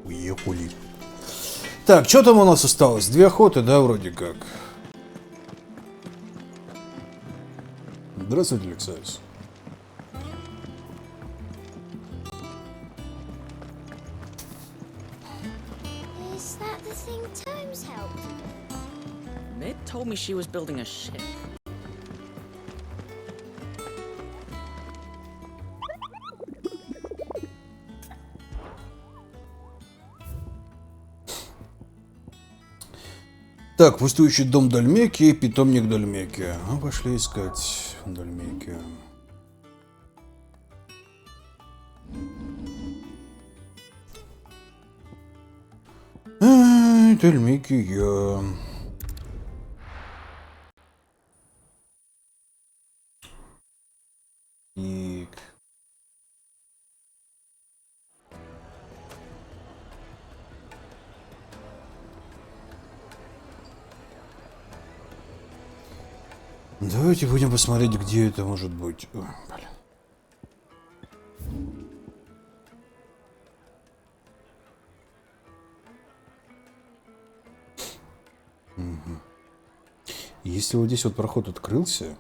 Уехали. Так, что там у нас осталось? 2 охоты, да, вроде как. Здравствуйте, Алексеевич. Ned told me she was building a ship. Так, пустующий дом Дальмеки, питомник Дальмеки. Ну, пошли искать Дальмеки. Дальмеки я. И... Давайте будем посмотреть, где это может быть. Ой, блин. Угу. Если вот здесь вот проход открылся,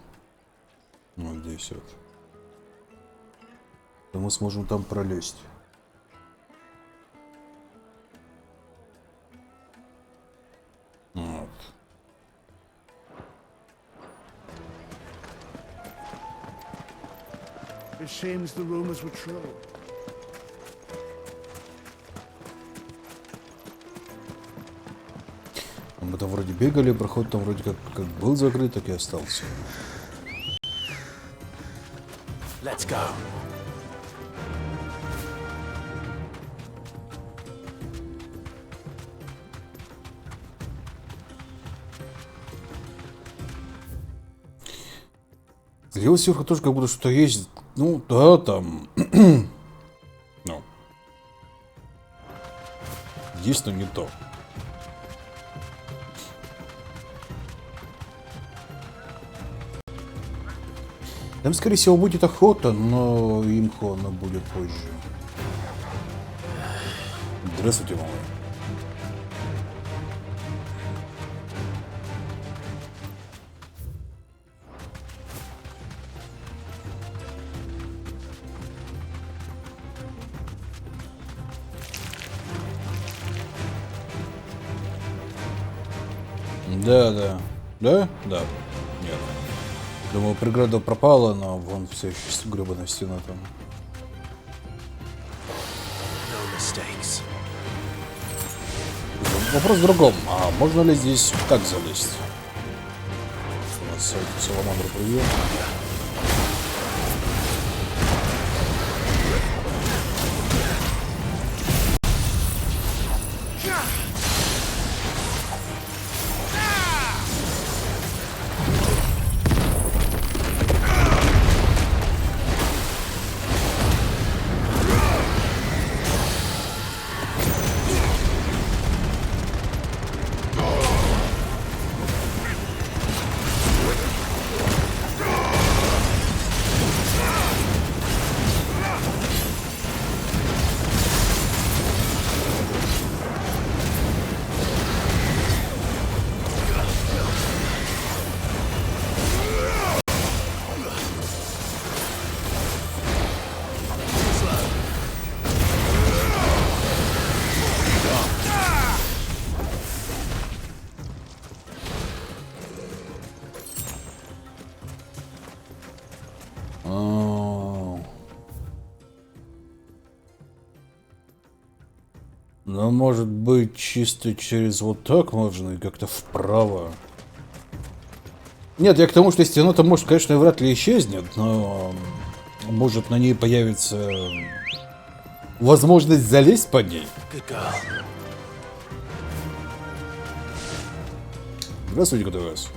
вот здесь вот, то мы сможем там пролезть. Вот. It seems the rumors were true. Мы там вроде бегали, проход там вроде как был закрыт, так и остался. Let's go. Слева сверху тоже как будто что-то есть. Ну, да, там. Ну. Есть, но не то. Там, скорее всего, будет охота, но имхо она будет позже. Здравствуйте, малый. Да. Да? Да. Нет. Думаю, преграда пропала, но вон все еще гребаная стена там. Вопрос в другом. А можно ли здесь как залезть? У нас саламандру привел. Но может быть чисто через вот так можно и как-то вправо. Нет, я к тому, что стена-то может, конечно, и вряд ли исчезнет, но может на ней появится возможность залезть под ней. Здравствуйте, КТВС.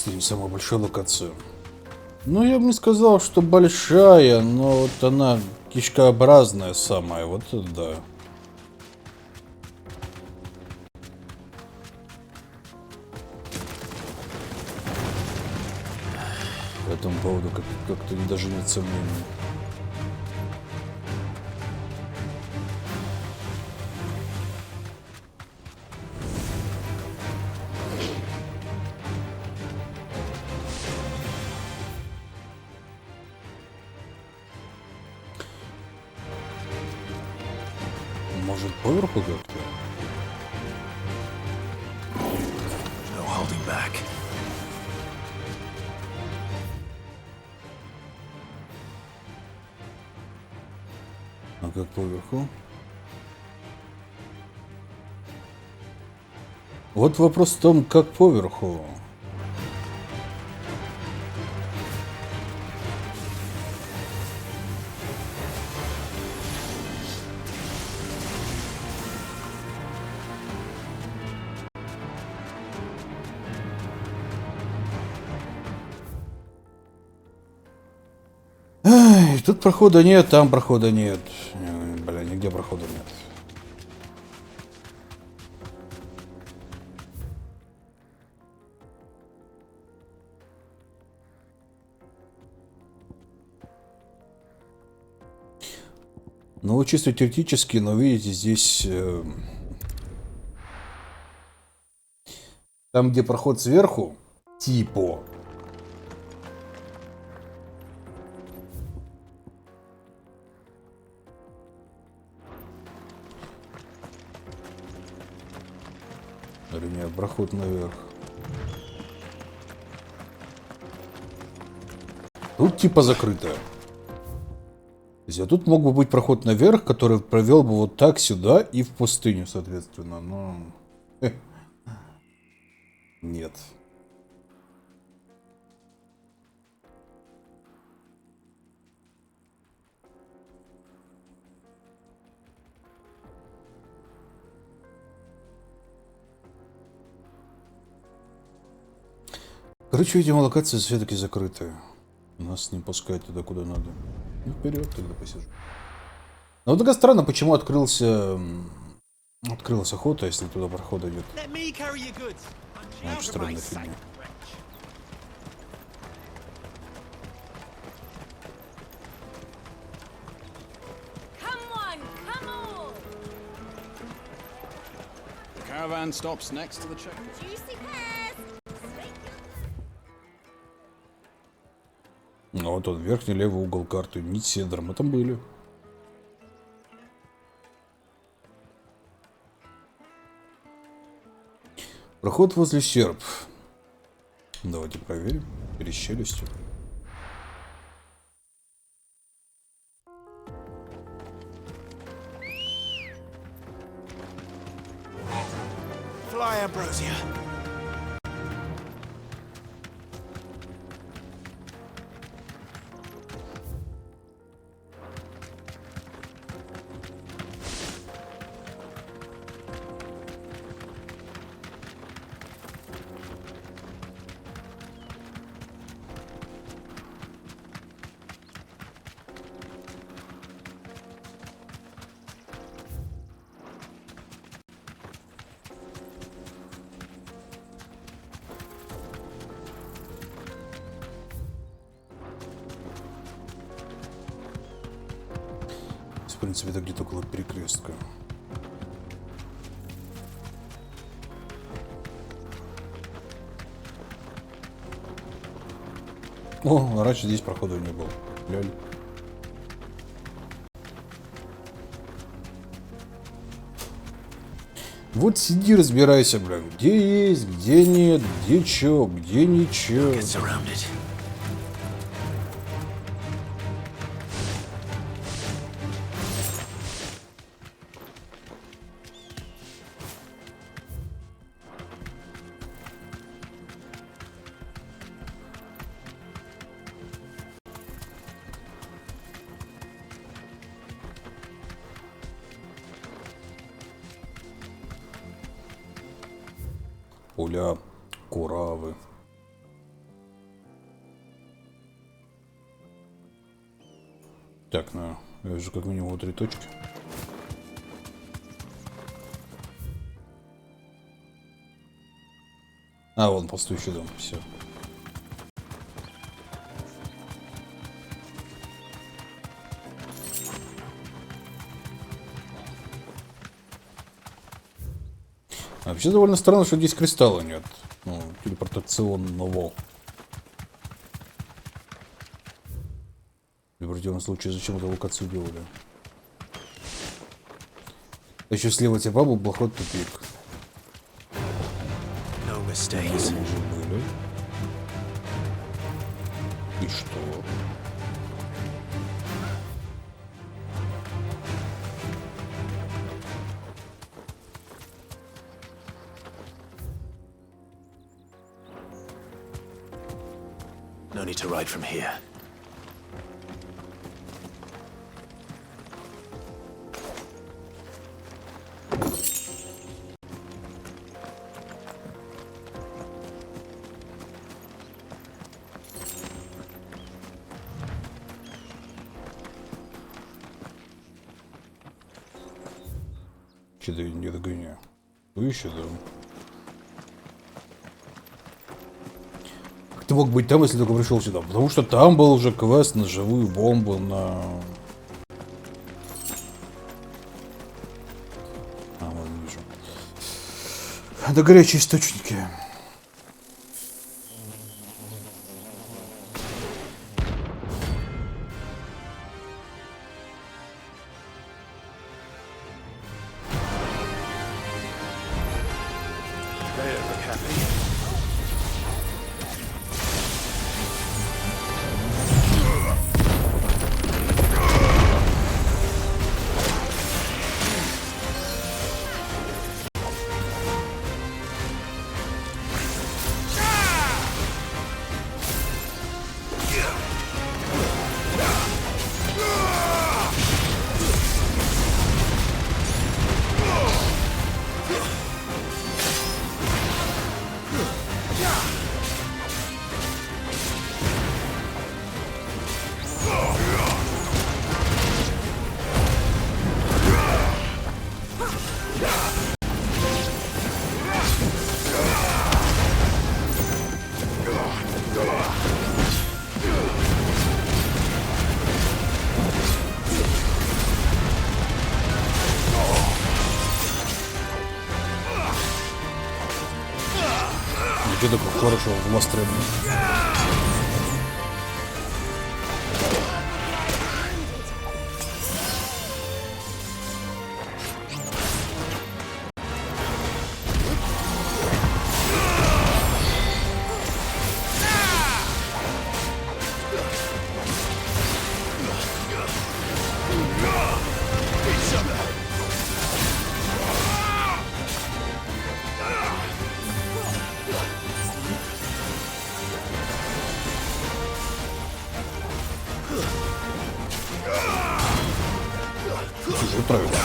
Не самая большая локация. Ну, я бы не сказал, что большая, но вот она кишкообразная самая, вот это да. По этому поводу как-то даже нет сомнений. Может, поверху как-то? No holding back. А как поверху? Вот вопрос в том, как поверху. Ай, тут прохода нет, там прохода нет. Бля, нигде прохода нет. Ну, вот чисто теоретически, но видите, здесь... там, где проход сверху, типа... Или нет, проход наверх. Тут типа закрыто. А тут мог бы быть проход наверх, который провел бы вот так сюда и в пустыню, соответственно. Но... Нет. Короче, видимо, локация все-таки закрытая. Нас не пускают туда, куда надо. Ну, вперед тогда посижу. Но вот такая странно, почему открылась охота, если туда прохода нет. Очень странная фигня. Caravan stops next to the checkpoint. Juicy pears. А вот он, верхний левый угол карты. Нить седра. Мы там были. Проход возле серп. Давайте проверим. Перед челюстью. Fly, Ambrosia. В принципе, это где-то около перекрестка. О, раньше здесь прохода не было. Ляль. Вот сиди, разбирайся, бля. Где есть, где нет, где чё, где ничего. Get surrounded. Поля, куравы. Так, ну, я вижу как минимум 3 точки. А, вон пустующий дом, все. Вообще довольно странно, что здесь кристалла нет. Ну, телепортационного. В противном случае, зачем эту локацию делали? Еще слева от тебя был проход тупик. No mistakes. Уже были. И что? No need to ride from here. Че-то я не догоняю. Вы еще дом. Как ты мог быть там, если только пришел сюда? Потому что там был уже квест на живую бомбу, на... А, вот вижу. Это горячие источники. Что такое хорошо в Мастере? Правильно.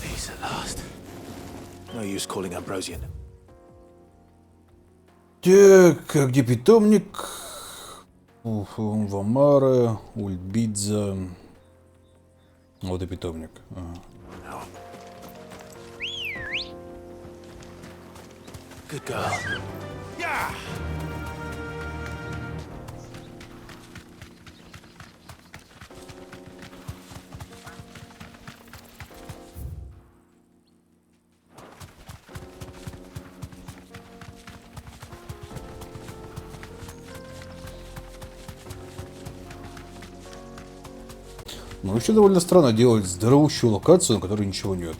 Peace at last. No use calling Ambrosian. Так, а где питомник? Вамара, Ульбидза. Вот и питомник. Ага. Good girl. Yeah. Ну, вообще довольно странно делать здоровущую локацию, на которой ничего нет.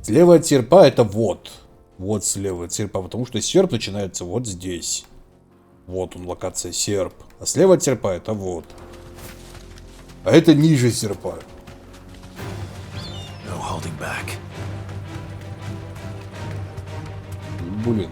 Слева от серпа это вот. Вот слева от серпа, потому что серп начинается вот здесь. Вот он, локация серп. А слева от серпа это вот. А это ниже серпа. No holding back. Блин.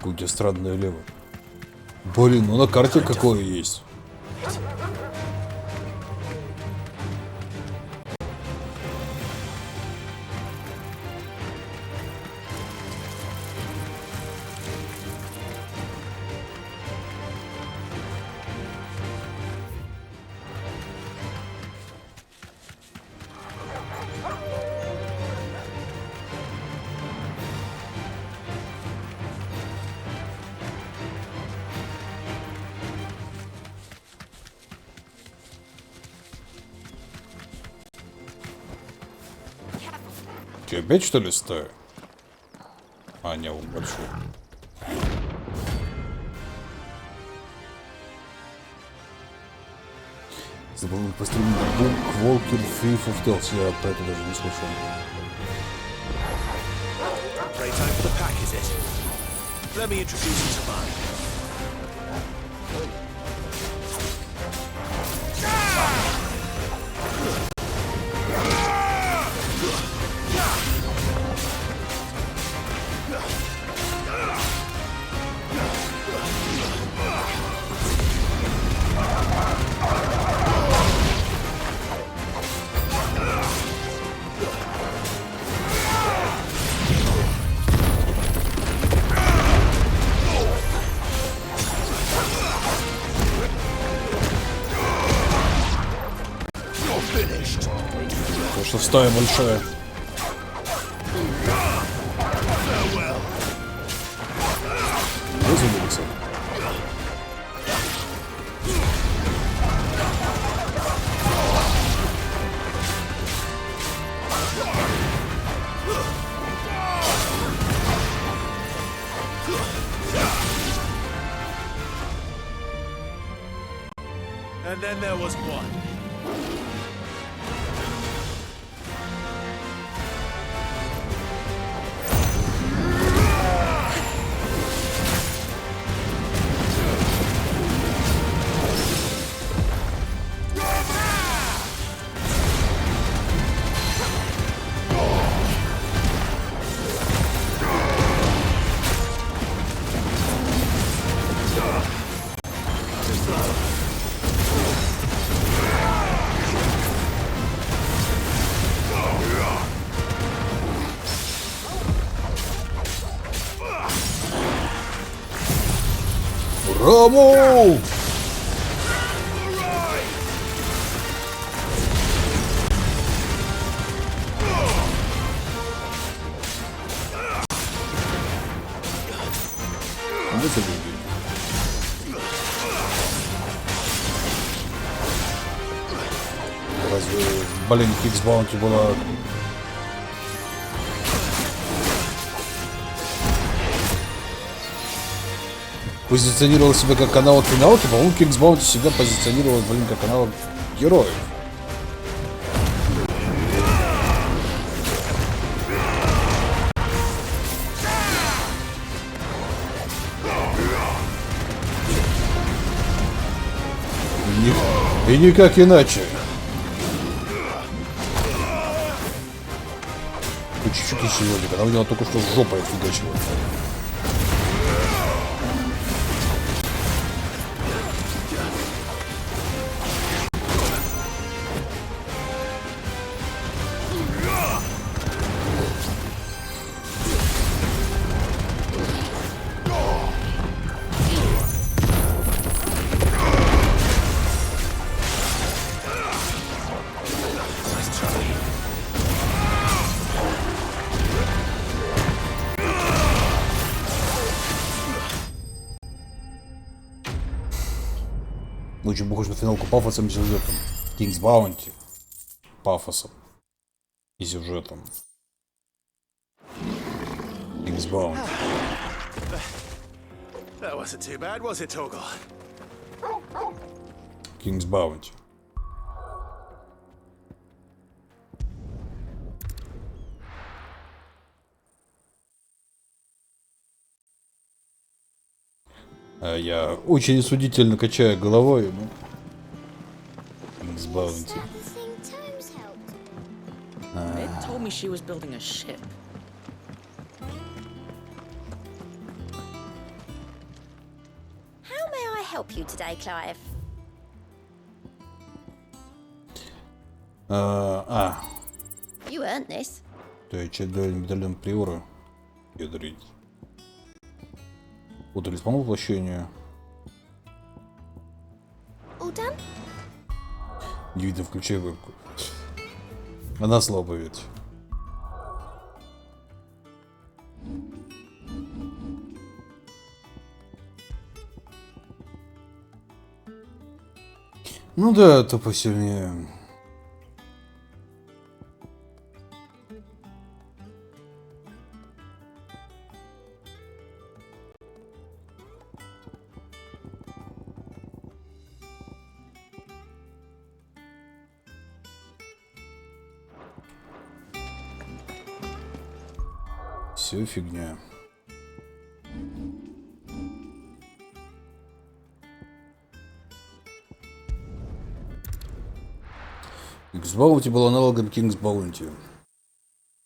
Какое странное лево. Блин, ну на карте какое есть. Че, опять что ли стою? А, не, он большой. Забыл построить бум, Кволкер, Thief of Tales. Я про это даже не слышал. Playtime for the pack, is it? Let me introduce you to mine. Потому что стая большая. Разумеется. And then there was one. Раму! Разве, блин, Фикс Баунти была... позиционировал себя как канал финал, то, по-моему, Kings Bounty себя позиционировал, блин, как канал героев. И никак иначе. По чуть-чуть еще сегодня, она у него только что жопой отфигачила. Очень похож на финалку пафосом и сюжетом. Kings Bounty. Пафосом и сюжетом. Kings Bounty. That wasn't too bad, was it, Torgal? Kings Bounty. Я очень судительно качаю головой. Ну. Kings Bounty. It told me she was building a ship. help you today, Clive? You earned this. То есть медальон приора. Ядрить. Вот талисман воплощения. All done? Не видно, включай вебку. Она слабо ведь. Ну да, то посильнее. Все фигня. X Bounty был аналогом King's Bounty,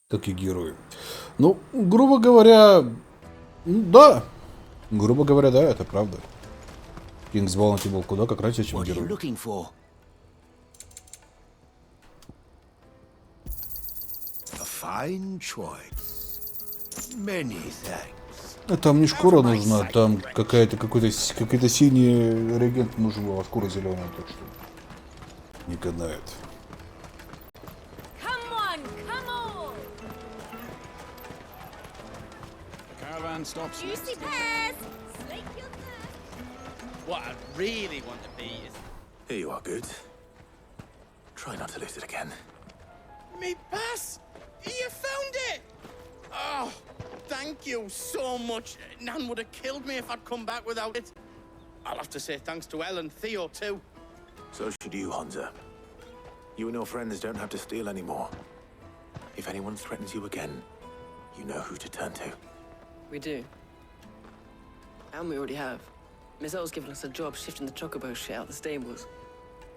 как и герой. Ну, грубо говоря, да. Грубо говоря, да, это правда. King's Bounty был куда как раньше, чем герой. Fine choice. Many thanks. А там не шкура нужна, там какой-то синий реагент нужен, а шкура зеленая, так что не канает. Come on! The caravan stops. Juicy pears! Slake your thirst. What I really want to be is... Here you are, good. Try not to lose it again. Me pass! You found it! Oh, thank you so much. Nan would have killed me if I'd come back without it. I'll have to say thanks to Elle and Theo too. So should you, Honza. You and your friends don't have to steal anymore. If anyone threatens you again, you know who to turn to. We do. And we already have. Miss L's given us a job shifting the chocobo shit out the stables.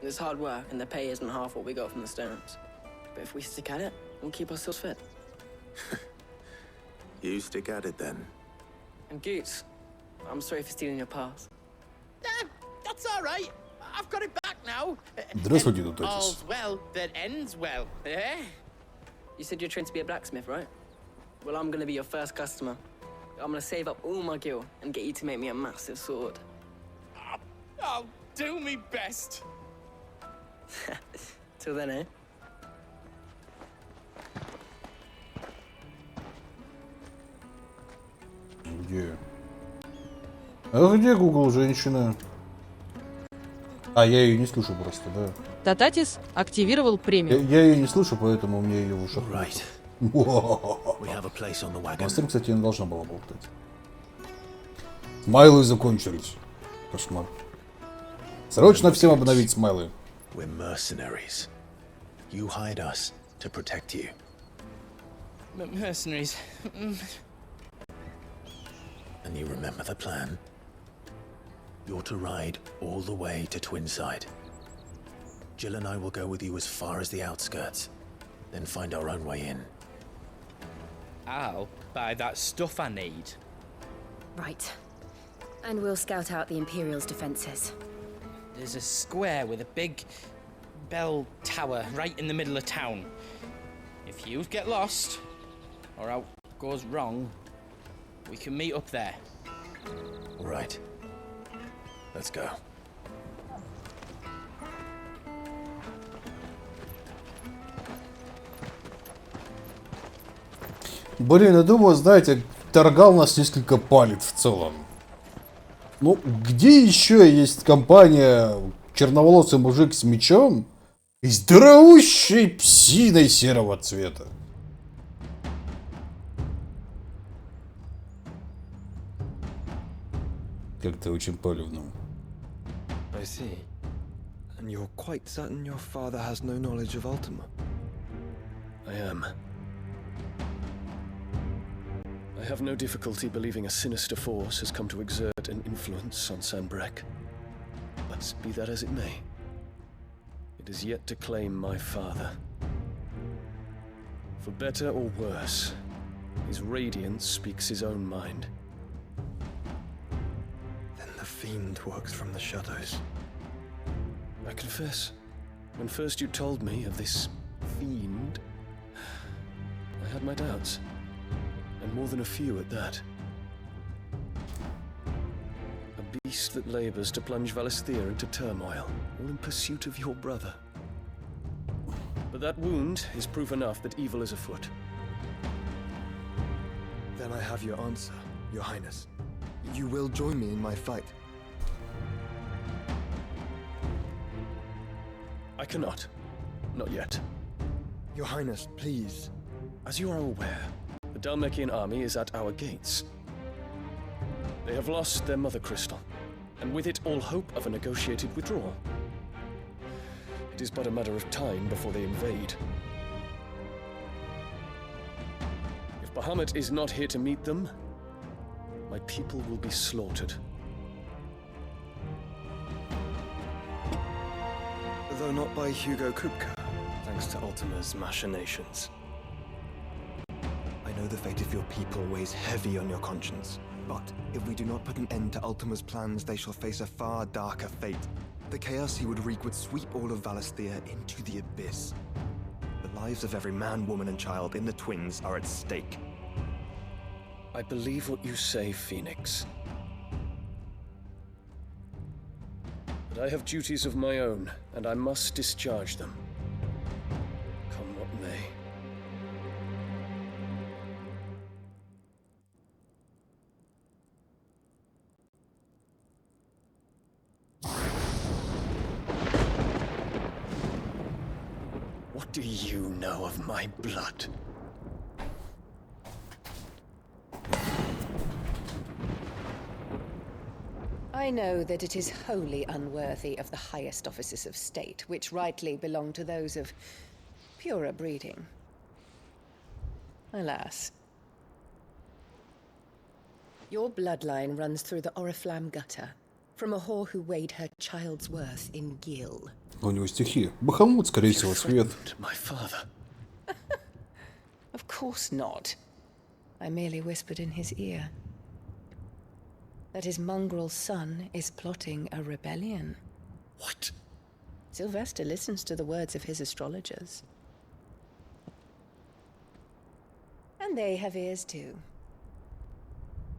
It's hard work, and the pay isn't half what we got from the Stones. But if we stick at it, we'll keep ourselves fit. You stick at it then. And Goots, I'm sorry for stealing your pass. That's all right. I've got it back now. Здравствуйте, And Дутатис. all's well that ends well, eh? You said you're trained to be a blacksmith, right? Well, I'm gonna be your first customer. I'm gonna save up all my gil and get you to make me a massive sword. I'll do me best. Till then, eh? Где? А где Google, женщина? А, я ее не слышу просто, да. Тататис активировал премию. Я ее не слышу, поэтому мне ее в ушах. Right. Во-о-о-о. We have a place on the wagon. На стрим, кстати, не должна была болтать. Смайлы закончились. Кошмар. Срочно всем обновить смайлы. We're mercenaries. You hired us to protect you. Mercenaries. And you remember the plan? You're to ride all the way to Twinside. Jill and I will go with you as far as the outskirts, then find our own way in. I'll buy that stuff I need. Right. And we'll scout out the Imperial's defenses. There's a square with a big bell tower right in the middle of town. If you get lost, or out goes wrong, we can meet up there. All right. Let's go. Блин, я думаю, знаете, торгал нас несколько палит в целом. Ну, где еще есть компания черноволосый мужик с мечом и здоровущей псиной серого цвета? Как-то очень палевно. I see. And you're quite certain your father has no knowledge of Ultima? I am. I have no difficulty believing a sinister force has come to exert an influence on Sanbreque. But be that as it may, it is yet to claim my father. For better or worse, his radiance speaks his own mind. Then the fiend works from the shadows. I confess, when first you told me of this fiend, I had my doubts. And more than a few at that. A beast that labors to plunge Valisthea into turmoil, all in pursuit of your brother. But that wound is proof enough that evil is afoot. Then I have your answer, Your Highness. You will join me in my fight. I cannot. Not yet. Your Highness, please. As you are aware, the Dalmekian army is at our gates. They have lost their mother crystal, and with it all hope of a negotiated withdrawal. It is but a matter of time before they invade. If Bahamut is not here to meet them, my people will be slaughtered. Though not by Hugo Kupka, thanks to Ultima's machinations. I know the fate of your people weighs heavy on your conscience, but if we do not put an end to Ultima's plans, they shall face a far darker fate. The chaos he would wreak would sweep all of Valisthea into the abyss. The lives of every man, woman, and child in the Twins are at stake. I believe what you say, Phoenix. But I have duties of my own, and I must discharge them. Come what may. What do you know of my blood? I know that it is wholly unworthy of the highest offices of state, which rightly belong to those of purer breeding. Alas. Your bloodline runs through the Oriflamme gutter, from a whore who weighed her child's worth in gill. У него стихи. Бахамут, скорее всего, свет. My father. Of course not. I merely whispered in his ear that his mongrel son is plotting a rebellion. What? Sylvester listens to the words of his astrologers. And they have ears too.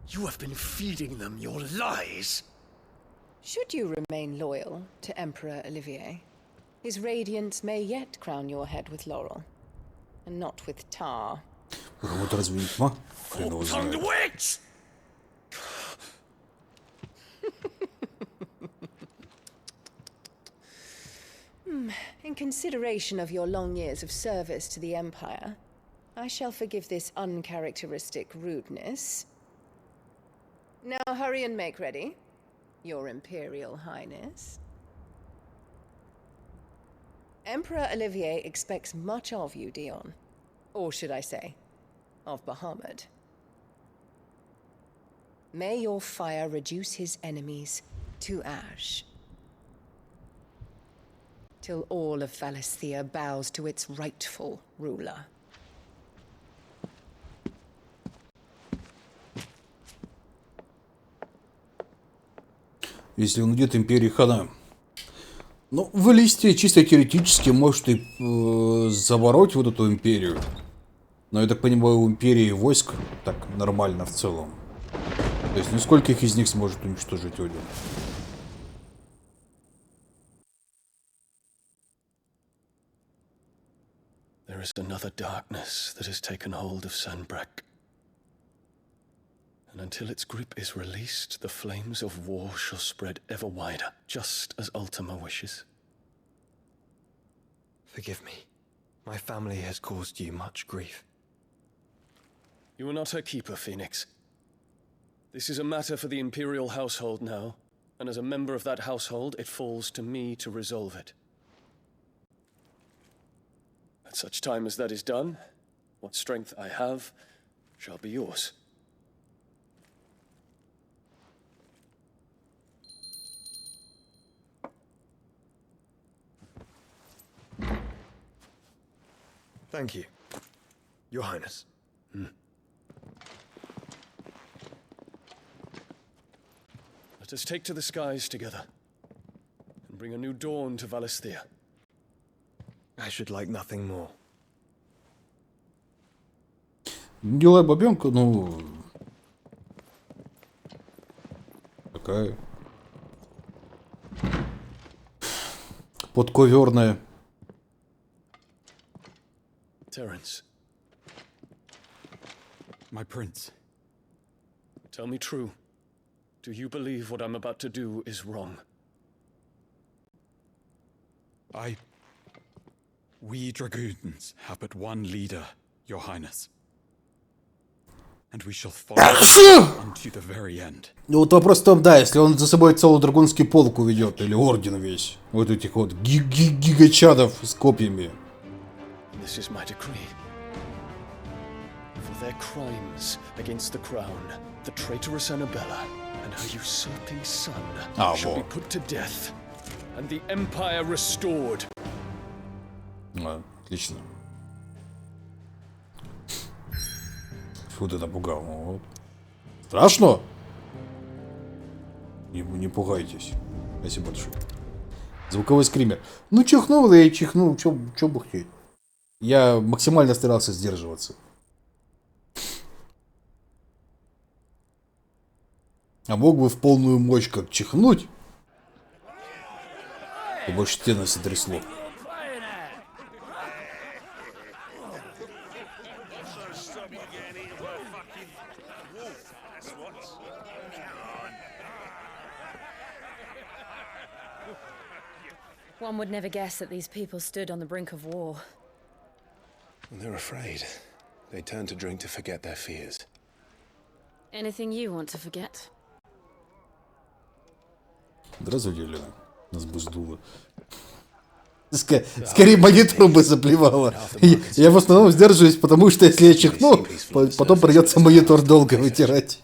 You have been feeding them your lies! Should you remain loyal to Emperor Olivier, his radiance may yet crown your head with laurel, and not with tar. Вот разве не тьма? Хрен его знает. witch! In consideration of your long years of service to the Empire, I shall forgive this uncharacteristic rudeness. Now hurry and make ready, Your Imperial Highness. Emperor Olivier expects much of you, Dion. Or should I say, of Bahamut. May your fire reduce his enemies to ash, till all of Valisthea bows to its rightful ruler. Если он где-то империи хана. Ну, Валистия чисто теоретически может и забороть вот эту империю. Но я так понимаю, у империи войск так нормально в целом. То есть, ну скольких из них сможет уничтожить Один? There is another darkness that has taken hold of Sanbreque. And until its grip is released, the flames of war shall spread ever wider, just as Ultima wishes. Forgive me. My family has caused you much grief. You are not her keeper, Phoenix. This is a matter for the Imperial household now, and as a member of that household, it falls to me to resolve it. At such time as that is done, what strength I have shall be yours. Thank you, Your Highness. Let us take to the skies together and bring a new dawn to Valisthea. I should like nothing more. Делай бабенка, ну... Такая... Подковерная. Terence, My prince. tell me true. Do you believe what I'm about to do is wrong? We dragoons have but one leader, your highness. And we shall follow unto the very end. Ну вот вопрос в том, да, если он за собой целый драгунский полк уведет, или орден весь, вот этих вот гигачадов с копьями. This is my decree. For their crimes against the crown, the traitorous Annabella and her usurping son shall be put to death, and the empire restored. Отлично. Фу, ты напугал. Вот. Страшно? Не пугайтесь. Спасибо большое. Звуковой скример. Ну, чихнул, да я чихнул. Чё бухтеть? Я максимально старался сдерживаться. А мог бы в полную мощь как чихнуть, чтобы стены сотрясло. One would never guess that these people stood on the brink of war. They're afraid. They turn to drink to forget their fears. Anything you want to forget? Здравствуйте, Лена. Нас бы сдуло. Скорее монитор бы заплевало. Я в основном сдерживаюсь, потому что если я чихну, потом придется монитор долго вытирать.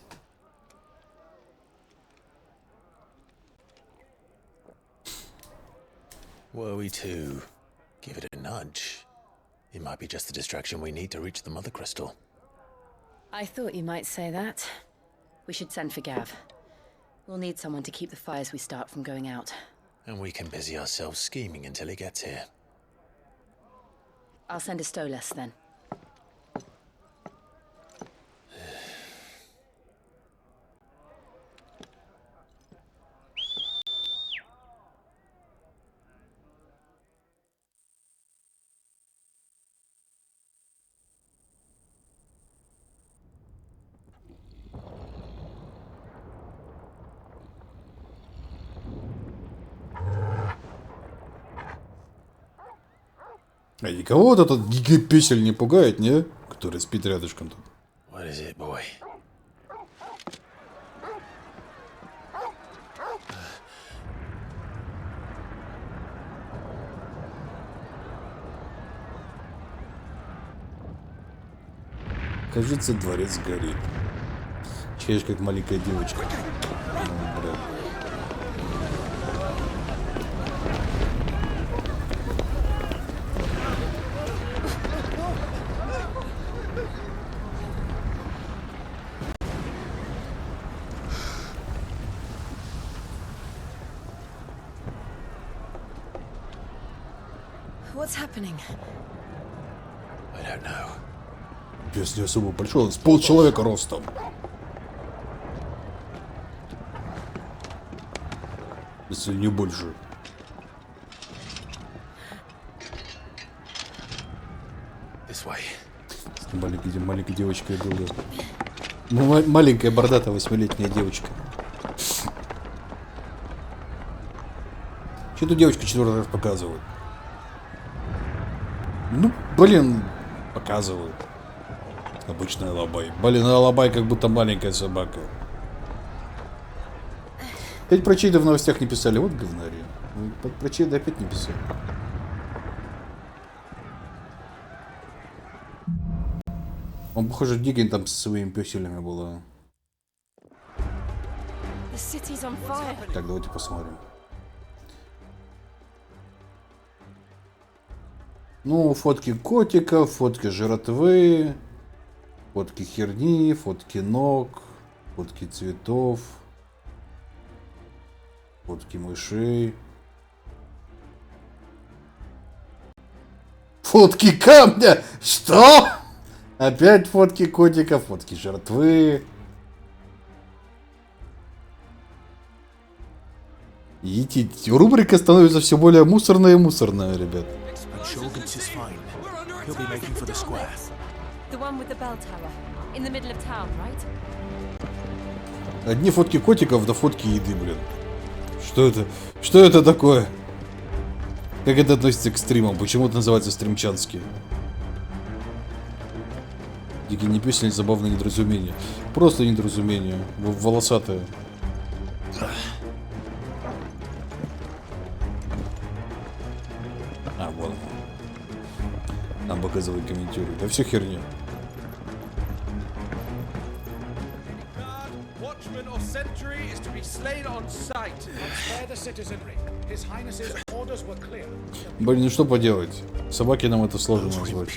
Were we to give it a nudge, it might be just the distraction we need to reach the Mother Crystal. I thought you might say that. We should send for Gav. We'll need someone to keep the fires we start from going out. And we can busy ourselves scheming until he gets here. I'll send a Stolas then. А никого вот этот гигапесель не пугает, не? Который спит рядышком тут. What is it, boy? Кажется, дворец горит. Чаешь, как маленькая девочка. Ну, брат. What's happening? I don't know. Пес не особо большой, с полчеловека ростом. Если не больше. This way. Маленькой девочкой была. Ну, маленькая бордатая 8-летняя девочка. Что эту девочку 4-й раз показывают? Ну, блин, показывают. Обычная лабай. Блин, лабай как будто маленькая собака. 5 прочитов в новостях не писали. Вот говнари. Прочиты опять не писали. Он, похоже, Дигин там со своими пёселями было. Так, давайте посмотрим. Ну, фотки котиков, фотки жратвы, фотки херни, фотки ног, фотки цветов. Фотки мышей. Фотки камня! Что? Опять фотки котиков, фотки жертвы. Видите, рубрика становится все более мусорная и мусорная, ребят. Одни фотки котиков, да фотки еды, блин. Что это? Что это такое? Как это относится к стримам? Почему это называется стримчанские? Дикие не песни, забавные недоразумения. Просто недоразумения. Волосатые. А, вон. Нам показывают, комментируют. Да все херня. Блин, ну что поделать? Собаки нам это сложно назвать.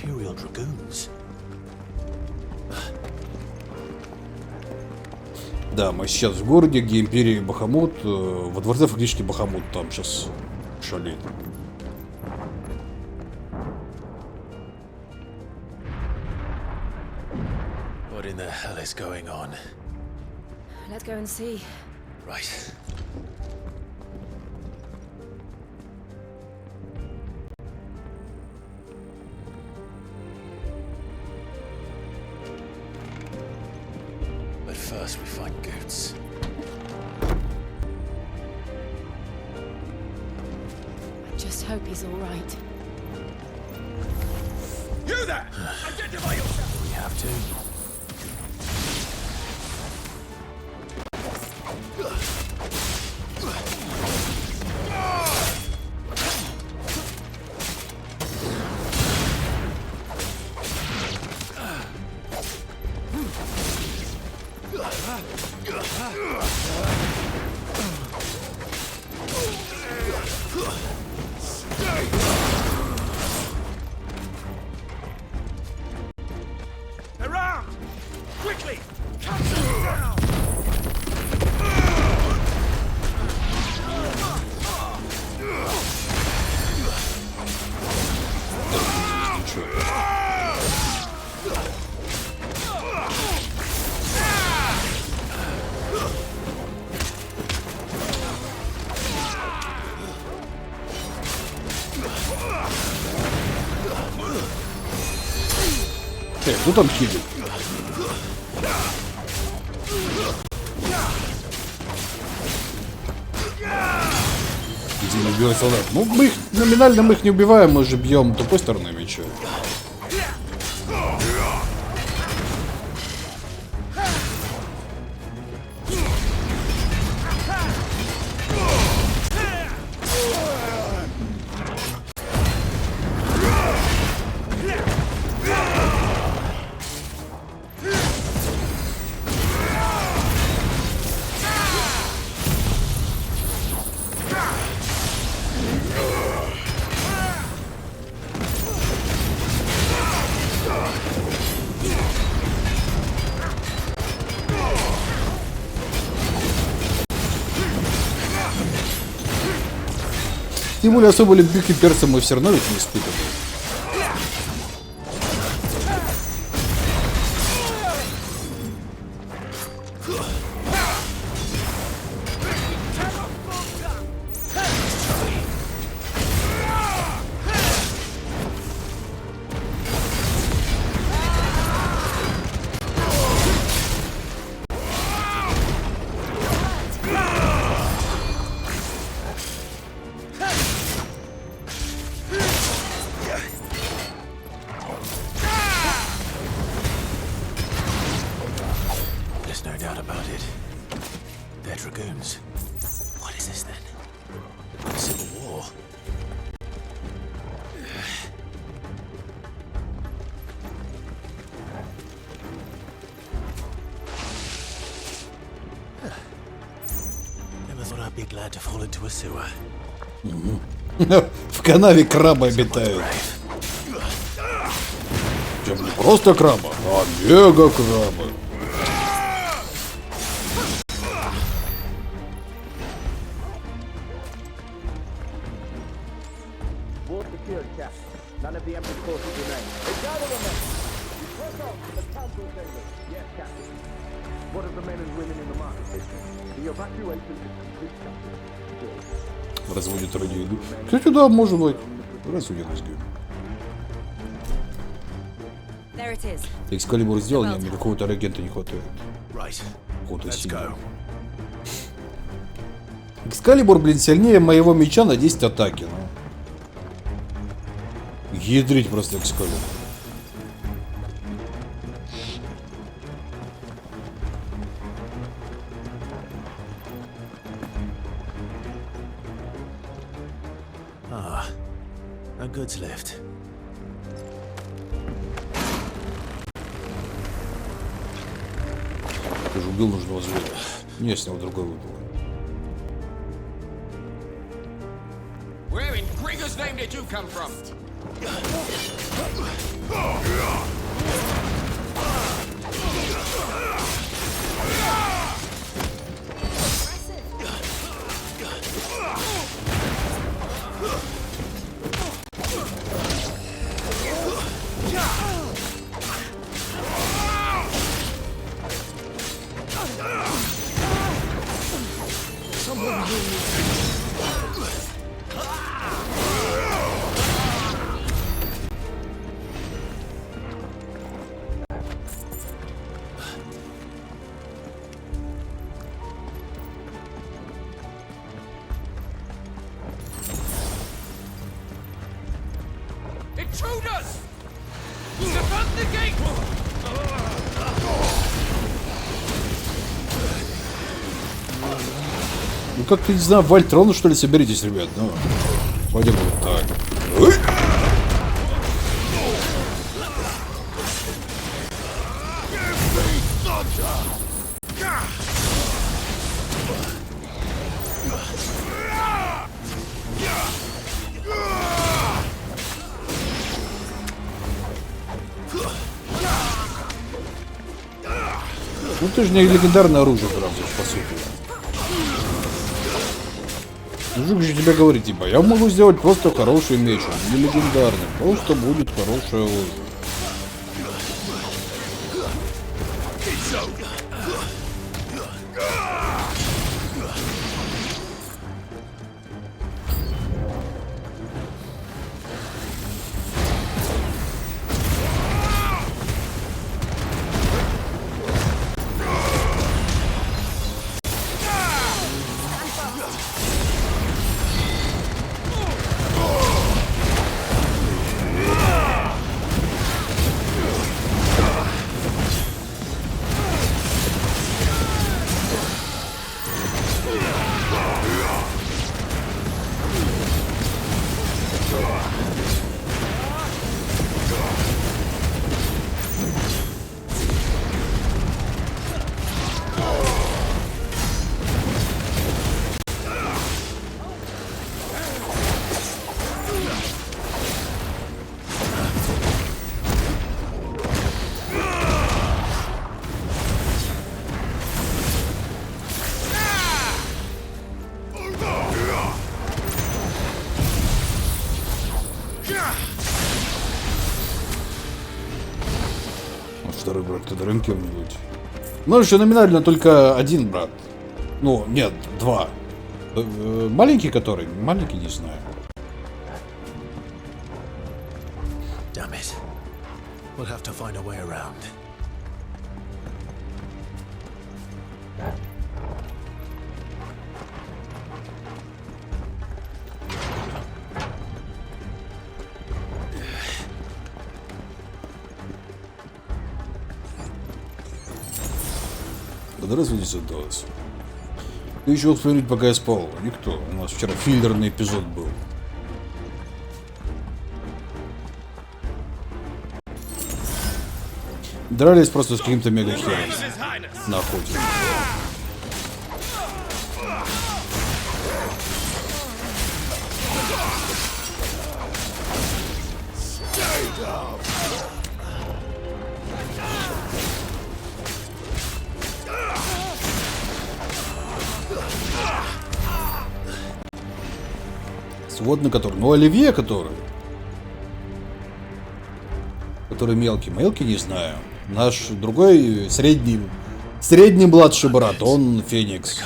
Да, мы сейчас в городе, где империя Бахамут. Во дворце фактически Бахамут там сейчас шалит. What in the hell is going on? Let's go and see. Right. But first we find Goots. I just hope he's all right. You there! Identify yourself! We have to. Around! Quickly! Cut them down! Кто там хилит? Где не убивать солдат? Ну, мы их номинально мы их не убиваем, мы же бьем тупой стороной меча. Тем более особо любви к перцам мы все равно ведь не испытываем. В канаве крабы обитают. Причем не просто крабы, а мега крабы. Разводит ради еды. Кстати, да, может быть. Разводит ради еды. Экскалибур сделал, мне какого-то реагента не хватает. Какого-то сильного. Экскалибур, блин, сильнее моего меча на 10 атаки, ну. Ядрить просто экскалибур. A goods lift. Ты же убил нужного зверя. Не, с него другой выбил. Where in Gregor's name did you come from? Intruders! Defend the gate! Ну как-то, не знаю, в Альтрону, что ли, соберитесь, ребят. Ну, пойдем вот так. Ну ты же не легендарное оружие, правда, по сути. Мужик же тебе говорит, типа, я могу сделать просто хороший меч, он не легендарный, просто будет хорошее оружие. Второй брат, ты дрын кем-нибудь. Ну, еще номинально только один брат. Ну, нет, два. Маленький который? Маленький, не знаю. Damn it. We'll have to find a way around. Здравствуйте, задалось. Ты еще посмотреть, пока я спал. Никто. У нас вчера филлерный эпизод был. Дрались просто с каким-то мега-хером на охоте. Сводный который, ну Оливье который. Который мелкий. Мелкий не знаю. Наш другой средний младший брат, он Феникс.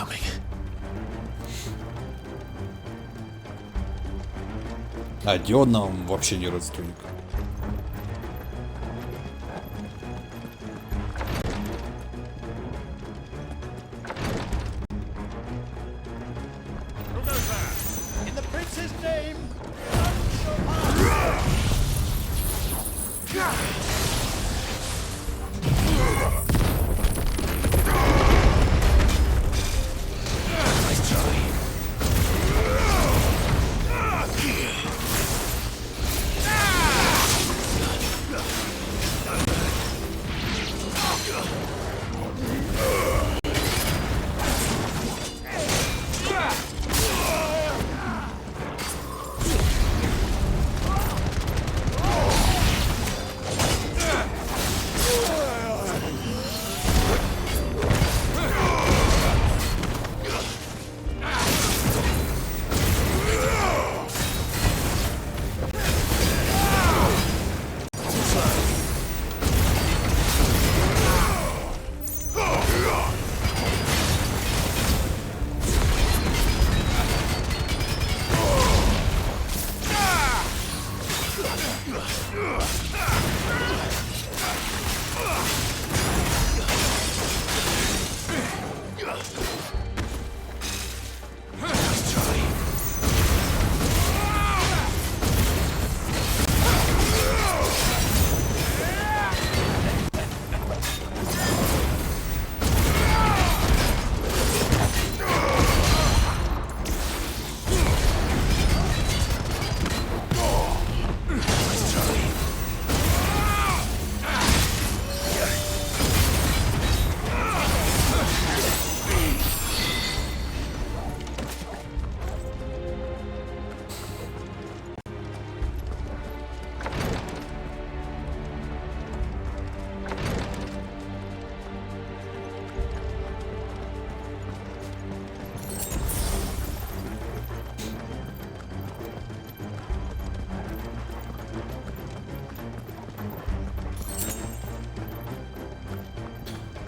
А Дион нам вообще не родственник.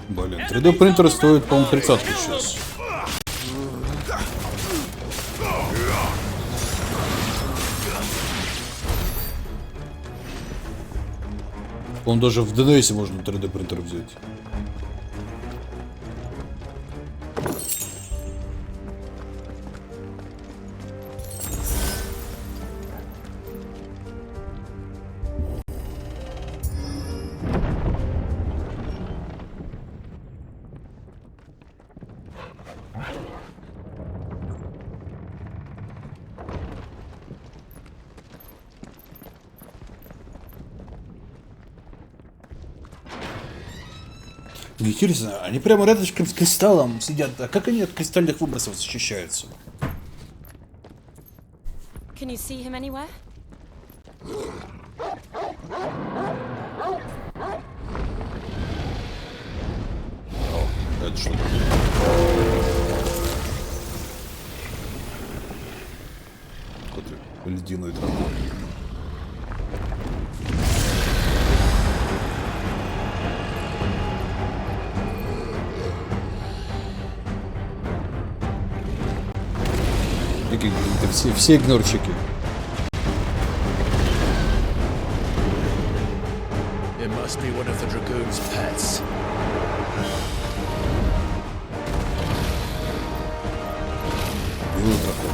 Блин, 3D принтер стоит, по-моему, 30 сейчас. Он даже в ДНС можно 3D принтер взять. Интересно, они прямо рядышком с кристаллом сидят. А как они от кристальных выбросов защищаются? Can you see him anywhere? О, это что такое? Какой-то ледяной дракон. Это все игнорчики. It must be one of the dragoon's pets. Белый дракон.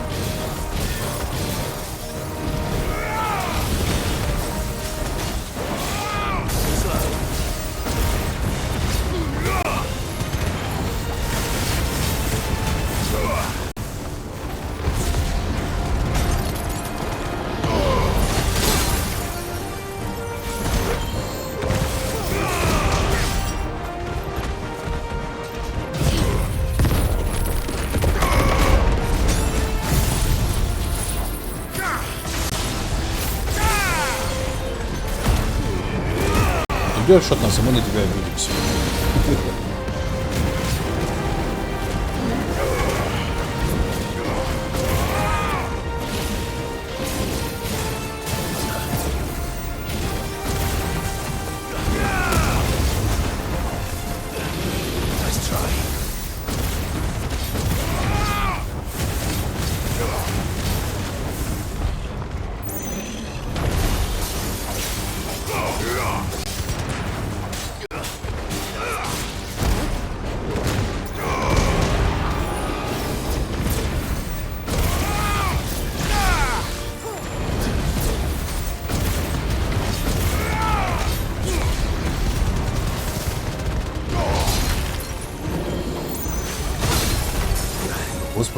Идешь от нас, а мы на тебя обидимся.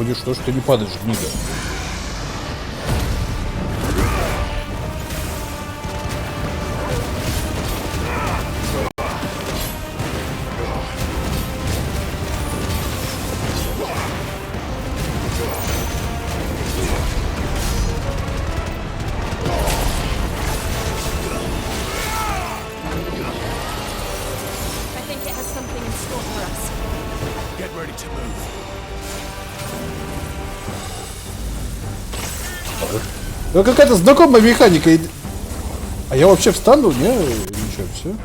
Господи, что ж ты не падаешь, гнида? Ну какая-то знакомая механика. А я вообще встану? Не? Ничего, все.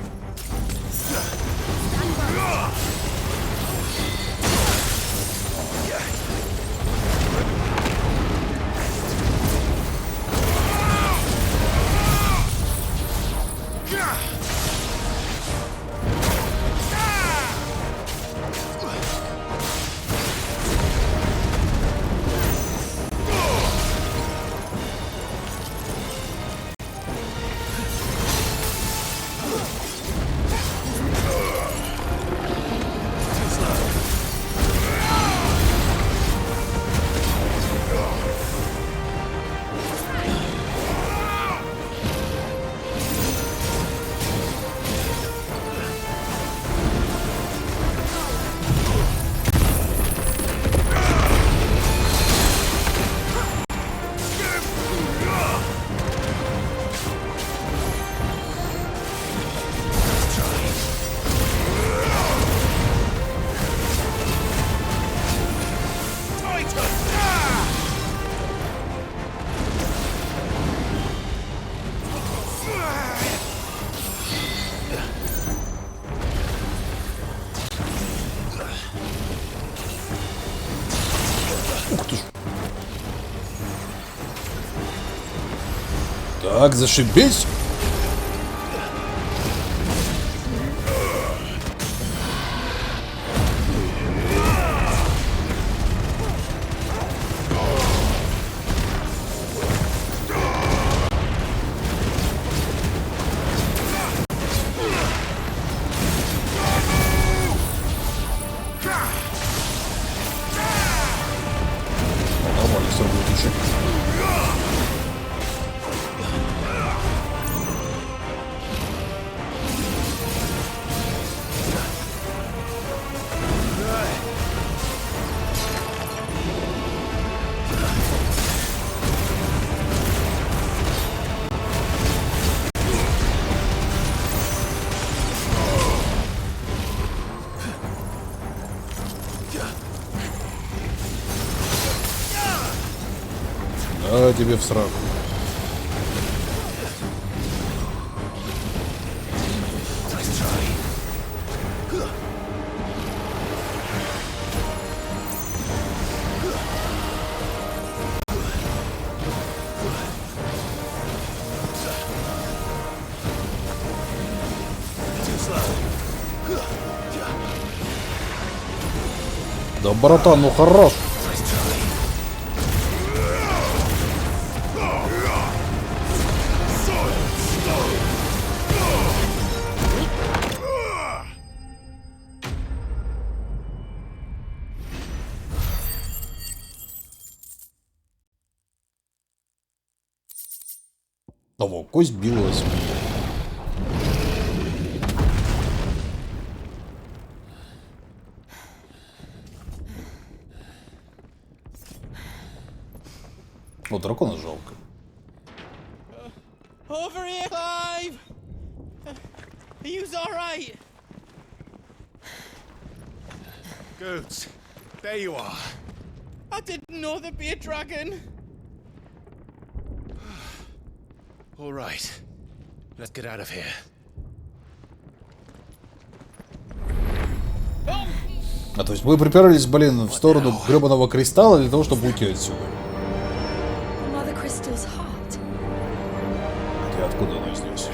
Так, зашибись. Нормально, все будет еще. А тебе в сраку. Да, братан, ну хорош. Того, кость билась. О, дракона жалко. Over here, Clive! Are you all right? Goods, there you are. I didn't know there'd be a dragon. All right, let's get out of here. А то есть мы приперлись, блин, в сторону гребаного кристалла для того, чтобы уйти отсюда. Хотя откуда оно здесь?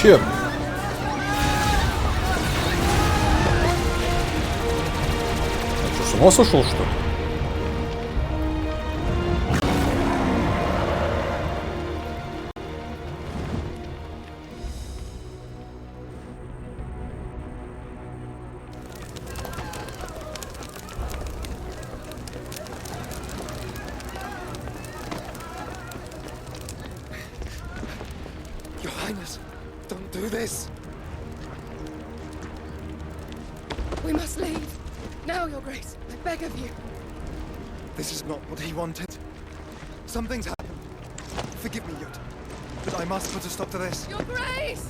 Зачем? А что, с ума сошел, что ли? Your Highness, don't do this. We must leave. Now, Your Grace, I beg of you. This is not what he wanted. Something's happened. Forgive me, Yud, but I must put a stop to this. Your Grace!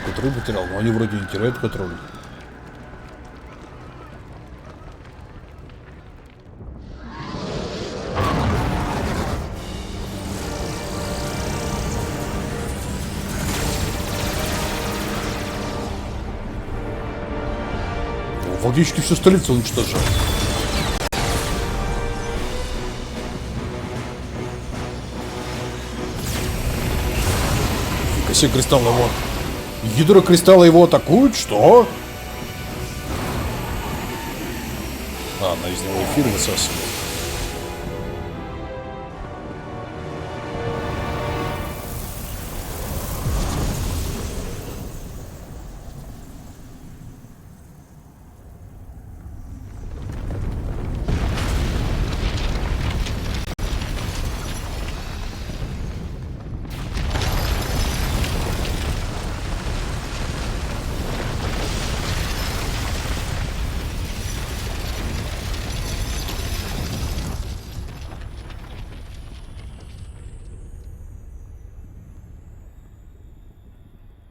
Контроль потерял, но они вроде не теряют контроль. Фактически всю столицу уничтожил. Фига себе, кристалл его. Ядро кристалла его атакуют? Что? А, она из него эфир высасывает.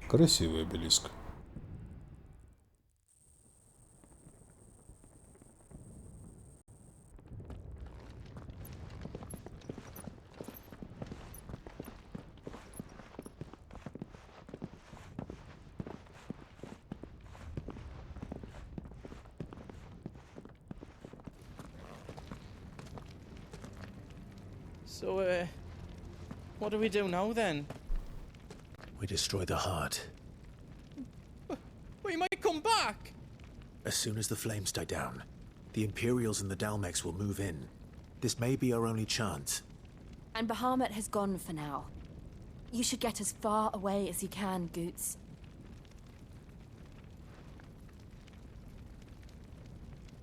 Красивый обелиск. So, what do we do now then? We destroy the heart. We might come back! As soon as the flames die down, the Imperials and the Dalmex will move in. This may be our only chance. And Bahamut has gone for now. You should get as far away as you can, Goots.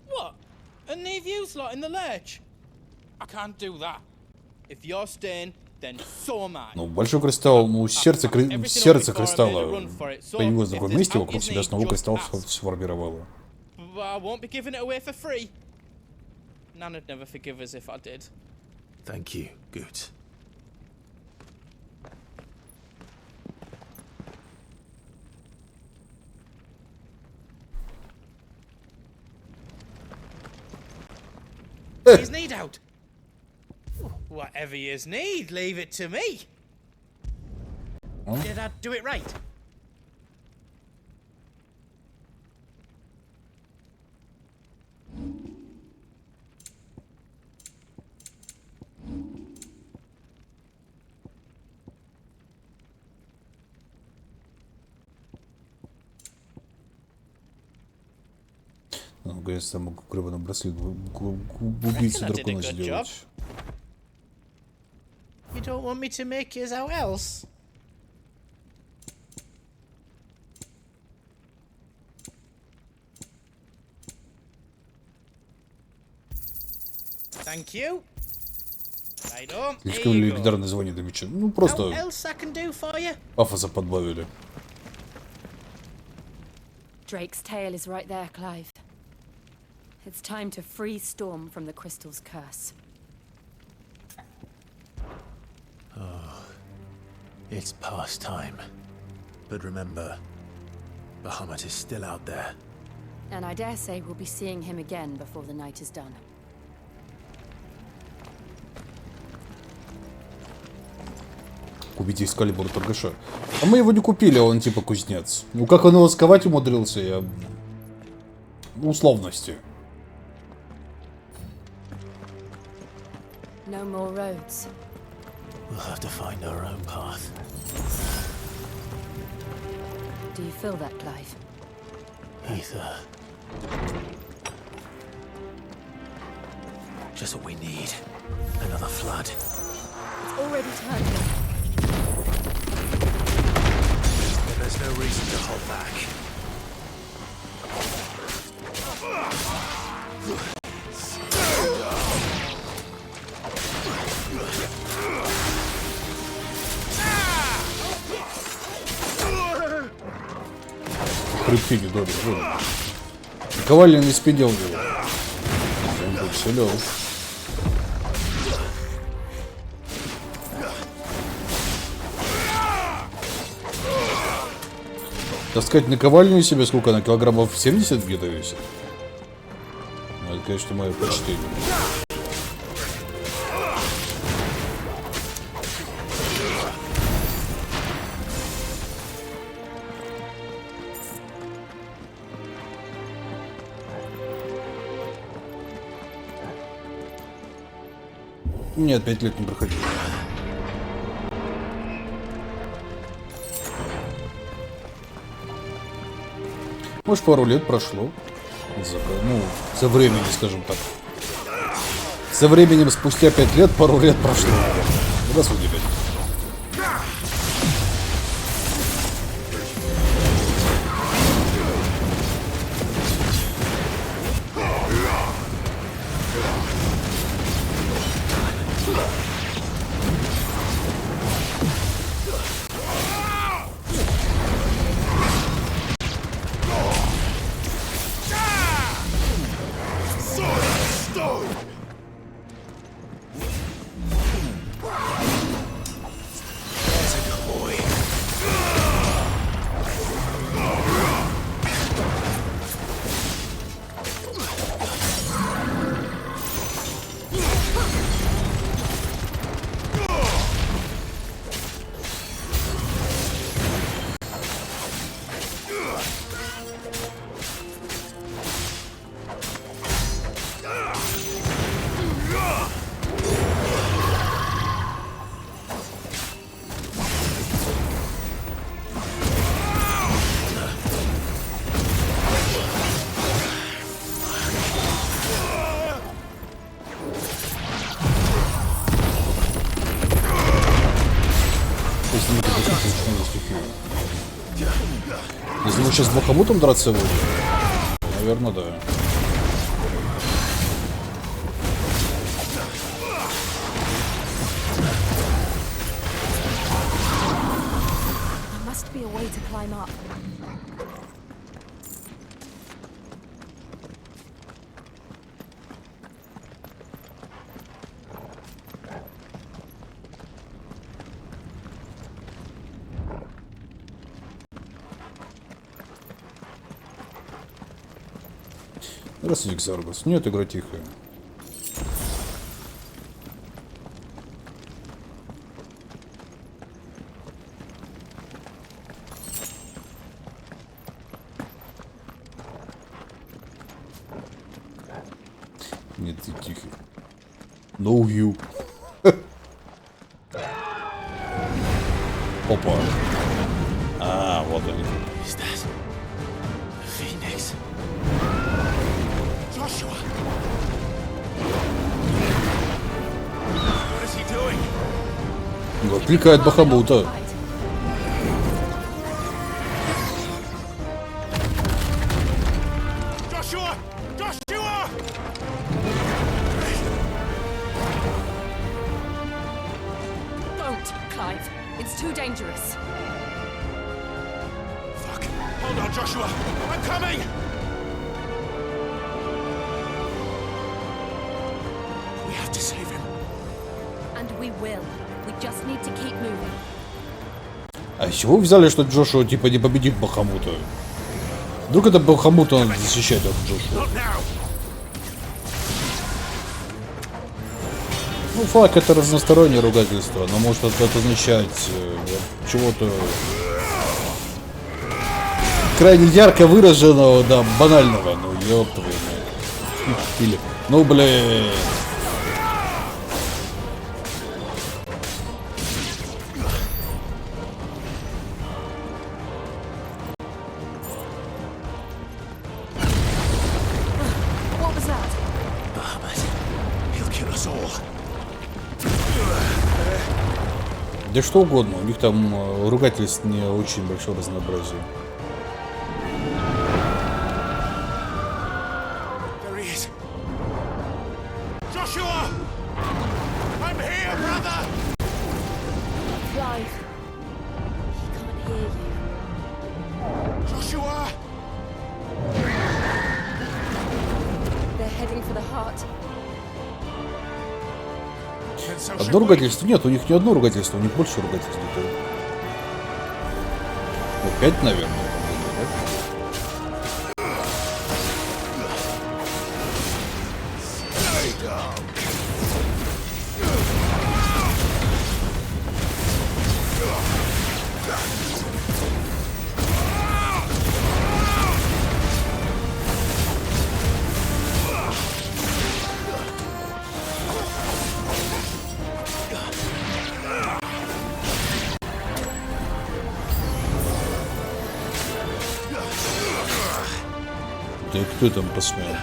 What? And leave you lot in the lurch? I can't do that. If you're staying, then so am I. Ну, большой кристалл, ну, сердце кристалла появилось в другом месте, вокруг себя снова кристалл сформировало. I won't be giving it away for free. Nana'd never forgive us if I did. Thank you, Goot. His need out. Whatever yous need, leave it to me. Did I do it right? Ну, говорится, там могу гребаный браслет убийцу дракона сделать. You don't want me to make yours out else? Thank you. Right on. Слишком легендарное звание до меча. Ну, просто пафоса подбавили. Drake's tail is right there, Clive. It's time to free Storm from the crystal's curse. Oh, it's past time. But remember, Bahamut is still out there. And I dare say we'll be seeing him again before the night is done. Купите экскалибур торгаша. А мы его не купили, он типа кузнец. Ну как он его сковать умудрился, я... Условности. No more roads. We'll have to find our own path. Do you feel that, Clive? Ether. Just what we need. Another flood. It's already turned. But there's no reason to hold back. Хребти не добрый. Ковальня не спидел его. Он тут силен. Таскать на ковальню себе сколько она? Килограммов 70 где-то весит? Ну, это, конечно, мое почтение. Нет, 5 лет не проходил. Может, пару лет прошло. Ну, со временем, скажем так. Со временем, спустя 5 лет, пару лет прошло. Рассудили. Если мы сейчас с Бахамутом драться будем, наверное, да. Здравствуйте, Ксаргус. Нет, игра тихая. Нет, ты тихий. No you. Опа. А, вот они. Отвлекает Бахамута. А с чего вы взяли, что Джошуа типа не победит Бахамута? Вдруг это Бахамута надо защищать от Джошуа? Ну, фак, это разностороннее ругательство, но может это означать чего-то крайне ярко выраженного, да, банального. Ну, ёб твою мать. Или, ну, блин. Да что угодно, у них там ругательств не очень большое разнообразие. Joshua! I'm here, brother! Clive. He can't hear you. Joshua! They're heading for the heart. Одно ругательство? Нет, у них не одно ругательство, у них больше ругательств. Ну, 5, наверное. Да и кто там посмел?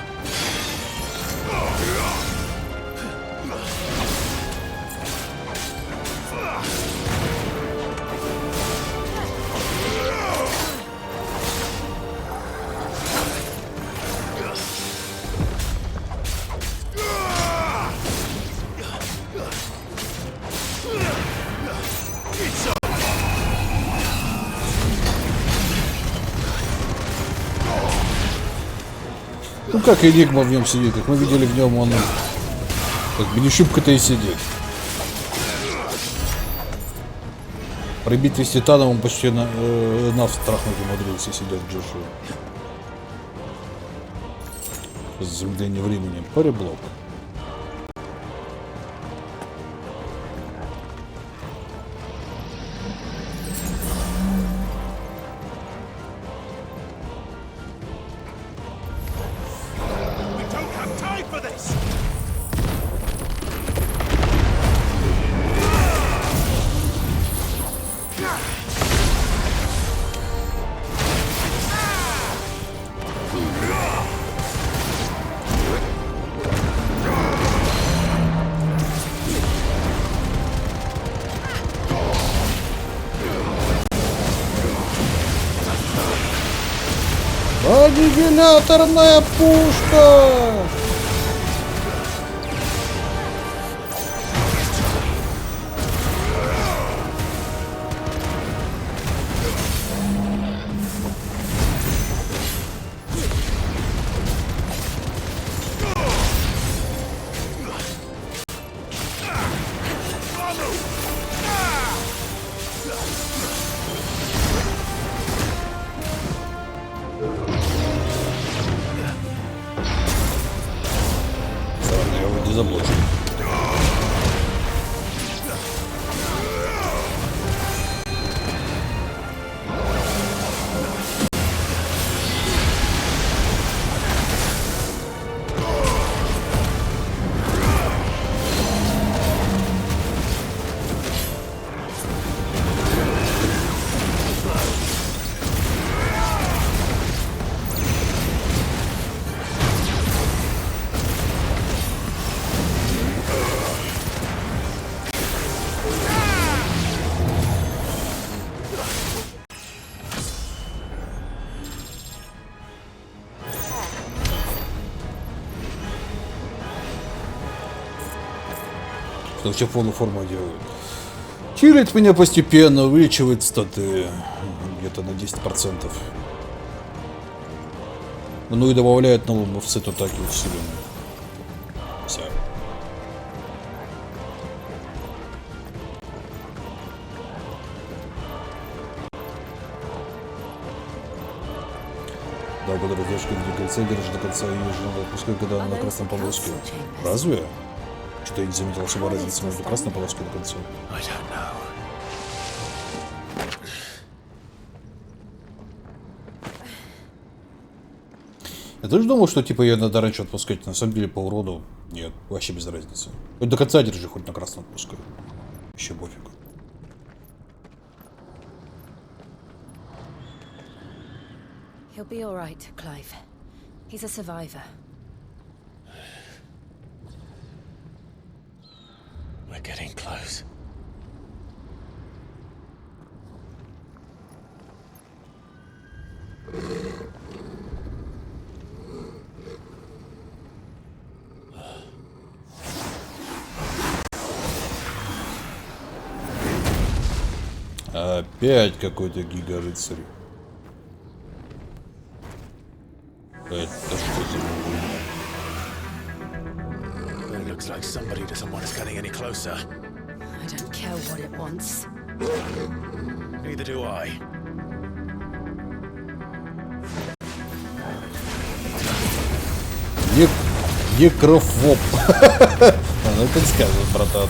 Ну как Энигма в нем сидит, как мы видели в нем, он как мини-шибко-то и сидит. Пробитый с титаном он почти нас страхнуть умудрился, сидя в Джошу. Замедление времени. Пареблок. Аннигиляторная пушка! Что вообще полную форму делают. Чилит меня постепенно, увеличивает статы где-то на 10%. Ну и добавляет новым офсет атаки усиленные. Все. Да, когда девушка до конца держит до конца ее же отпускай, когда она на красном полоске. Разве? Что-то я не заметил особой разницы между красной полоской до конца. Я тоже думал, что типа ее надо раньше отпускать, на самом деле по уроду нет, вообще без разницы. Хоть до конца держи, хоть на красном отпускай. Вообще пофиг. He'll be all right, Clive. He's a survivor. We're getting close. Опять какой-то гига-рыцарь. Это что за хуйня? It looks like somebody doesn't want us getting any closer. I don't care what it wants. Neither do I. Некрофоб. Ну так скажет, братан.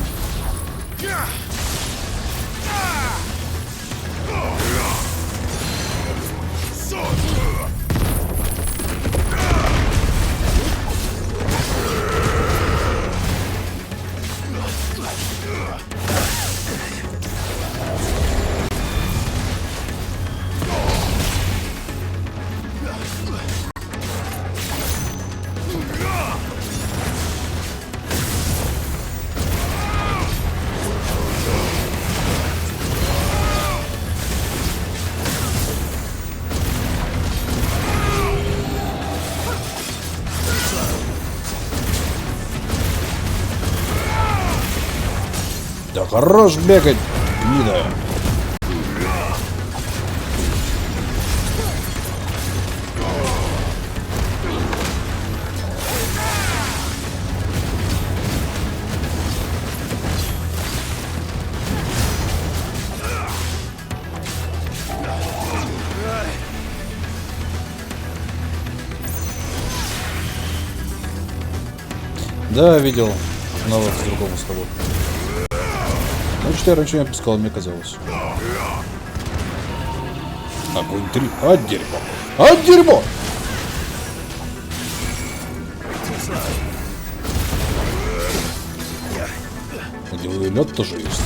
Да хорош бегать, гнида. Да, видел. Новых с другого с тобой. Значит, я раньше не отпускал, мне казалось. Огонь 3. А дерьмо. А дерьмо! Деловой лед тоже есть.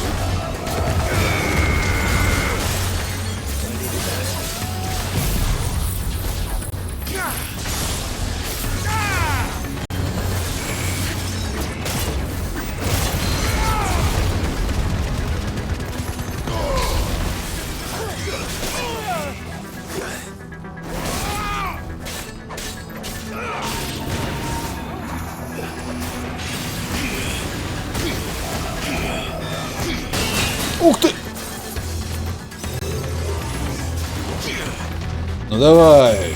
Ух ты! Ну давай!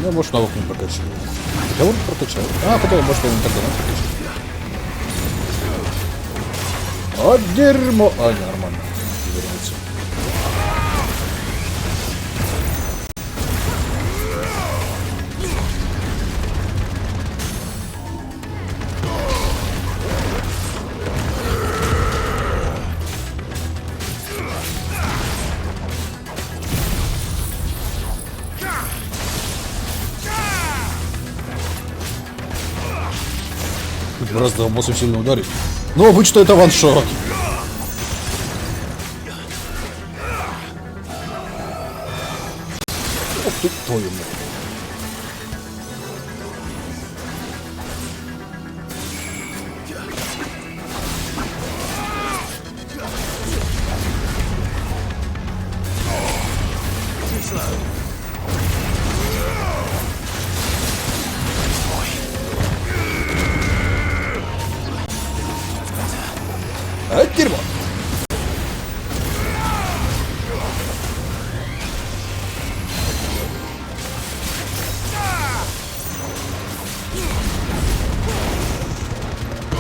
Ну, может, навык не прокачал. Да вот прокачал. А, хотя, может, я не тогда прокачал. А, дерьмо! А, не, нормально. Вернется. Просто боссу сильно ударить. Но обычно это ваншот. Ох ты, твою мать. А, дерьмо!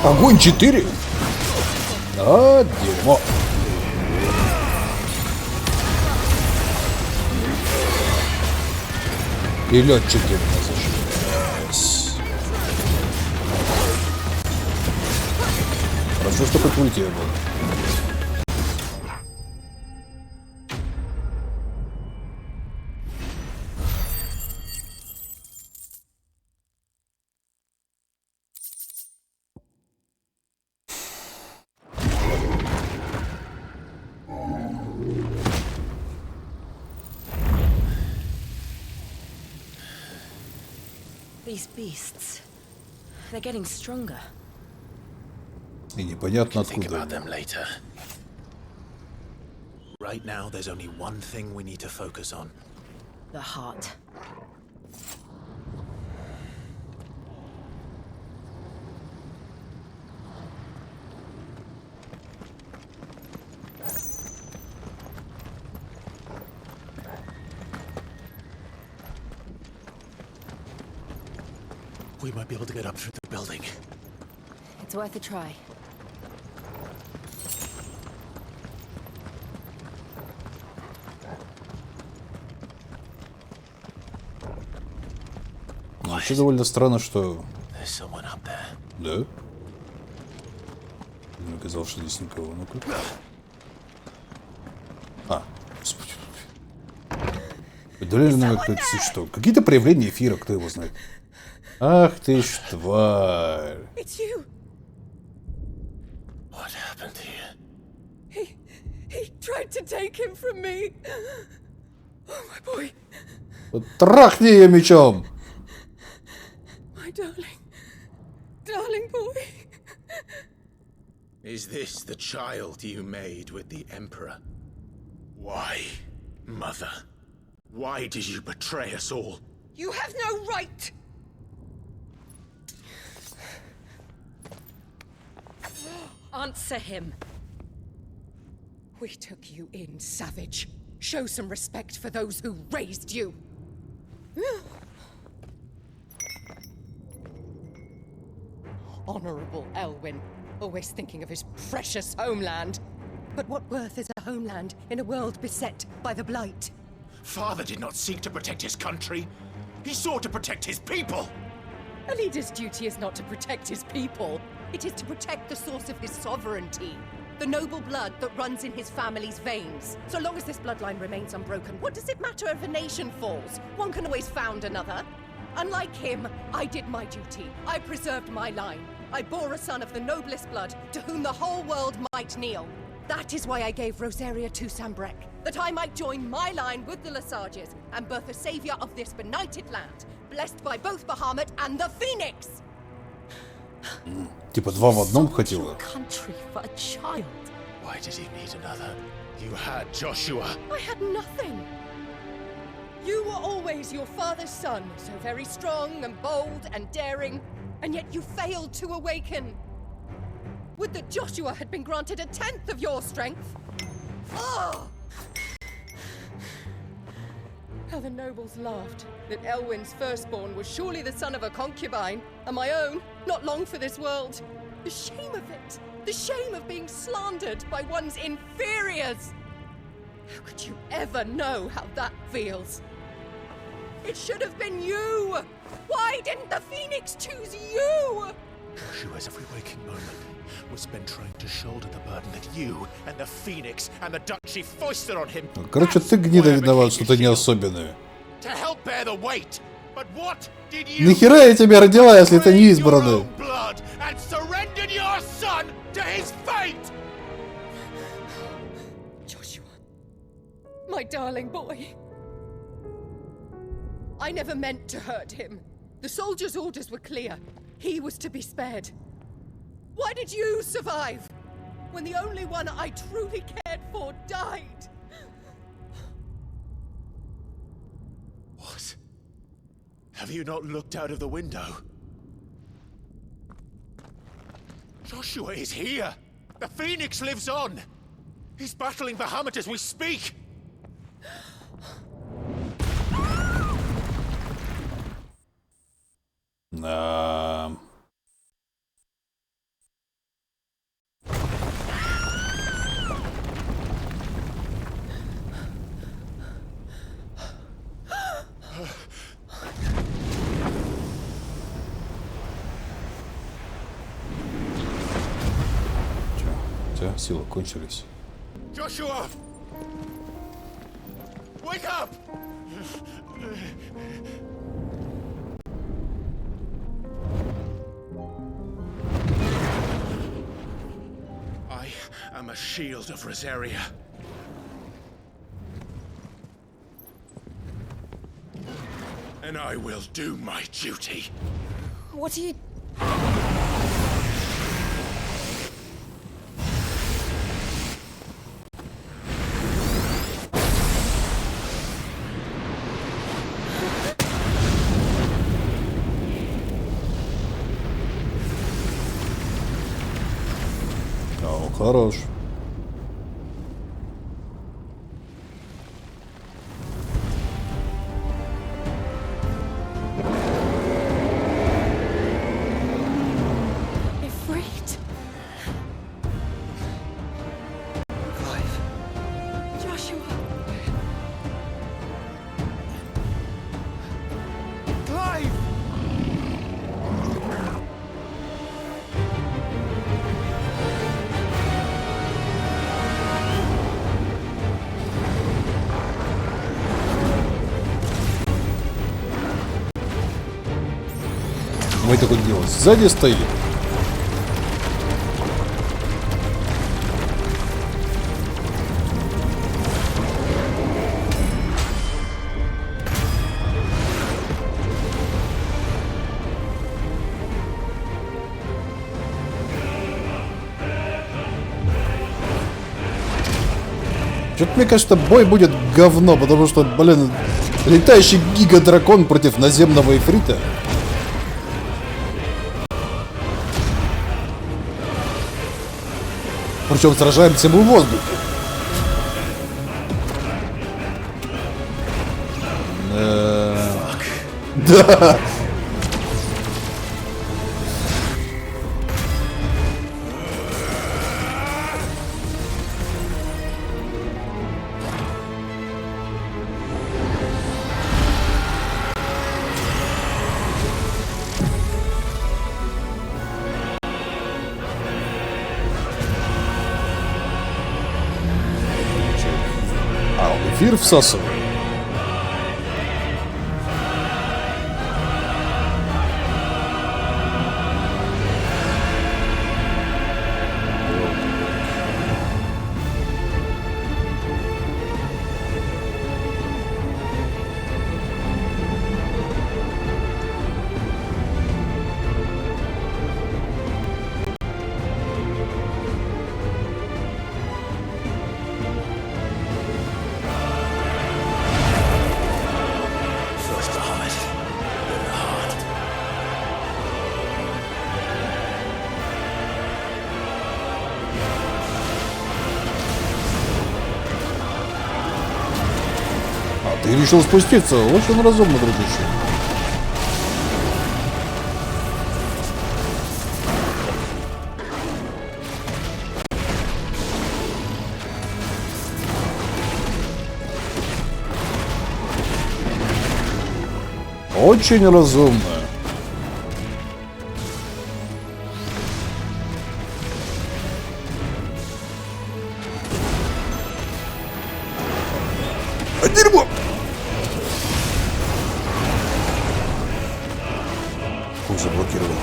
Огонь 4! А, дерьмо! И летчики меня зажигались. Хорошо, что хоть ульти был. These beasts, they're getting stronger. И непонятно Think откуда. about them later. Right now, there's only one thing we need to focus on. The heart. We might be able to get up through the building. It's worth a try. Вообще довольно странно, что... There's someone up there. Да? Мне казалось, что здесь никого. Ну-ка. А, господи. Наверное, что? Какие-то проявления эфира, кто его знает. Ах ты ж тварь. It's you. What happened here? He tried to take him from me. Oh, my boy. Вот трахни ее мечом. My darling boy. Is this the child you made with the Emperor? Why, Mother? Why did you betray us all? You have no right. Answer him. We took you in, savage. Show some respect for those who raised you. Honorable Elwyn, always thinking of his precious homeland. But what worth is a homeland in a world beset by the Blight? Father did not seek to protect his country. He sought to protect his people. A leader's duty is not to protect his people. It is to protect the source of his sovereignty. The noble blood that runs in his family's veins. So long as this bloodline remains unbroken, what does it matter if a nation falls? One can always found another. Unlike him, I did my duty. I preserved my line. I bore a son of the noblest blood, to whom the whole world might kneel. That is why I gave Rosaria to Sambrek, that I might join my line with the Lesages and birth a savior of this benighted land, blessed by both Bahamut and the Phoenix. Типа два в одном хотела. Country for a child. Why did he need another? You had Joshua. I had nothing. You were always your father's son, so very strong and bold and daring, and yet you failed to awaken. Would that Joshua had been granted 1/10 of your strength. Oh! How the nobles laughed that Elwyn's firstborn was surely the son of a concubine, and my own, not long for this world. The shame of it! The shame of being slandered by one's inferiors! How could you ever know how that feels? It should have been you! Why didn't the Phoenix choose you? Joshua's every waking moment was spent trying to shoulder the burden that you and the Phoenix and the Duchy foisted on him. Короче, ты гнида виноват, что ты не особенная. To help bear the weight. But what did you? Нахера я тебя родила, если ты не избранная? Blood and surrendered your son to his fate. Joshua, my darling boy. I never meant to hurt him. The soldiers' orders were clear. He was to be spared. Why did you survive when the only one I truly cared for died? What? Have you not looked out of the window? Joshua is here. The Phoenix lives on. He's battling Bahamut as we speak. Силы кончились. Joshua! Wake up! I am a shield of Rosaria. and I will do my duty. What are you... Ну, хорош. Мой такой делать. Сзади стоит. Что-то мне кажется, бой будет говно, потому что, блин, летающий гига-дракон против наземного эфрита. Причем сражаемся мы в воздухе. Да. Эфир всасывает. Ты решил спуститься? Очень разумно, дружище. Очень разумно. А дерьмо! Заблокировал.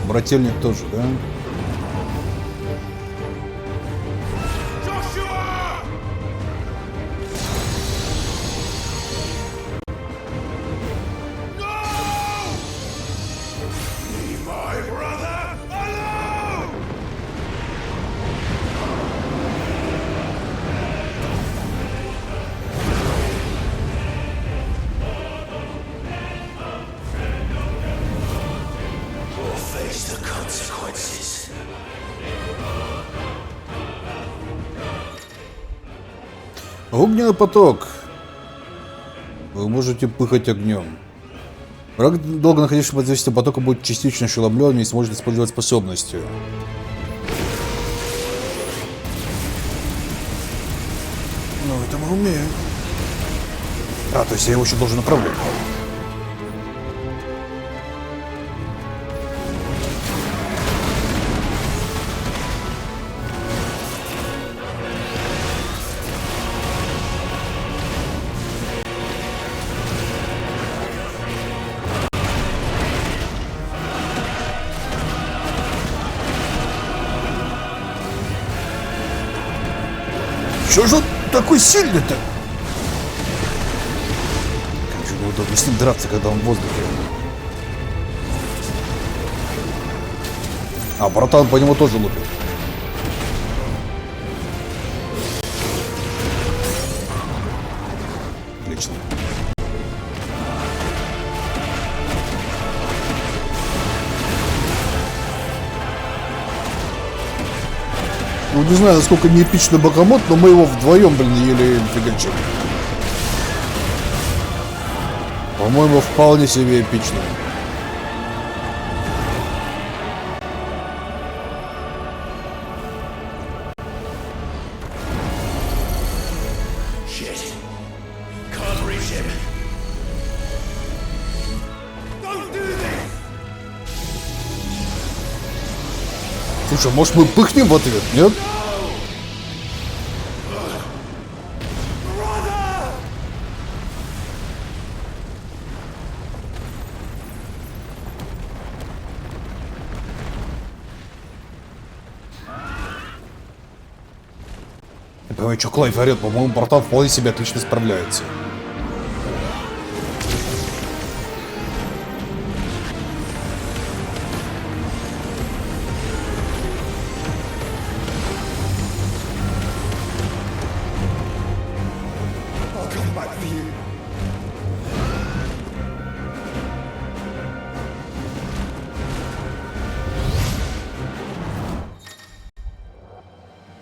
Брательник тоже, да? Огненный поток. Вы можете пыхать огнем. Враг, долго находившийся под воздействием потока, будет частично ошеломлен и сможет использовать способности. Ну, это мы умеем. А, то есть я его еще должен направлять. Чё же он такой сильный-то? Как же неудобно с ним драться, когда он в воздухе. А, братан по нему тоже лупит. Отлично. Ну, не знаю, насколько не эпичный Бахамут, но мы его вдвоем, блин, еле фигачим. По-моему, вполне себе эпично. Слушай, может мы пыхнем в ответ, нет? Я понимаю, что Клайв орёт, по-моему, братан вполне себе отлично справляется.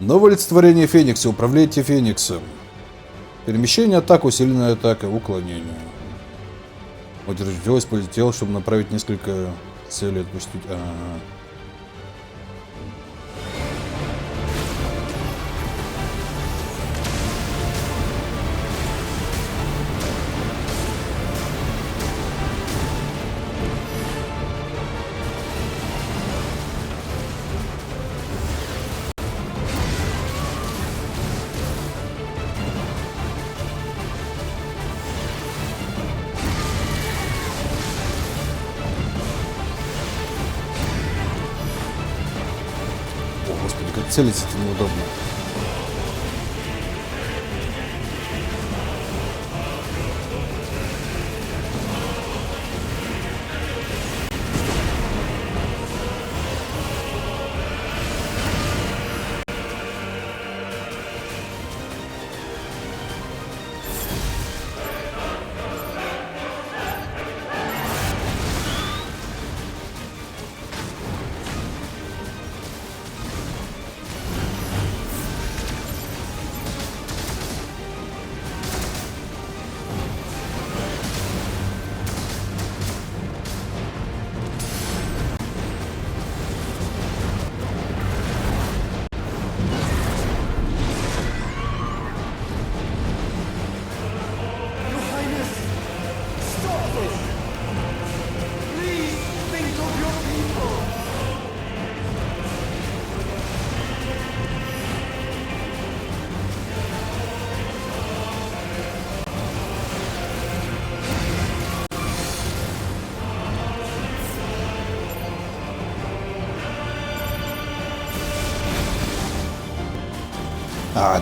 Новое олицетворение Феникса. Управляйте Фениксом. Перемещение, атака, усиленная атака, уклонение. Удерживать, использовать тело, чтобы направить несколько целей, отпустить. Целиться это неудобно.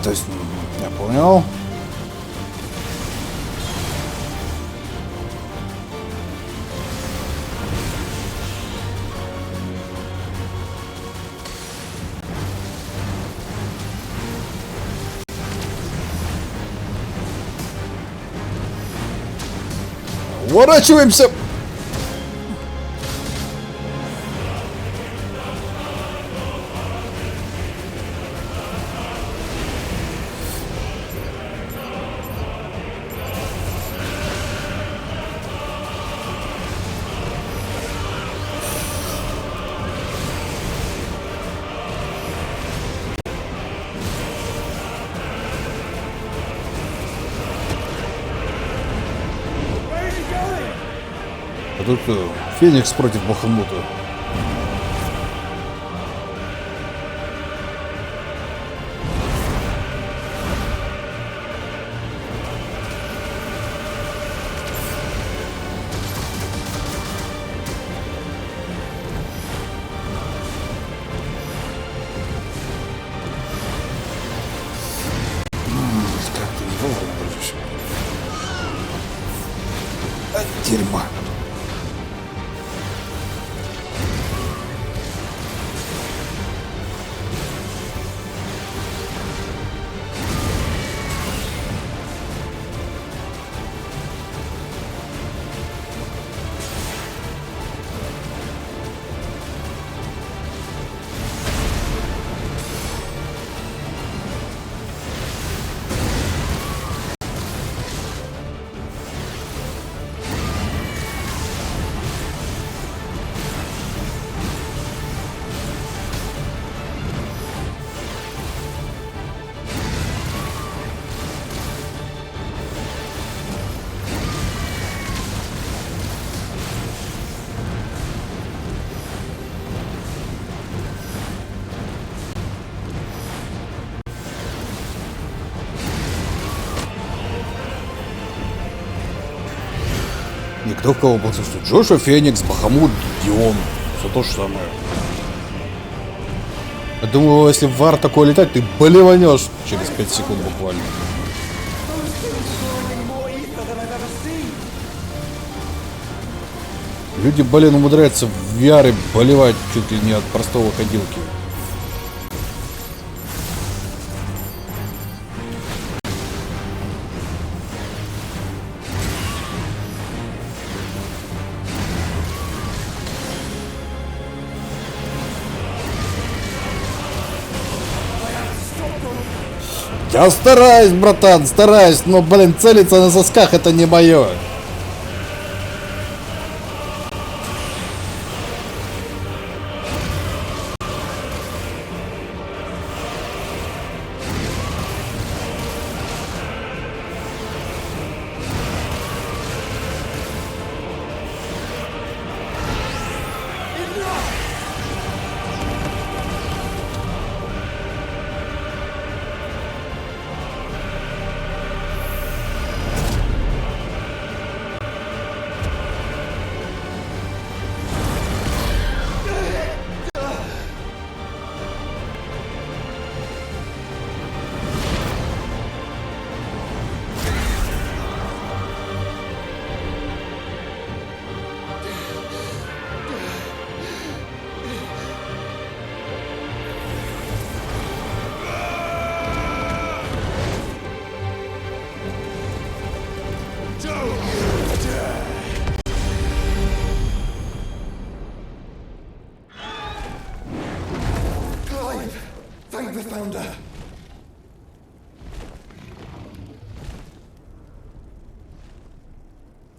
То есть, я понял. Уворачиваемся! Тут Феникс против Бахамута. Легкого большинства. Джошуа Феникс, Бахамут, Дион. Все то же самое. Я думаю, если в вар такой летать, ты болеванешь через 5 секунд буквально. Люди, блин, умудряются в VR болевать чуть ли не от простого ходилки. Я стараюсь, братан, стараюсь, но, блин, целиться на сосках это не мое.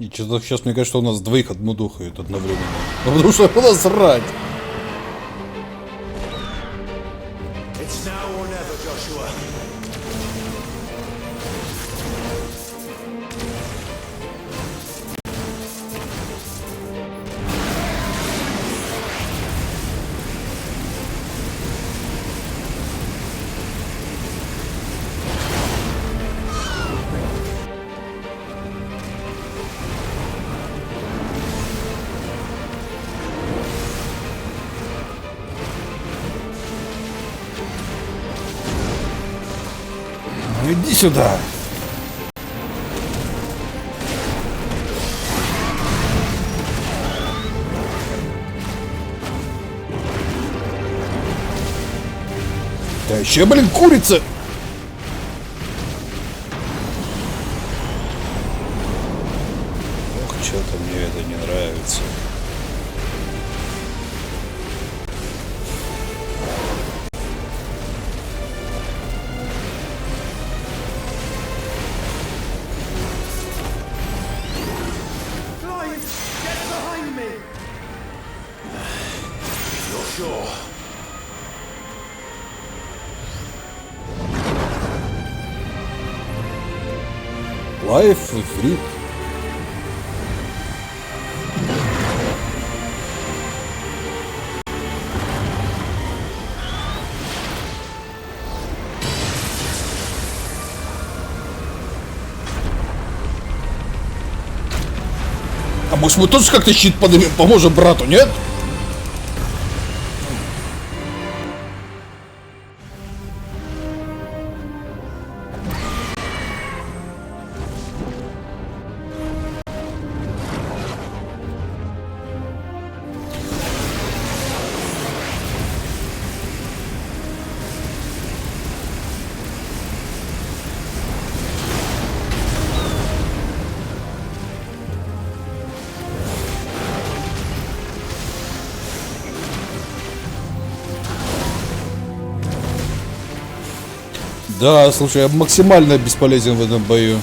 И что-то сейчас мне кажется, что у нас двоих отмудухают одновременно. Ну, потому что у нас срать. Иди сюда. Да еще, блин, курица. Ох, что-то мне это не нравится. Лайф и фрит. А может мы тоже как-то щит поднимем, поможем брату, нет? Да, слушай, я максимально бесполезен в этом бою.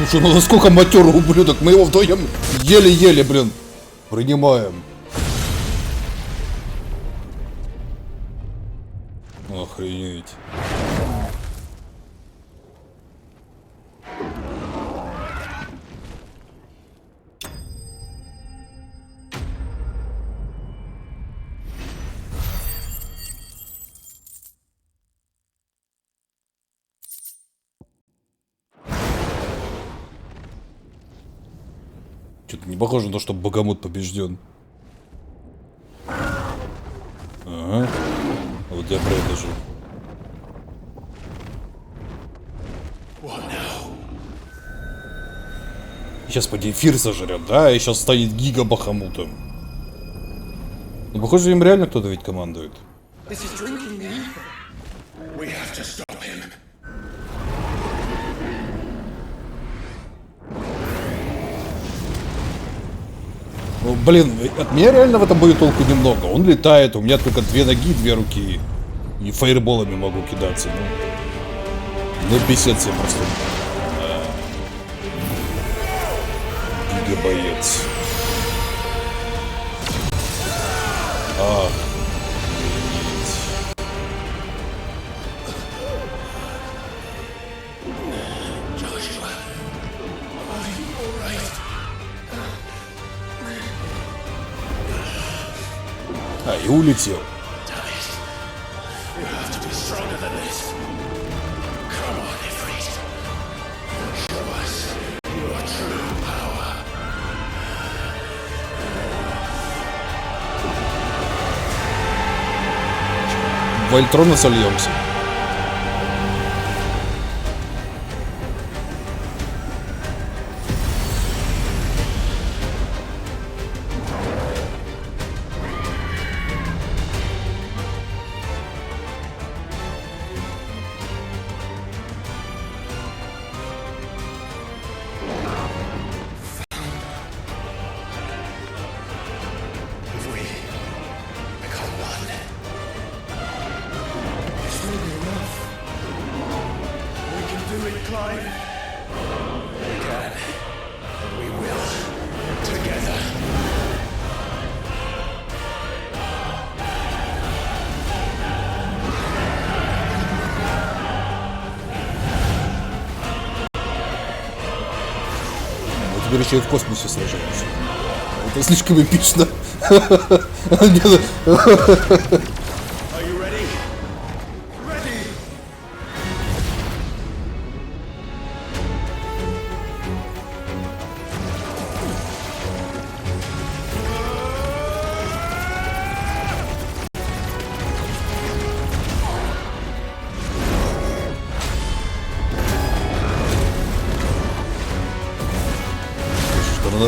Слушай, ну насколько матерый ублюдок, мы его вдвоем еле-еле, блин, принимаем. Охренеть. Что-то не похоже на то, что Бахамут побежден. Ага. Вот я про это же. Сейчас поди эфир сожрет, да? И сейчас станет гига Бахамутом. Ну, похоже, им реально кто-то ведь командует. Ну, блин, от меня реально в этом бою толку немного. Он летает, у меня только 2 ноги, 2 руки. И фаерболами могу кидаться. Ну писец я просто. Гига-боец. И улетел. В Альтрона сольемся. Теперь еще и в космосе сражаемся. Это слишком эпично.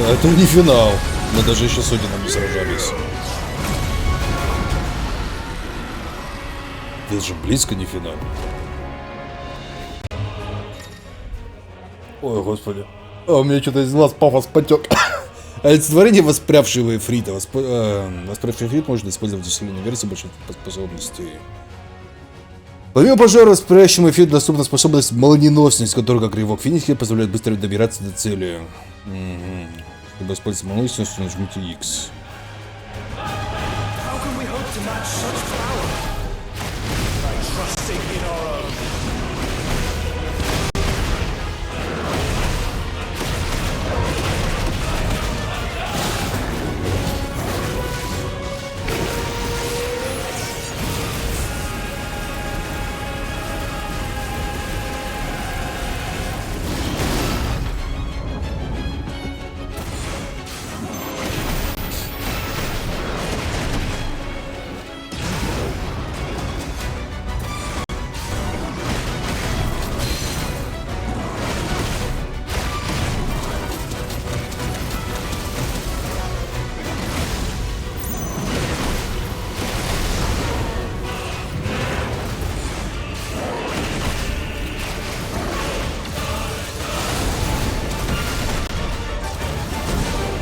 Это не финал. Мы даже еще с Одином не сражались. Это же близко не финал. Ой, господи. У меня что-то из глаз пафос потек. Олицетворение воспрявшего эфрита. Воспрявший эфрит можно использовать в семейной версии больших способностей. Помимо пожара, воспрящему эфиру доступна способность молниеносность, которая, как рывок финишки, позволяет быстро добираться до цели. Чтобы использовать молниеносность, нажмите X.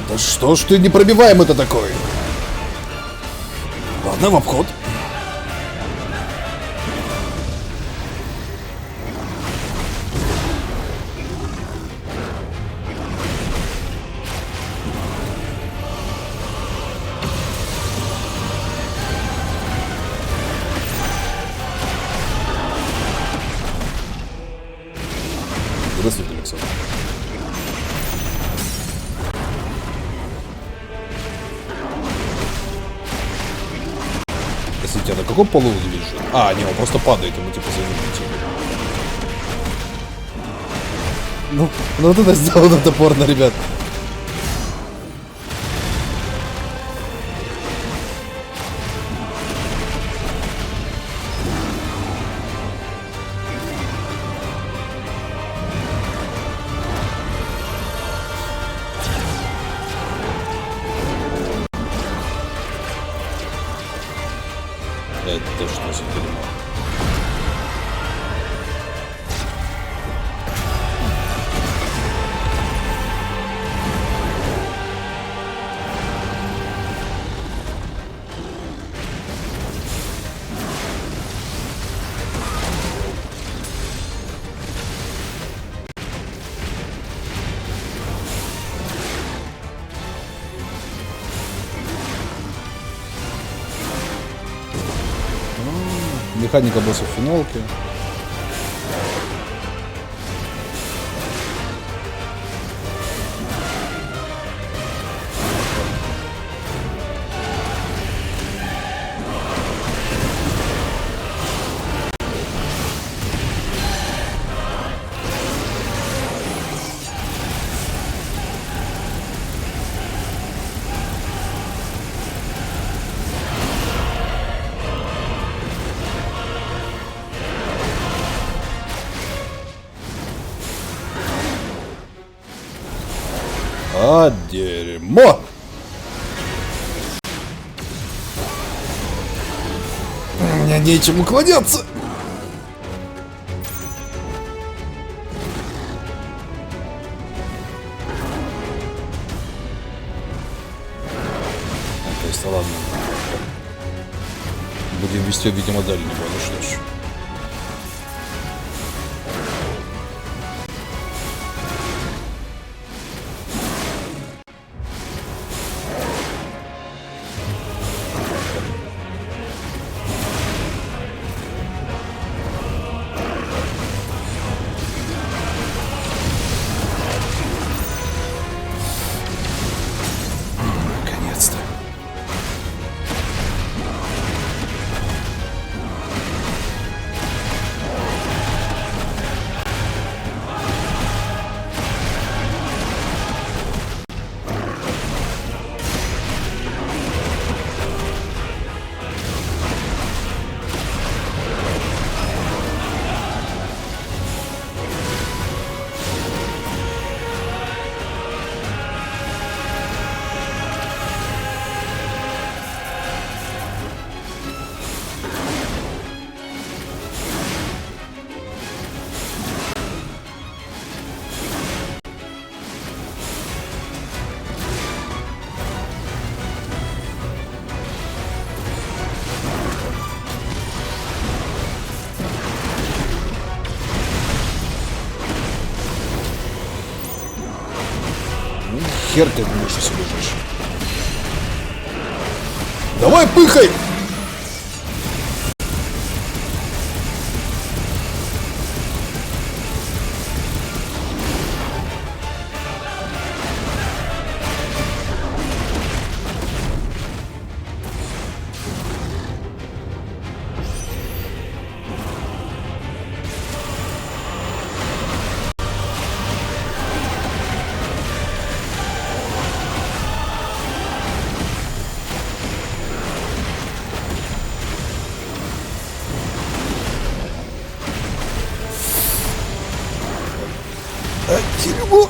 Да что ж ты непробиваемый-то такой? Ладно, в обход. Кстати, а на каком полу он лежит? А, не, он просто падает, ему типа заменить. Ну вот это сделано топорно, ребят. Это что за дерьмо? Механика боссов в финалке. А, дерьмо! У меня нечем уклоняться! То есть, ладно. Будем вести, видимо, дальнего. Ну что ж. Хер ты в уши лежишь. Давай пыхай! Дерьмо!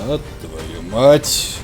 А твою мать.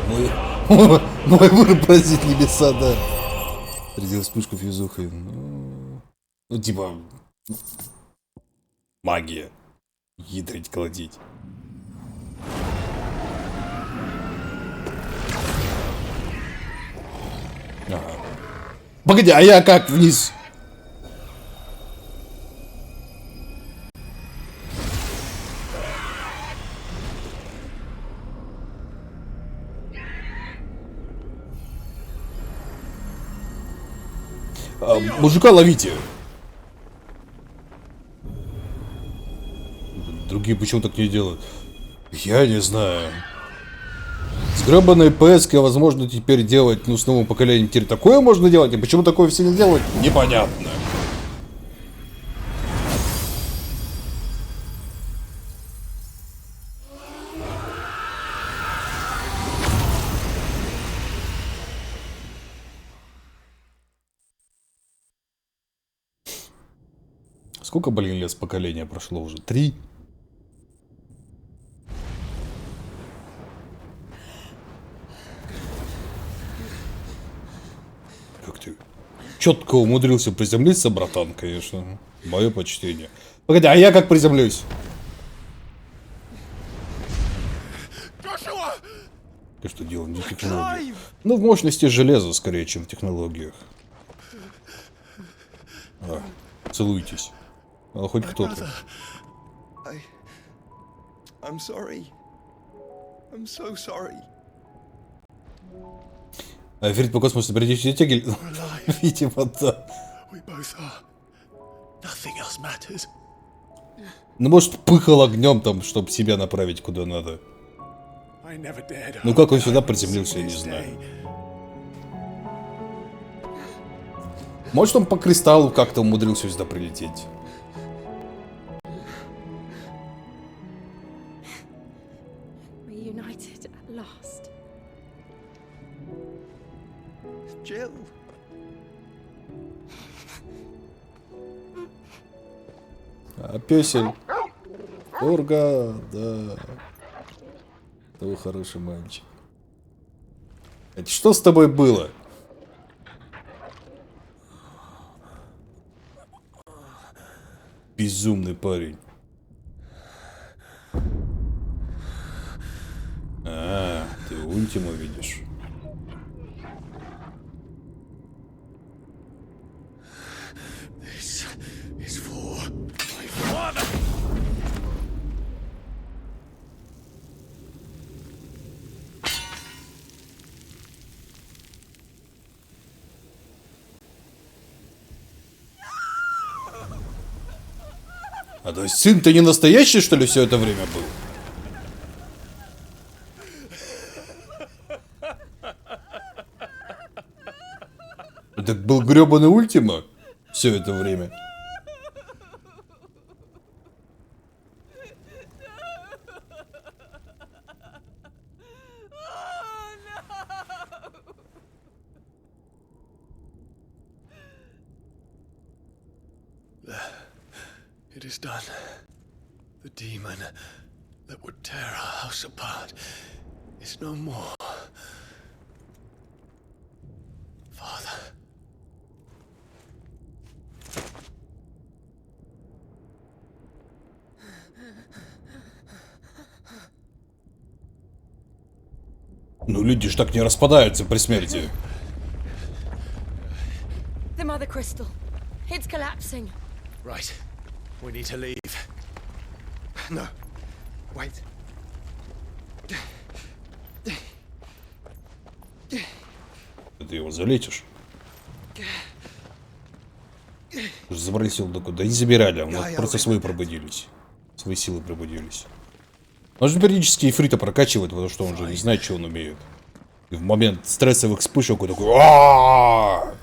Мой выруб поразит небеса, да. Предел вспышку фьюзухой. Ну, типа... Магия. Ядрить, колотить. Ага. Погоди, а я как вниз? Мужика ловите. Другие почему так не делают? Я не знаю. С гребаной ПС-кой, возможно, теперь делать, ну, с новым поколением теперь такое можно делать, и почему такое все не делают, непонятно. Сколько, блин, лет с поколения прошло уже? 3? Как ты четко умудрился приземлиться, братан, конечно. Мое почтение. Погоди, а я как приземлюсь? И что дело, не технологии. Ну, в мощности железа, скорее, чем в технологиях. Целуйтесь. А хоть кто-то. I'm sorry. I'm so sorry. А верить по космосу перейти тягель? Видимо, да. Ну, может, пыхал огнем там, чтобы себя направить куда надо. Ну, как он сюда приземлился, я не знаю. Может, он по кристаллу как-то умудрился сюда прилететь. Jill. А пёсель. Урга, да. Твой хороший мальчик. Это что с тобой было? Безумный парень. А, ты ультиму видишь. А то есть сын-то не настоящий, что ли, все это время был? Это был гребаный ультима все это время. It is done. The demon that would tear our house apart is no more. Father. Ну, люди ж так не распадаются при смерти. The mother crystal. It's collapsing. Right. We need to leave. No. Wait. Ты его залетишь? Уже забрали силу такой. Да не забирали, у нас просто свои пробудились. Свои силы пробудились. Он же периодически ифрита прокачивает, потому что он же не знает, что он умеет. И в момент стрессовых вспышек он такой... А-а-а!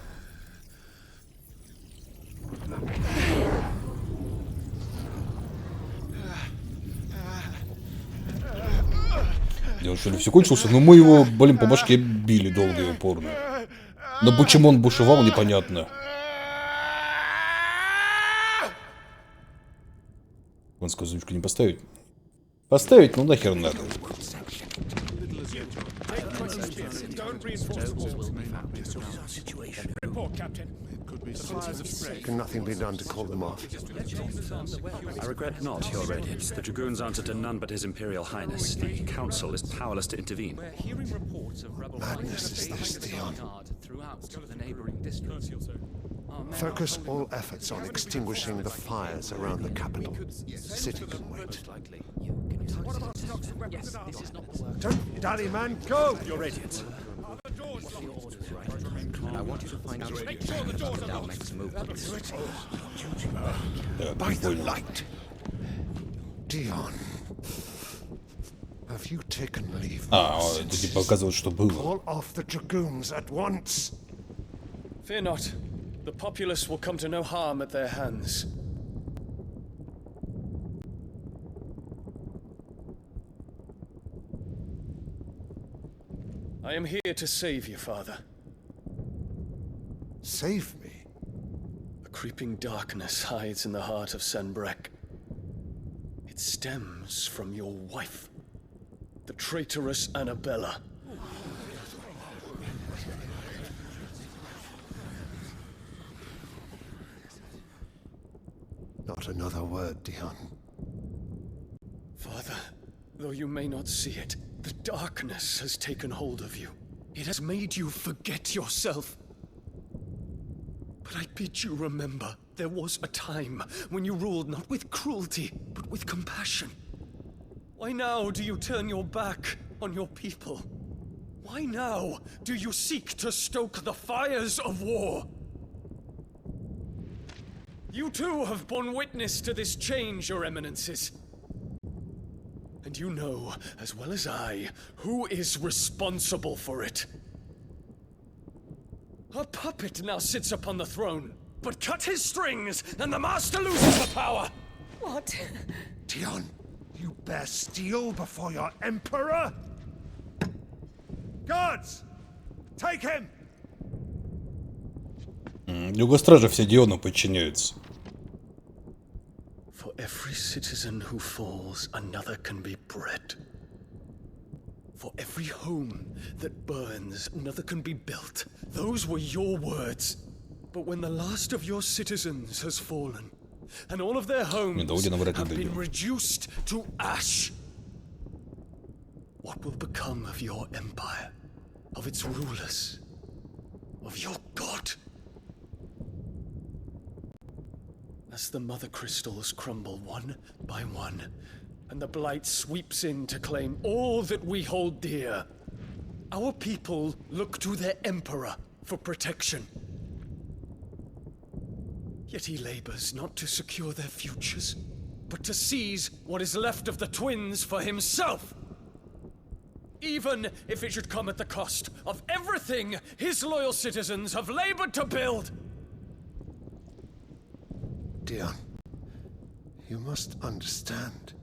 Он что ли все кончился? Ну мы его, блин, по башке били долго и упорно. Но почему он бушевал, непонятно. Конскую озвучку не поставить? Поставить? Ну нахер надо. Report, Captain. Can nothing be done to call them off? I regret not, Your Radiance. The Dragoons answer to none but His Imperial Highness. The Council is powerless to intervene. We're hearing reports of rebel Madness is this, Dion. throughout the neighboring districts. Focus all efforts on extinguishing the fires around the capital. The city can wait. Don't dally, man, go! Your Radiance. And I want you to find out the Dalmec's movements. By the light. Dion. Have you taken leave? Это типа показывает, что было. Call off the dragoons at once. Fear not. The populace will come to no harm at their hands. I am here to save you, Father. Save me? A creeping darkness hides in the heart of Sanbrek. It stems from your wife, the traitorous Annabella. Not another word, Dion. Father, though you may not see it, the darkness has taken hold of you. It has made you forget yourself. But I bid you remember, there was a time when you ruled not with cruelty, but with compassion. Why now do you turn your back on your people? Why now do you seek to stoke the fires of war? You too have borne witness to this change, Your Eminences. And you know, as well as I, who is responsible for it. A puppet now sits upon the throne, but cut his strings, and the master loses the power! What? Dion, you bear steel before your emperor? Guards! Take him! Юго-стражи все Диону подчиняются. For every citizen who falls, another can be bred. For every home that burns, another can be built. Those were your words. But when the last of your citizens has fallen, and all of their homes have been reduced to ash, what will become of your empire, of its rulers, of your god? As the mother crystals crumble one by one, and the blight sweeps in to claim all that we hold dear, our people look to their emperor for protection. Yet he labors not to secure their futures, but to seize what is left of the twins for himself. Even if it should come at the cost of everything his loyal citizens have labored to build. Dion, you must understand.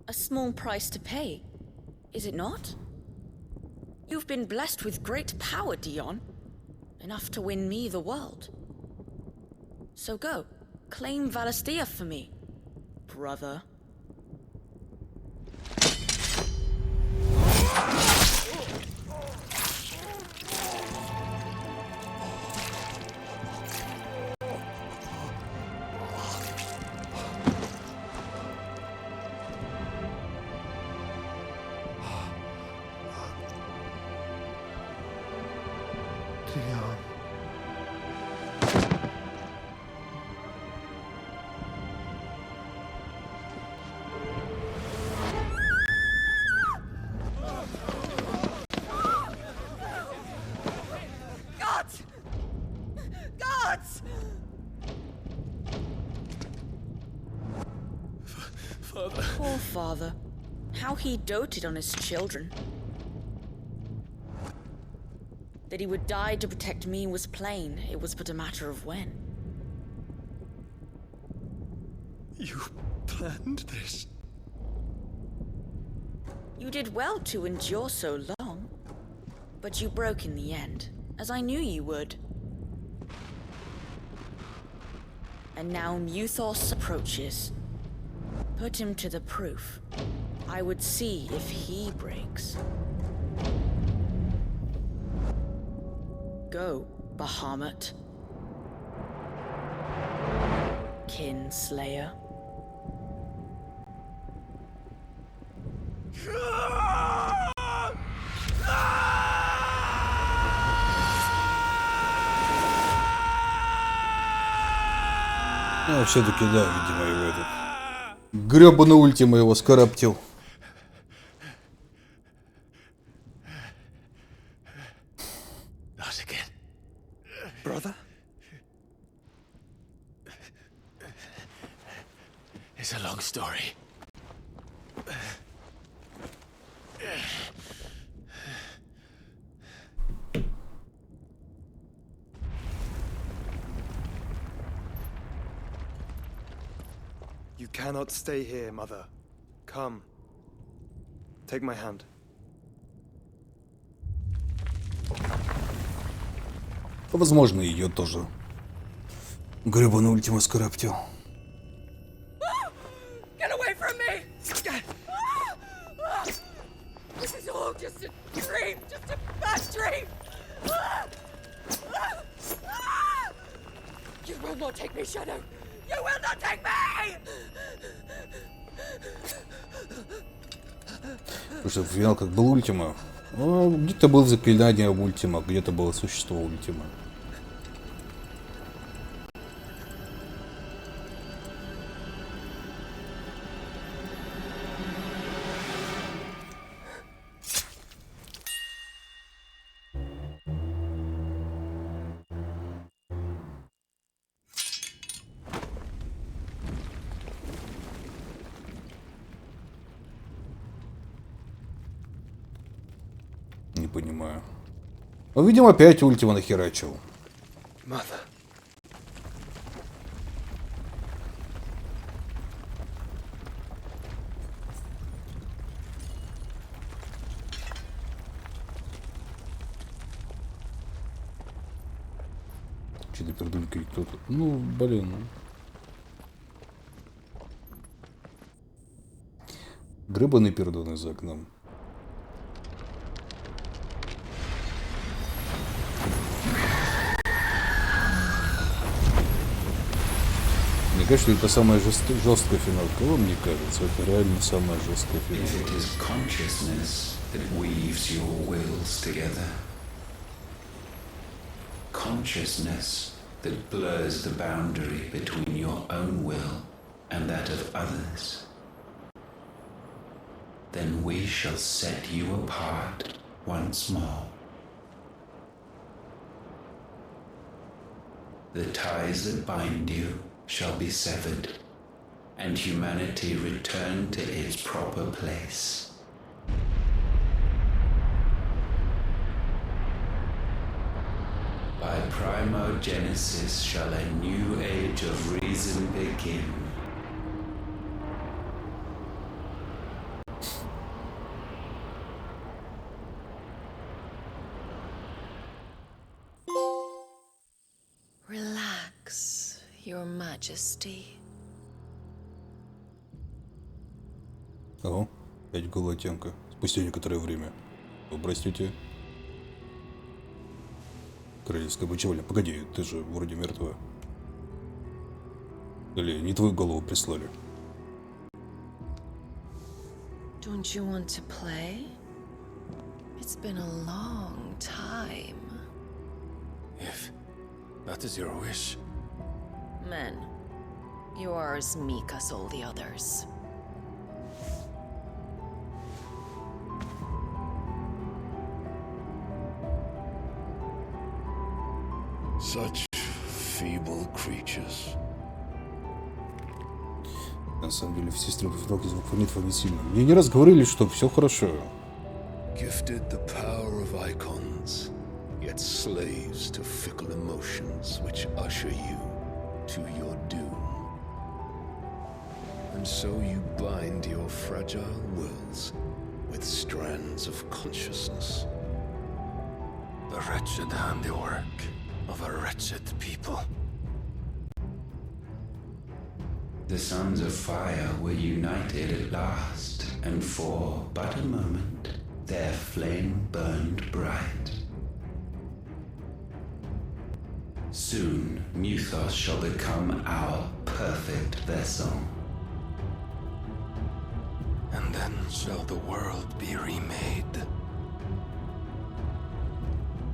A small price to pay, is it not? You've been blessed with great power, Dion. Enough to win me the world. So go, claim Valisthea for me, brother. Poor father. How he doted on his children. That he would die to protect me was plain. It was but a matter of when. You planned this? You did well to endure so long. But you broke in the end, as I knew you would. And now Muthos approaches. Put him to the proof. I would see if he breaks. go, Bahamut. Kinslayer. Ну, все-таки да, видимо, его этот гребаный ультима его скараптил. Not again. Brother? It's a long story. You cannot stay here, Mother. Come. Take my hand. Возможно, ее тоже гребаный ультима скараптил. Get away from me! This is all just a dream, just a bad dream! You will not take me, Shadow! You will not take me! Потому что финал как был ультима. Где-то было заклинание ультима, где-то было существо ультима. Не понимаю. Ну, видимо, опять ультима нахерачил. Mother. Че-то пердулька кто-то. Ну, блин. Гребаный пердоны за окном. Мне кажется, это самая жесткая финалка. Вам мне кажется, это реально самая жесткая финалка. Consciousness that blurs the boundary between your own will and that of others, then we shall set you apart once more. The ties that bind you shall be severed, and humanity return to its proper place. By primogenesis shall a new age of reason begin. Relax, Your Majesty. Ого, опять голая темка. Спустя некоторое время. Вы простите? Королевская бычевальня. Погоди, ты же вроде мертвая. Или не твою голову прислали? Don't you want to play? It's been a long time. If that is your wish. Men, you are as meek as all the others. Such feeble creatures. На самом деле, все стримы финалки звук фонит сильно. Мне не раз говорили, что все хорошо. Gifted the power of icons, yet slaves to fickle emotions which usher you to your doom. And so you bind your fragile wills with strands of consciousness. The wretched handiwork of a wretched people. The sons of fire were united at last, and for but a moment their flame burned bright. Soon, Muthos shall become our perfect vessel. And then shall the world be remade.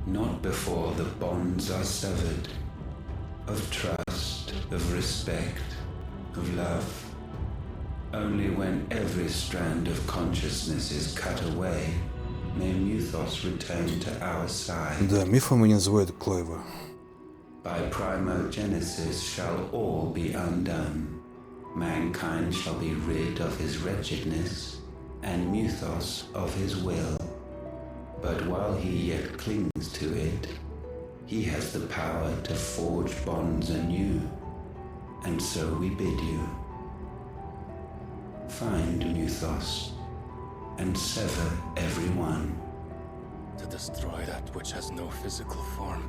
Not before the bonds are severed, of trust, of respect, of love. Only when every strand of consciousness is cut away, may Muthos return to our side. Да, мифом они называют Клайва. By primogenesis shall all be undone. Mankind shall be rid of his wretchedness, and Muthos of his will. But while he yet clings to it, he has the power to forge bonds anew. And so we bid you, find Muthos, and sever every one. To destroy that which has no physical form.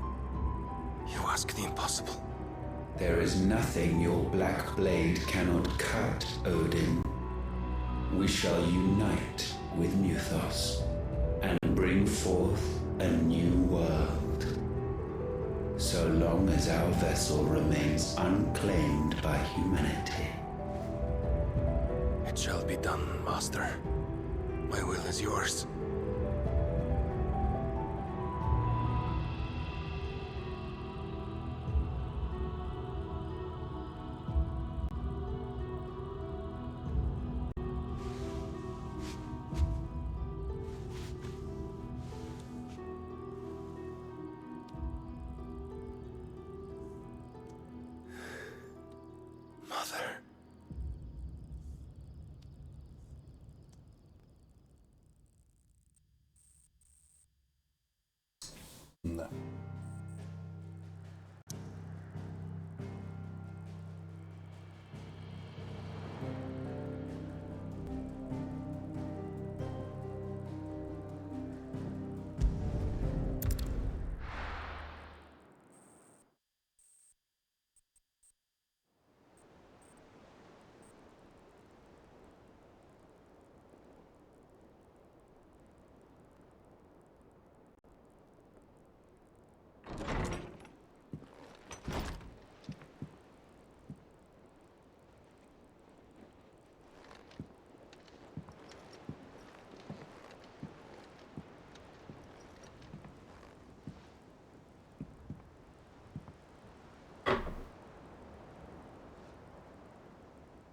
You ask the impossible. There is nothing your black blade cannot cut, Odin. We shall unite with Muthos and bring forth a new world. So long as our vessel remains unclaimed by humanity. It shall be done, Master. My will is yours. Да.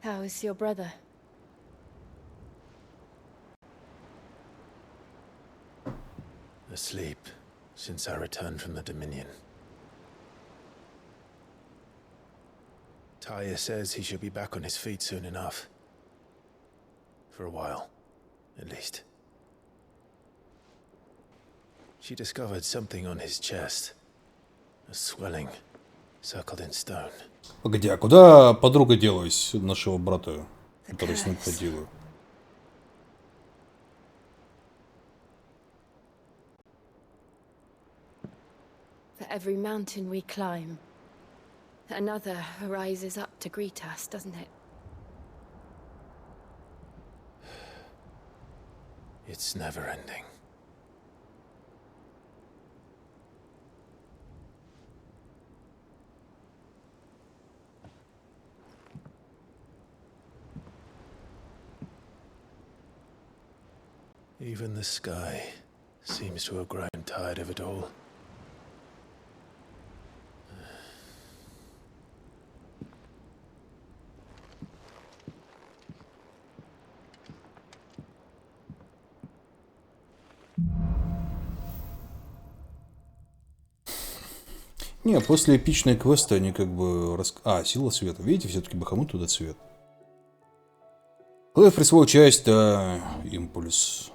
How is your brother? Asleep since I returned from the Dominion. Taya says he should be back on his feet soon enough. For a while, at least. She discovered something on his chest. A swelling, circled in stone. Погоди, а куда подруга делась нашего брата, который с ним ходила? For every mountain we climb, another rises up to greet us, doesn't it? It's never ending. Even the sky seems to have grown tired of it all. Не, после эпичной квеста они как бы... А, сила света. Видите, все-таки Бахамут туда цвет. Клэв присвоил часть, да, импульс.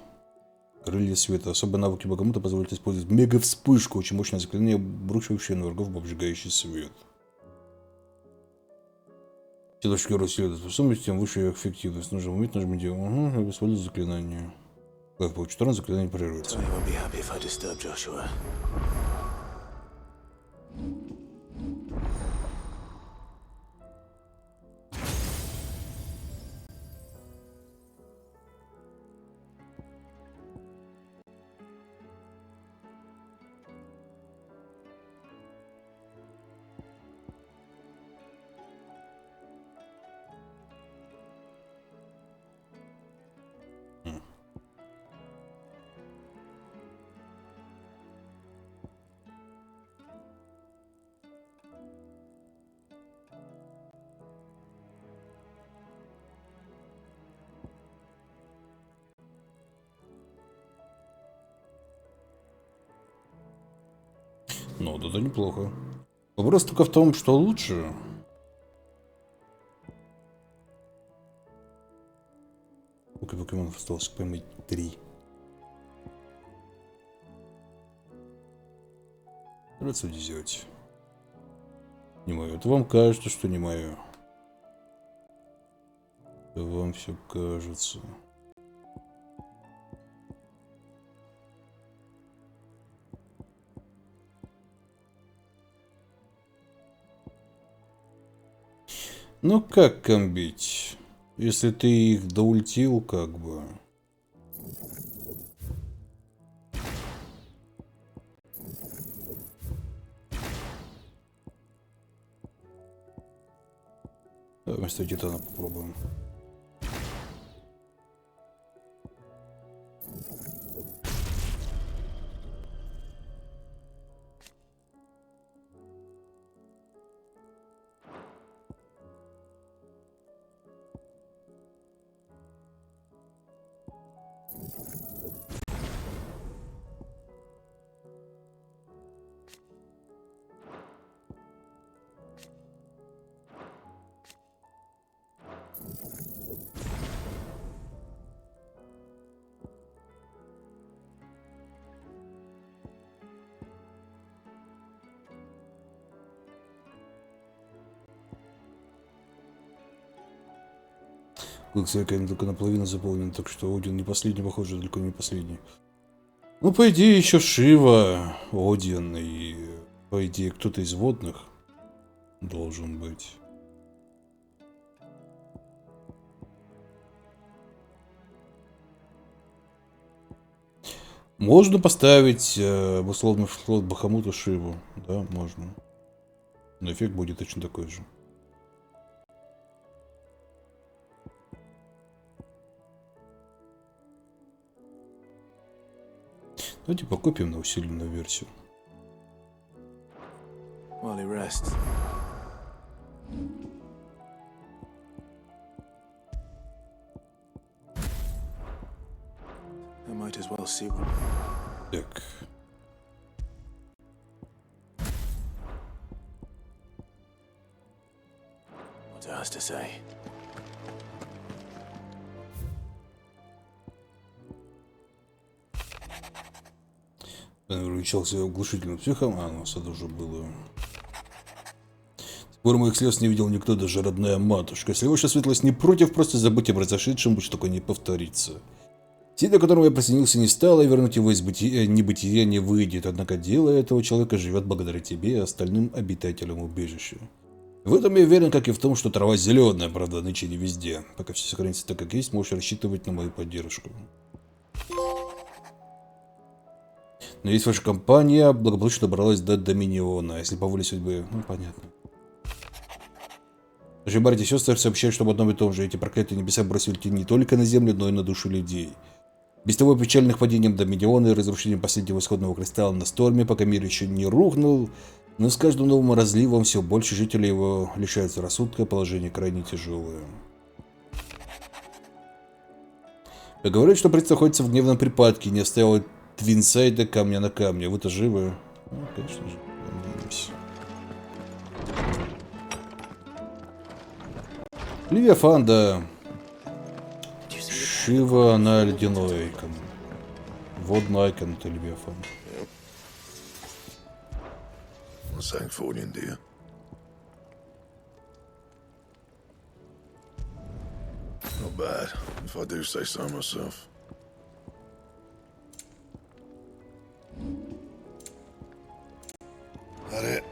Крылья света. Особые навыки Бахамута позволят использовать мега-вспышку. Очень мощное заклинание, обрушивающее на врагов обжигающий свет. Чем точки усиливают способность, тем выше ее эффективность. Нужно уметь нажимать и использовать заклинание. Клэв получит 14, заклинание прерывается. Ну, вот это неплохо. Вопрос только в том, что лучше. Сколько покемонов осталось поймать? 3. Давайте сделать. Не мое. Это вам кажется, что не мое. Это вам все кажется. Ну как комбить? Если ты их доультил, как бы. Давай вместо титана попробуем. Коллекция только наполовину заполнена, так что Один не последний, похоже, далеко не последний. Ну, по идее, еще Шива, Один и, по идее, кто-то из водных должен быть. Можно поставить условно флот Бахамута Шиву, да, можно. Но эффект будет точно такой же. Давайте покупим на усиленную версию. While he rests. I might as well see one. Так. What it has to say. Вручался оглушительным психом, у нас это уже было. С пор моих слез не видел никто, даже родная матушка. Если ваша светлость не против, просто забудьте о произошедшем, больше такое не повторится. Сила, до которого я присоединился, не стала, и вернуть его из небытия не выйдет. Однако дело этого человека живет благодаря тебе и остальным обитателям убежища. В этом я уверен, как и в том, что трава зеленая, правда, нынче не везде. Пока все сохранится так, как есть, можешь рассчитывать на мою поддержку. Но если ваша компания благополучно добралась до Доминиона, если по воле судьбы, ну понятно. Наши братья и сестры сообщают, что об одном и том же эти проклятые небеса бросили тень не только на землю, но и на душу людей. Без того печальных падением Доминиона и разрушением последнего исходного кристалла на Сторме, пока мир еще не рухнул, но с каждым новым разливом все больше жителей его лишаются рассудка, положение крайне тяжелое. Говорят, что принц находится в гневном припадке, не оставил Твинсайда камня на камне. Вы-то живы? Ну, конечно же. Надеемся. Левиафан, да. Шива, она ледяной айкон. Водный айкон, это Левиафан. Sang for in dear. Not bad, if I do say so myself. That it?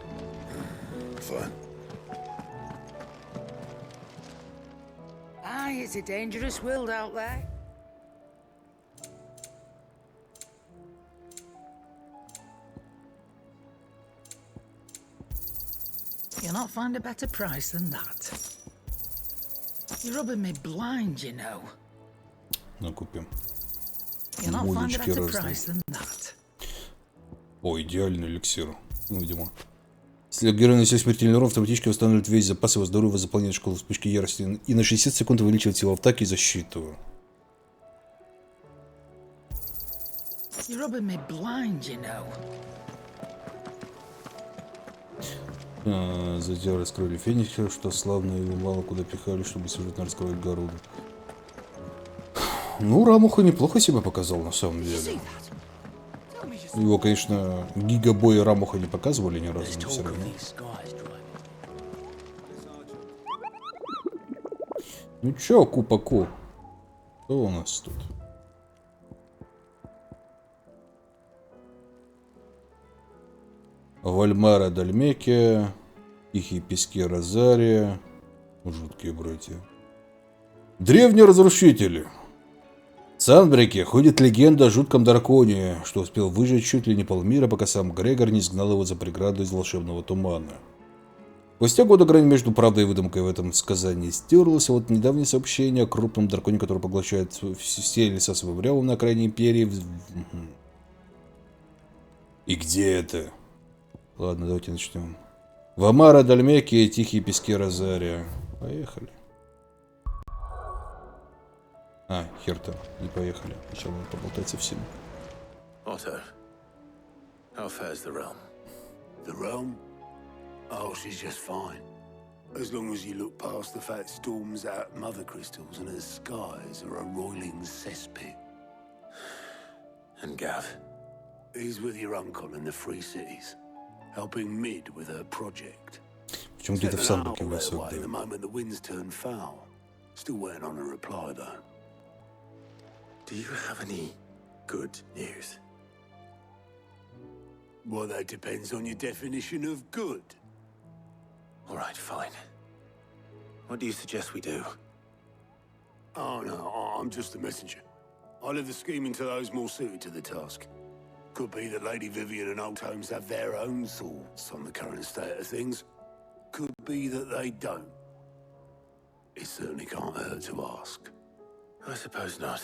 Fine. Aye, it's a dangerous world out there. You'll not find a better price than that. You're rubbing me blind, you know. Накупим. You'll not find a better price than that. О, идеальный эликсир. Ну, видимо. Если герой нанесет смертельный урон, автоматически восстанавливает весь запас его здоровья, заполняет шкалу вспышки ярости и на 60 секунд увеличивает силу атаки и защиту. You're rubbing me blind, you know. Затем раскрыли Феникса, что славно его мало куда пихали, чтобы сюжетно раскроить Гаруду. Ну, Рамуха неплохо себя показал, на самом деле. Его, конечно, гигабой Рамуха не показывали ни разу, но все равно. Ну чё, Купаку? Что у нас тут? Вальмара Дальмеки, Тихие пески Розария, жуткие братья. Древние разрушители. В Санбреке ходит легенда о жутком драконе, что успел выжить чуть ли не полмира, пока сам Грегор не сгнал его за преграду из волшебного тумана. Спустя годы грань между правдой и выдумкой в этом сказании стерлась, а вот недавнее сообщение о крупном драконе, который поглощает все леса своим рявом на окраине империи. И где это? Ладно, давайте начнем. Вамара Дальмеки и Тихие пески Розария. Поехали. А, хер там, не поехали. Сначала надо поболтать со всеми. Otto, how fares the realm? The realm? Oh, she's just fine. As long as you look past the fat storms out mother crystals and her skies are a roiling cesspit. And Gav? He's with your uncle in the Free Cities, helping Mid with her project. Почему где-то в Санбреке высок, the moment the winds turn foul. Still waiting on a reply though. Do you have any good news? Well, that depends on your definition of good. All right, fine. What do you suggest we do? Oh, no, I'm just a messenger. I leave the scheming to those more suited to the task. Could be that Lady Vivian and Old Holmes have their own thoughts on the current state of things. Could be that they don't. It certainly can't hurt to ask. I suppose not.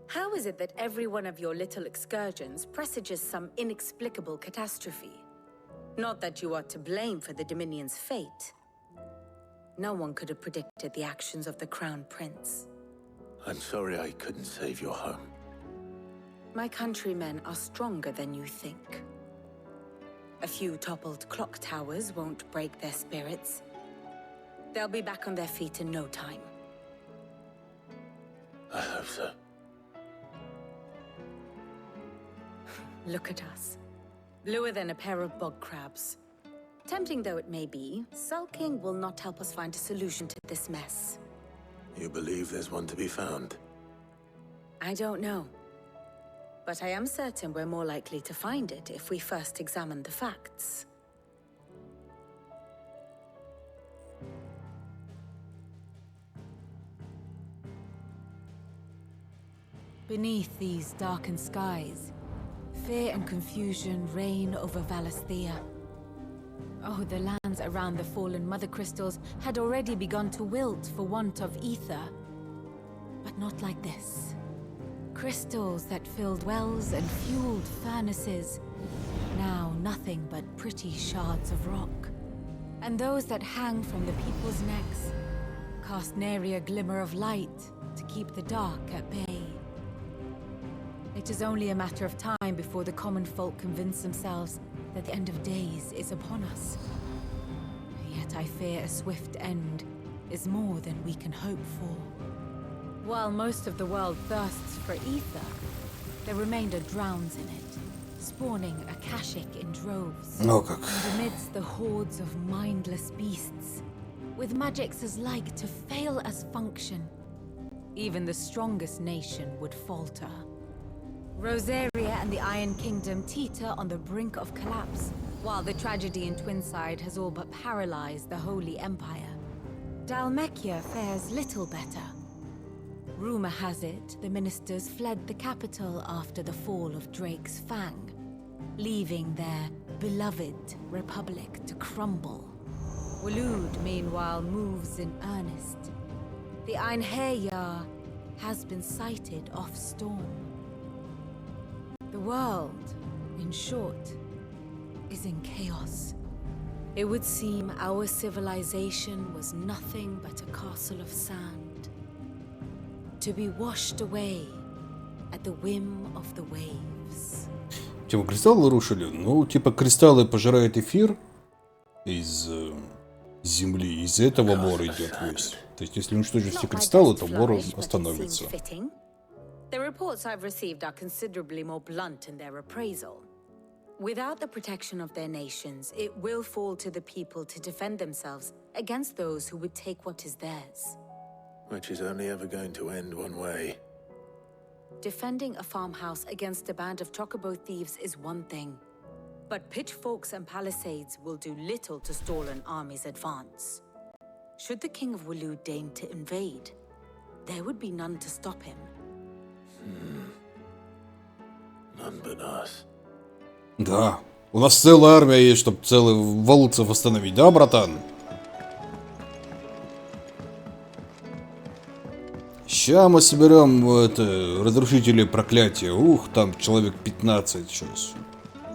How is it that every one of your little excursions presages some inexplicable catastrophe? Not that you are to blame for the Dominion's fate. No one could have predicted the actions of the Crown Prince. I'm sorry I couldn't save your home. My countrymen are stronger than you think. A few toppled clock towers won't break their spirits. They'll be back on their feet in no time. I hope so. Look at us. Bluer than a pair of bog crabs. Tempting though it may be, sulking will not help us find a solution to this mess. You believe there's one to be found? I don't know. But I am certain we're more likely to find it if we first examine the facts. Beneath these darkened skies, fear and confusion reign over Valisthea. Oh, the lands around the fallen mother crystals had already begun to wilt for want of ether. But not like this. Crystals that filled wells and fueled furnaces, now nothing but pretty shards of rock. And those that hang from the people's necks cast nary a glimmer of light to keep the dark at bay. It is only a matter of time before the common folk convince themselves that the end of days is upon us. Yet I fear a swift end is more than we can hope for. While most of the world thirsts for ether, the remainder drowns in it, spawning Akashic in droves. Oh, как. And amidst the hordes of mindless beasts, with magics as like to fail as function, even the strongest nation would falter. Rosaria and the Iron Kingdom teeter on the brink of collapse, while the tragedy in Twinside has all but paralyzed the Holy Empire. Dalmekia fares little better. Rumor has it the ministers fled the capital after the fall of Drake's Fang, leaving their beloved republic to crumble. Waloed, meanwhile, moves in earnest. The Einherjar has been sighted off Storm. The world, in short, is in chaos. It would seem our civilization was nothing but a castle of sand, to be washed away at the whim of the waves. Типа кристаллы рушили? Ну, типа кристаллы пожирают эфир из земли, из этого мор идет весь. То есть, если уничтожить все кристаллы, то мор остановится. The reports I've received are considerably more blunt in their appraisal. Without the protection of their nations, it will fall to the people to defend themselves against those who would take what is theirs. Which is only ever going to end one way. Defending a farmhouse against a band of chocobo thieves is one thing, but pitchforks and palisades will do little to stall an army's advance. Should the King of Wulu deign to invade, there would be none to stop him. None but us. Да, у нас целая армия есть, чтобы целый валуцев остановить, да, братан? Ща мы соберем разрушители проклятия. Ух, там человек 15 сейчас.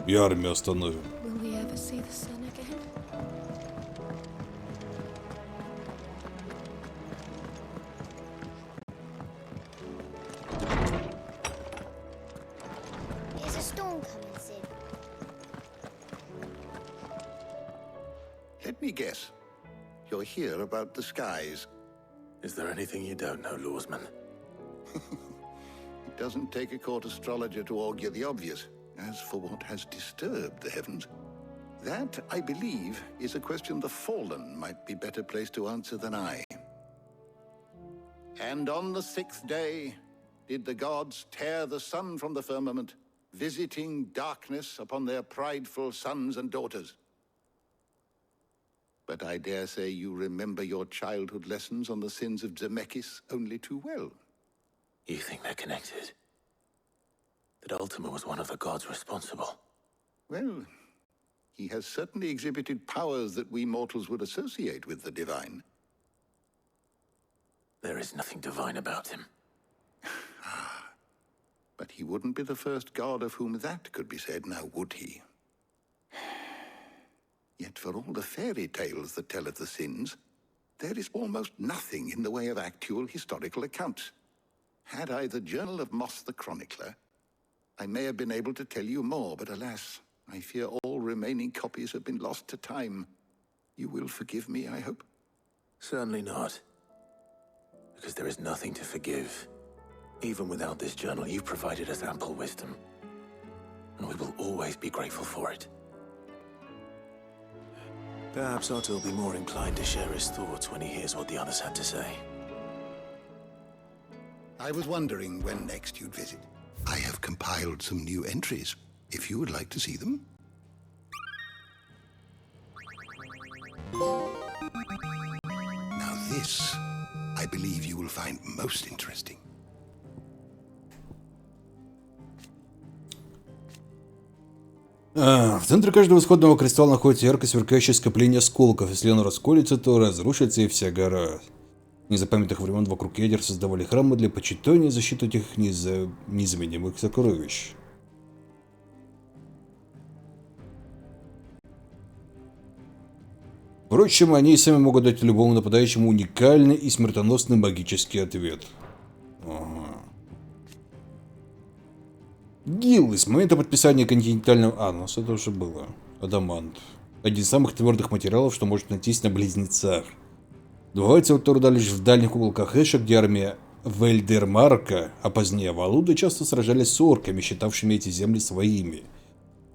И армию остановим. Let me guess. You're here about the skies. Is there anything you don't know, Lawsman? It doesn't take a court astrologer to augur the obvious. As for what has disturbed the heavens, that, I believe, is a question the Fallen might be better placed to answer than I. And on the 6th day did the gods tear the sun from the firmament, visiting darkness upon their prideful sons and daughters. But I dare say you remember your childhood lessons on the sins of Zemeckis only too well. You think they're connected? That Ultima was one of the gods responsible? Well, he has certainly exhibited powers that we mortals would associate with the divine. There is nothing divine about him. But he wouldn't be the first god of whom that could be said, now would he? Yet for all the fairy tales that tell of the sins, there is almost nothing in the way of actual historical accounts. Had I the Journal of Moss the Chronicler, I may have been able to tell you more, but alas, I fear all remaining copies have been lost to time. You will forgive me, I hope? Certainly not. Because there is nothing to forgive. Even without this journal, you've provided us ample wisdom. And we will always be grateful for it. Perhaps Otto will be more inclined to share his thoughts when he hears what the others had to say. I was wondering when next you'd visit. I have compiled some new entries, if you would like to see them. Now this, I believe you will find most interesting. В центре каждого исходного кристалла находится ярко сверкающее скопление осколков. Если оно расколется, то разрушится и вся гора. С незапамятных времен вокруг ядер создавали храмы для почитания и защиты этих незаменимых сокровищ. Впрочем, они и сами могут дать любому нападающему уникальный и смертоносный магический ответ. Ага. Гиллы с момента подписания континентального... у нас это уже было. Адамант. Один из самых твердых материалов, что может найтись на близнецах. Добывается от труда лишь в дальних уголках Эша, где армия Вельдермарка, а позднее Валуда, часто сражались с орками, считавшими эти земли своими.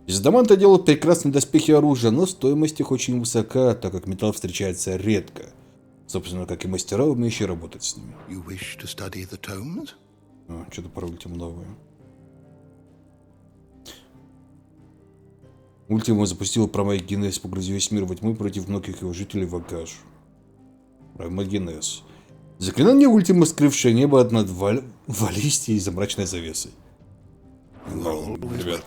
Из адаманта делают прекрасные доспехи и оружия, но стоимость их очень высока, так как металл встречается редко. Собственно, как и мастера, умеющие работать с ним. Что-то про Ультиму новое. Ультима запустила промагенез, погрузив весь мир во тьму против многих его жителей в Акашу. Промагенез. Заклинание Ультима, скрывшее небо над Валистией за мрачной завесой. Ребят.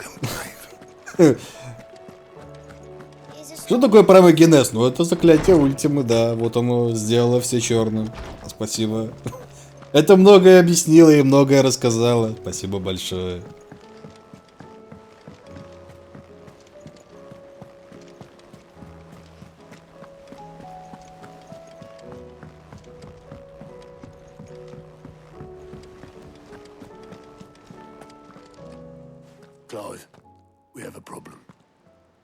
Что такое промагенез? Ну, это заклятие Ультимы, да. Вот оно сделало все черным. Спасибо. Это многое объяснило и многое рассказало. Спасибо большое. Clive, we have a problem.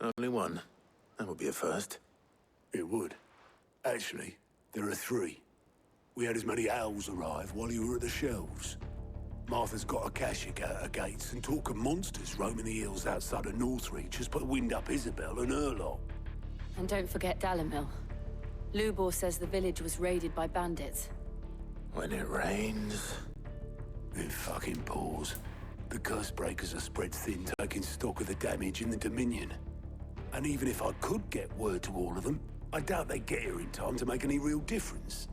Only one. That would be a first. It would. Actually, there are three. We had as many owls arrive while you were at the shelves. Martha's got a Akashic out her gates, and talk of monsters roaming the hills outside of Northreach has put wind up Isabel and her lot. And don't forget Dalimil. Lubor says the village was raided by bandits. When it rains... It fucking pours. The curse breakers are spread thin, taking stock of the damage in the Dominion. And even if I could get word to all of them, I doubt they get here in time to make any real difference.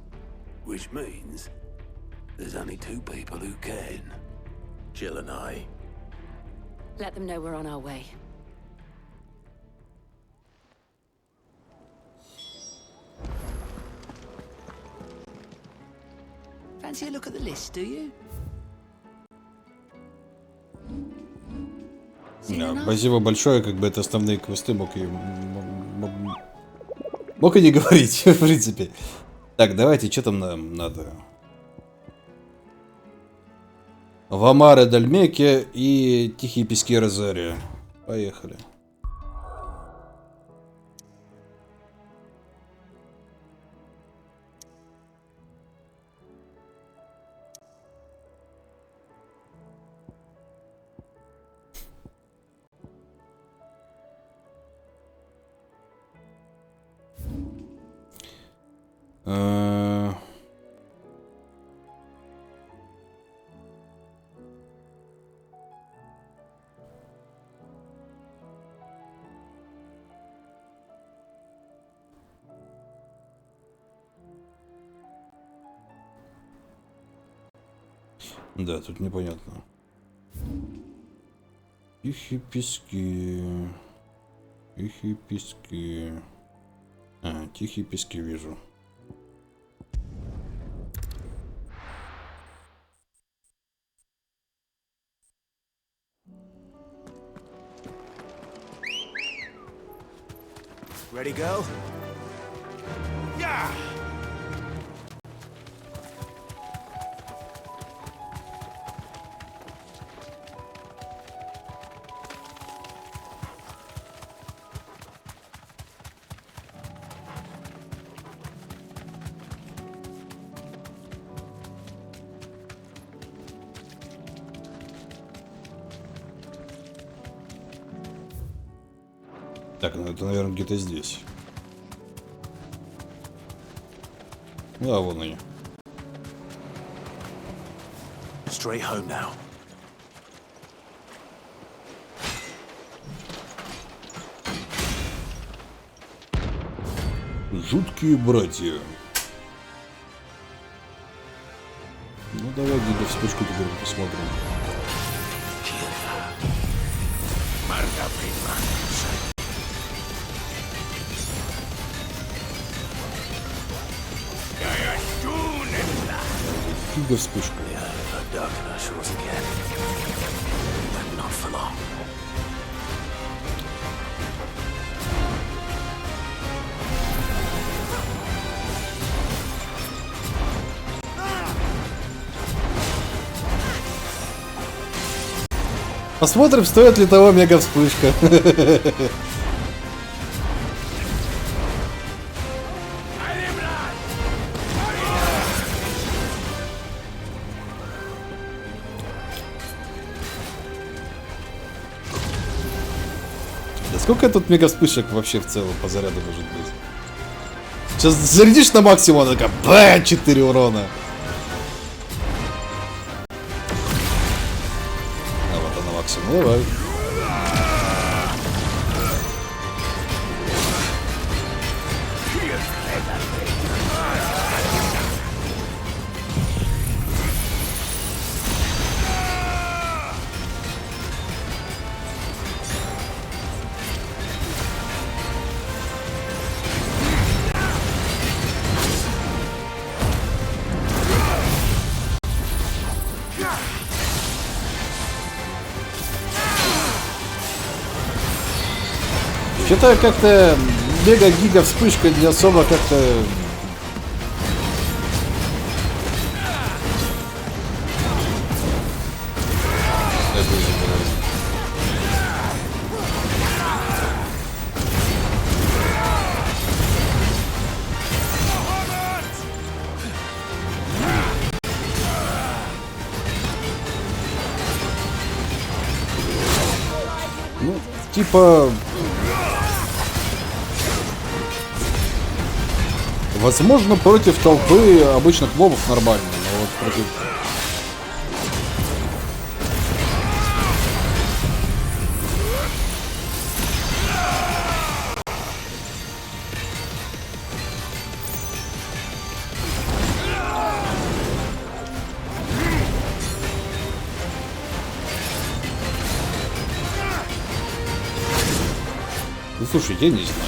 Which means... there's only two people who can. Jill and I. Let them know we're on our way. Fancy a look at the list, do you? Да, спасибо большое, как бы это основные квесты, мог и не говорить, в принципе. Так, давайте, что там нам надо? Вамары Дальмеке и Тихие пески Розария. Поехали. Да, тут непонятно. Тихие пески. Тихие пески. А, тихие пески вижу. Ready, go? Yeah! Так, ну это, наверное, где-то здесь. Да, вон они. Straight home now. Жуткие братья. Ну давай где-то вспышку теперь посмотрим. Фига вспышка. Посмотрим, стоит ли того мега вспышка. Да сколько тут мега вспышек вообще в целом по заряду может быть? Сейчас зарядишь на максимум, она такая бэм, 4 урона. А вот она максимум, давай. Что-то как-то мега-гига вспышка не особо как-то... типа... Возможно, против толпы обычных мобов нормально, но вот против... Ну, слушай, я не знаю.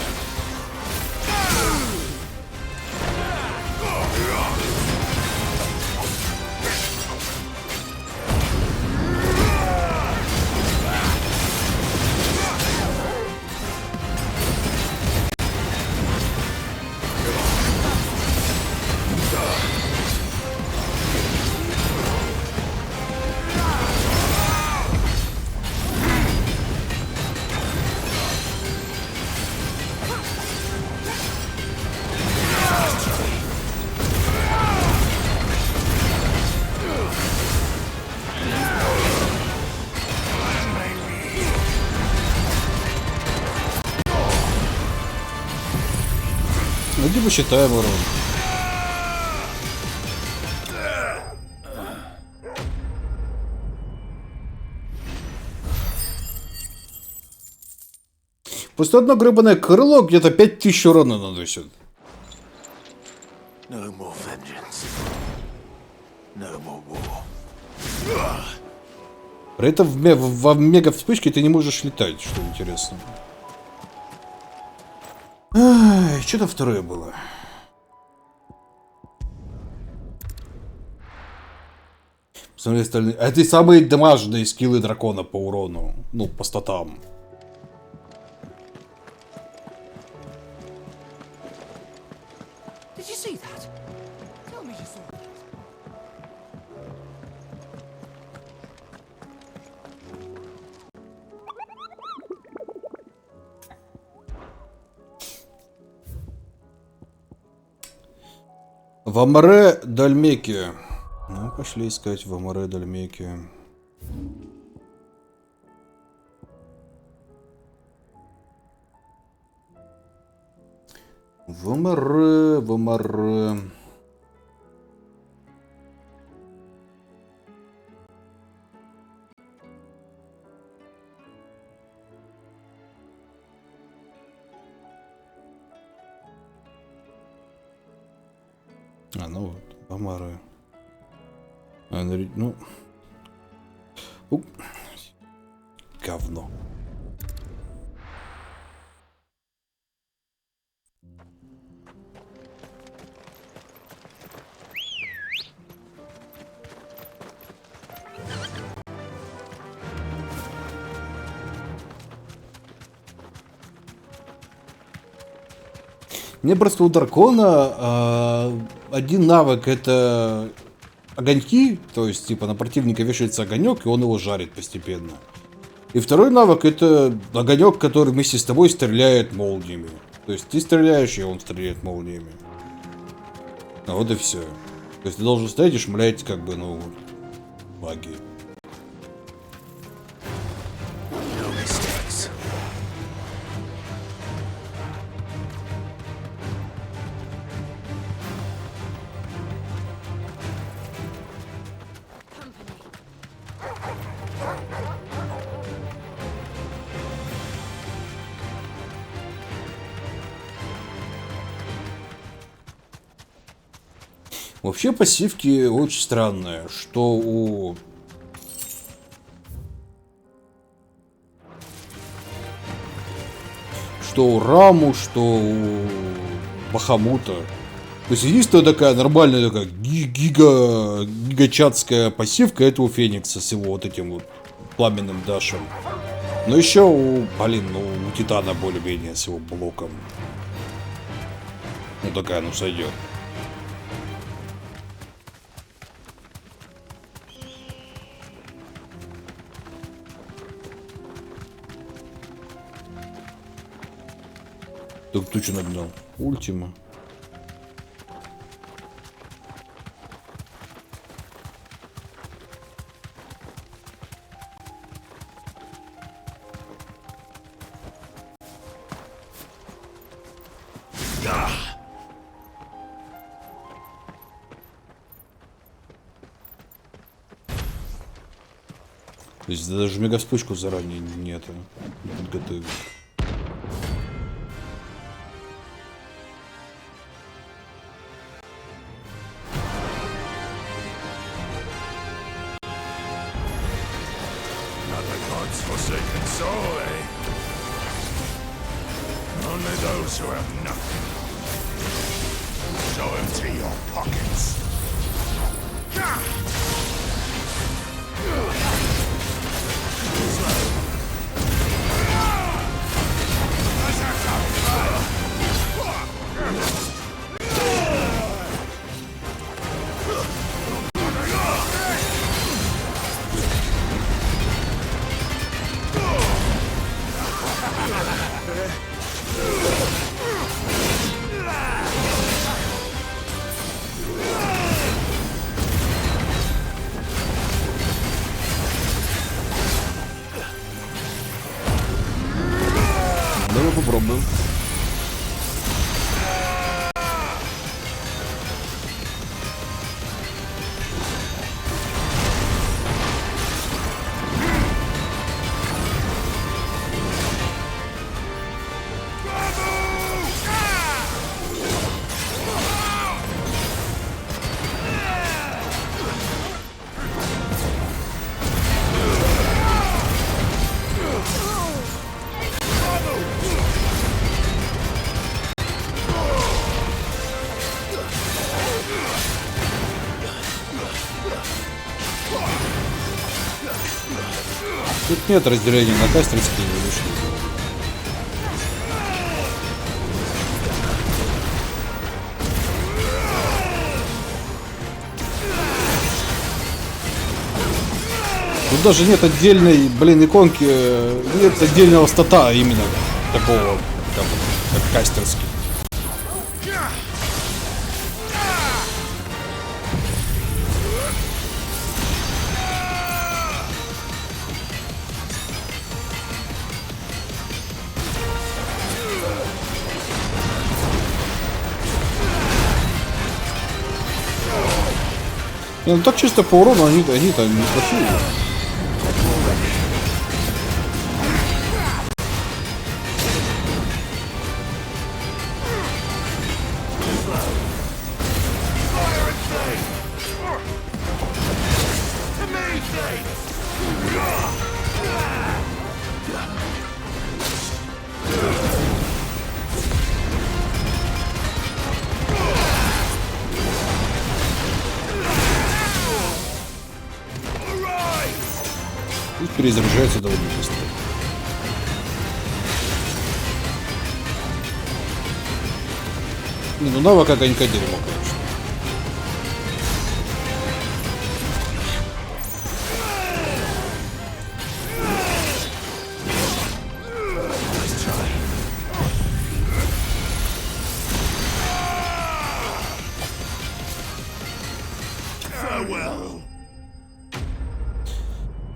Ну, типа считаем урон. Просто одно гребаное крыло где-то 5000 урона наносит. No more vengeance. No more war. При этом в мега вспышке ты не можешь летать, что интересно. Что-то второе было. Посмотри остальные. Это самые дамажные скиллы дракона по урону. Ну, по статам. Did you see that? Tell me you saw it. В Амаре Дальмеке. Ну, пошли искать в Амаре Дальмеке. В Амаре. А, ну вот, Амаре. Ну. Говно. Мне просто у дракона один навык — это огоньки, то есть типа на противника вешается огонек, и он его жарит постепенно. И второй навык — это огонек, который вместе с тобой стреляет молниями. То есть ты стреляешь, и он стреляет молниями. А вот и все. То есть ты должен стоять и шмалять, как бы, ну, баги. Вообще пассивки очень странные, что у Раму, что у Бахамута. То есть единственная такая нормальная такая гигачатская пассивка — это у Феникса с его вот этим вот пламенным дашем. Но еще у Титана более-менее с его блоком. Ну такая, ну сойдет. Так ты что нагнал? Ультима. То есть даже мега вспышку заранее не подготовил. Forsaken soul, eh? Only those who have nothing. So empty your pockets. Давай попробуем. Тут нет разделения на кастерские и вышли. Тут даже нет отдельной, иконки, нет отдельного стата именно такого, как кастерский. Ну так чисто по урону они-то неплохие. Перезаряжается довольно быстро. Не, ну навык огонька дерьмо, конечно.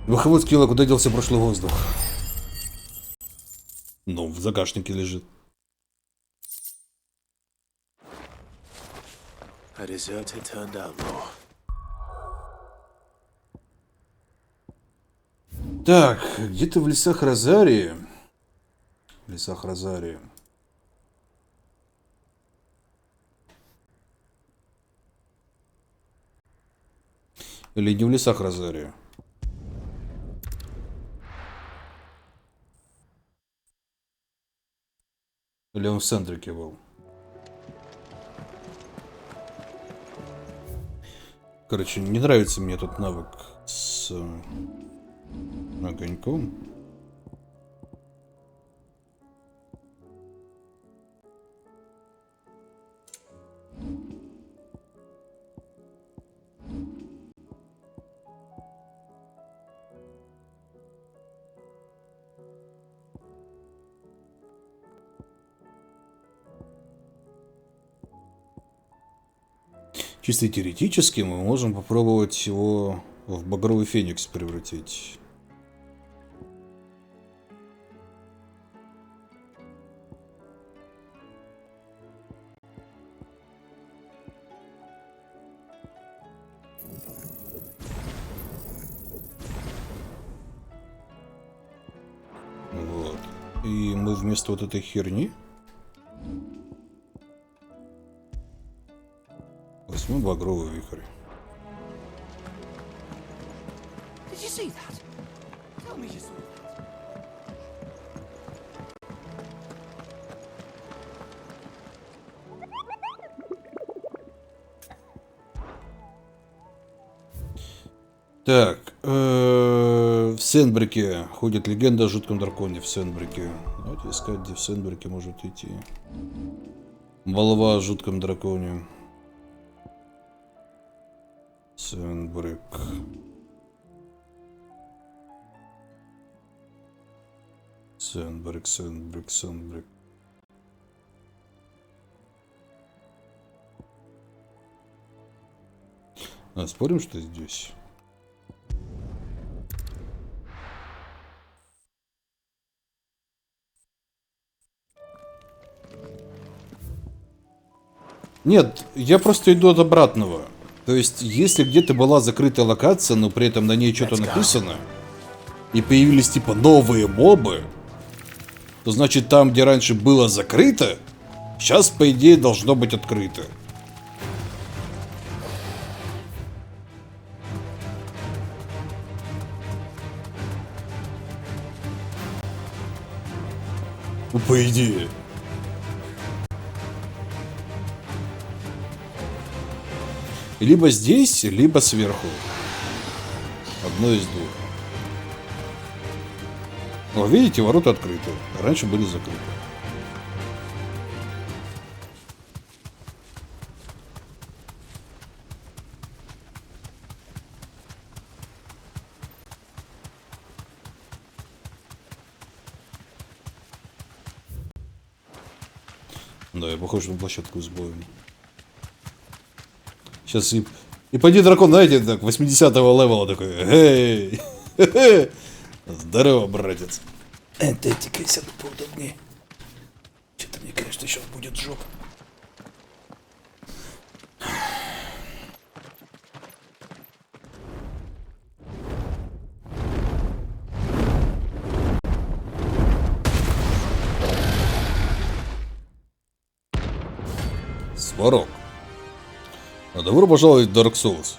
Бахамут скилла, куда делся прошлый воздух? Ну, в загашнике лежит. Так, где-то в лесах Розарии. В лесах Розарии. Или не в лесах Розарии. Или он в центрике был. Короче, не нравится мне этот навык с огоньком. Чисто теоретически мы можем попробовать его в багровый феникс превратить. И мы вместо вот этой херни возьмем багровый вихрь. Did you see that? Tell me you saw that. Так, в Сенбрике ходит легенда о жутком драконе в Сенбрике. Давайте искать, где в Сенбрике может идти. Молва о жутком драконе. Сенбрик. Сенбрик, Сенбрик, Сенбрик. А, спорим, что здесь? Нет, я просто иду от обратного. То есть, если где-то была закрытая локация, но при этом на ней что-то написано, и появились типа новые мобы, то значит там, где раньше было закрыто, сейчас, по идее, должно быть открыто. Ну, по идее. Либо здесь, либо сверху. Одно из двух. Но видите, ворота открыты. Раньше были закрыты. Да, я похож на площадку с боем. Сейчас и пойди дракон, знаете, так, 80-го левела такой. Эй! Здорово, братец. Дайте-ка сяду поудобнее. Что-то мне, конечно, сейчас будет жопа. Сварог. Добро пожаловать в Dark Souls.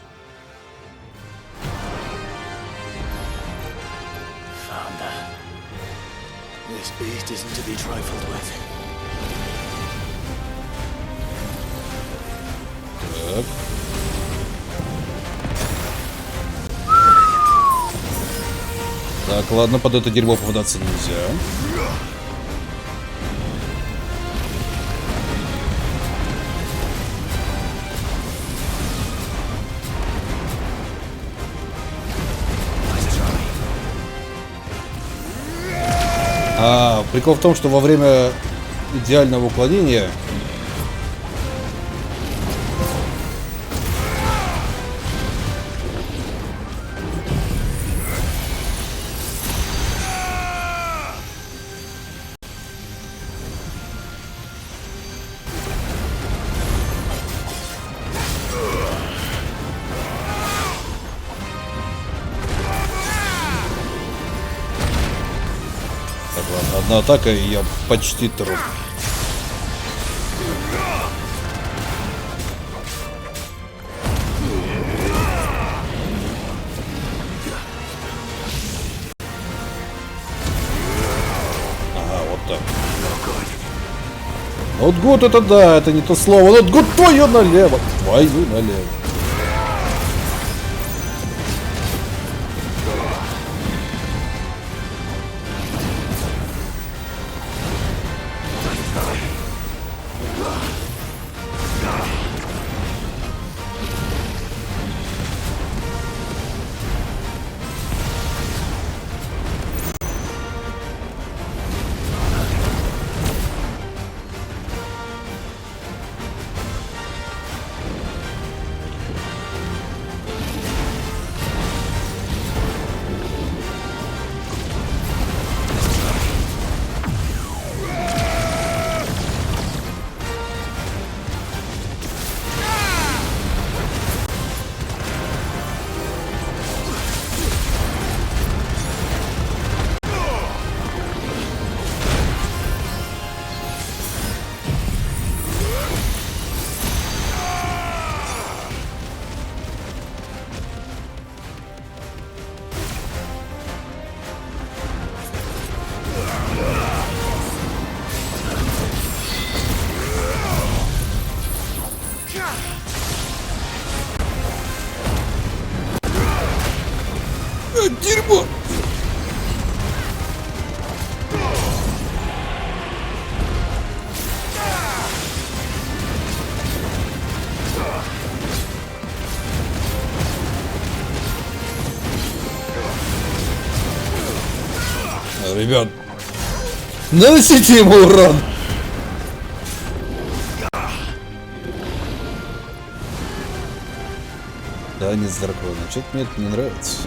Так. Так, ладно, под это дерьмо попадаться нельзя. Прикол в том, что во время идеального уклонения одна атака, и я почти труп. Ага, вот так. Вот год это да, это не то слово. Вот год твою налево. Твою налево. Дерьмо! Ребят, наносите ему урон! Да, нет, дракона. Что-то мне это не нравится.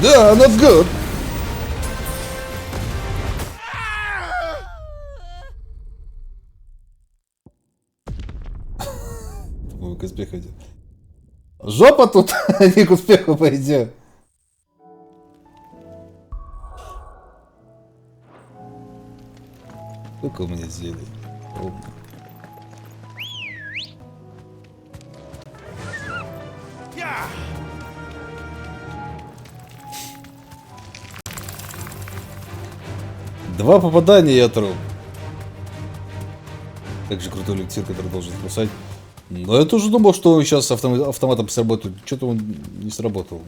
Да, not good. К успеху идет. Жопа тут, а не к успеху пойдет. Сколько у меня зелий? Два попадания я труп. Также крутой эликсир, который должен спасать. Но я тоже думал, что он сейчас автоматом сработает. Что-то он не сработал.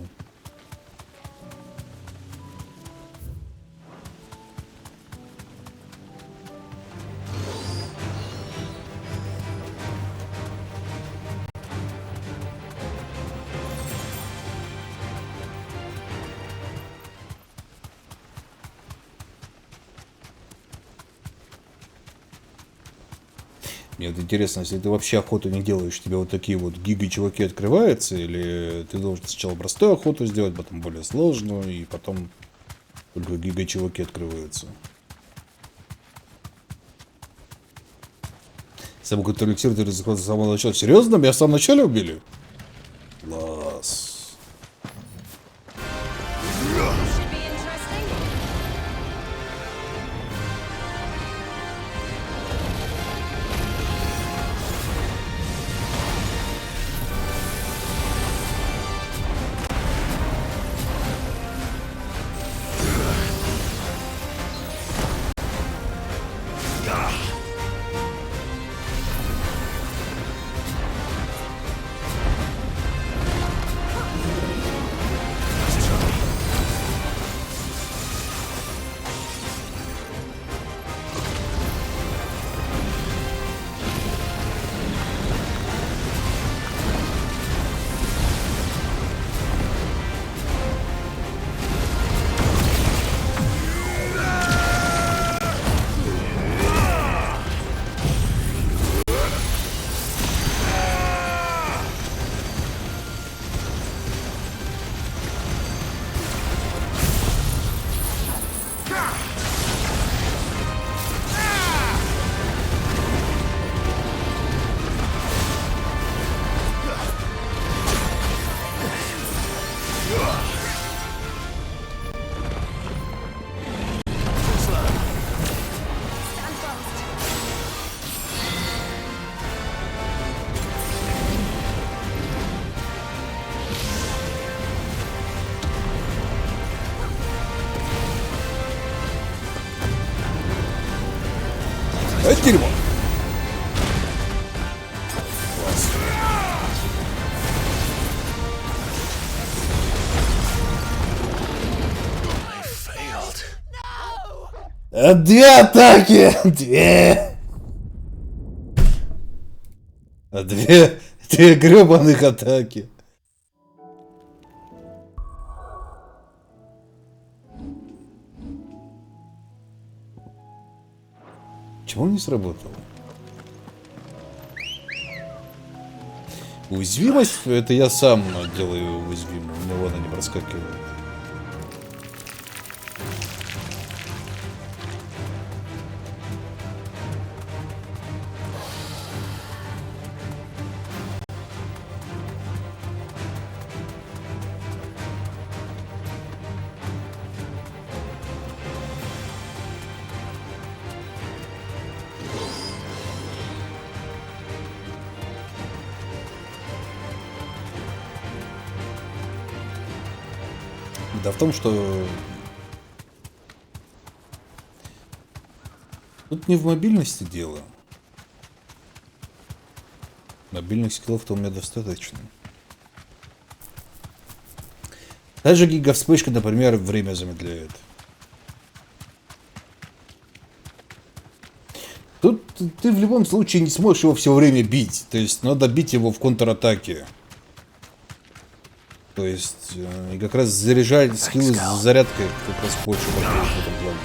Мне вот интересно, если ты вообще охоту не делаешь, тебе вот такие вот гига-чуваки открываются, или ты должен сначала простую охоту сделать, потом более сложную, и потом только гига-чуваки открываются. Самый крутой эликсир, ты захватил с самого начала. Серьезно? Меня в самом начале убили? Класс. Это дерьмо. Две атаки! Две гребаных атаки. Почему он не сработал? Уязвимость, это я сам делаю уязвимым, у него она не проскакивает. Беда в том, что тут не в мобильности дело. Мобильных скиллов-то у меня достаточно. Даже гига-вспышка, например, время замедляет. Тут ты в любом случае не сможешь его все время бить. То есть надо бить его в контратаке. То есть и как раз заряжать скиллы с зарядкой как раз больше подходит в этом плане.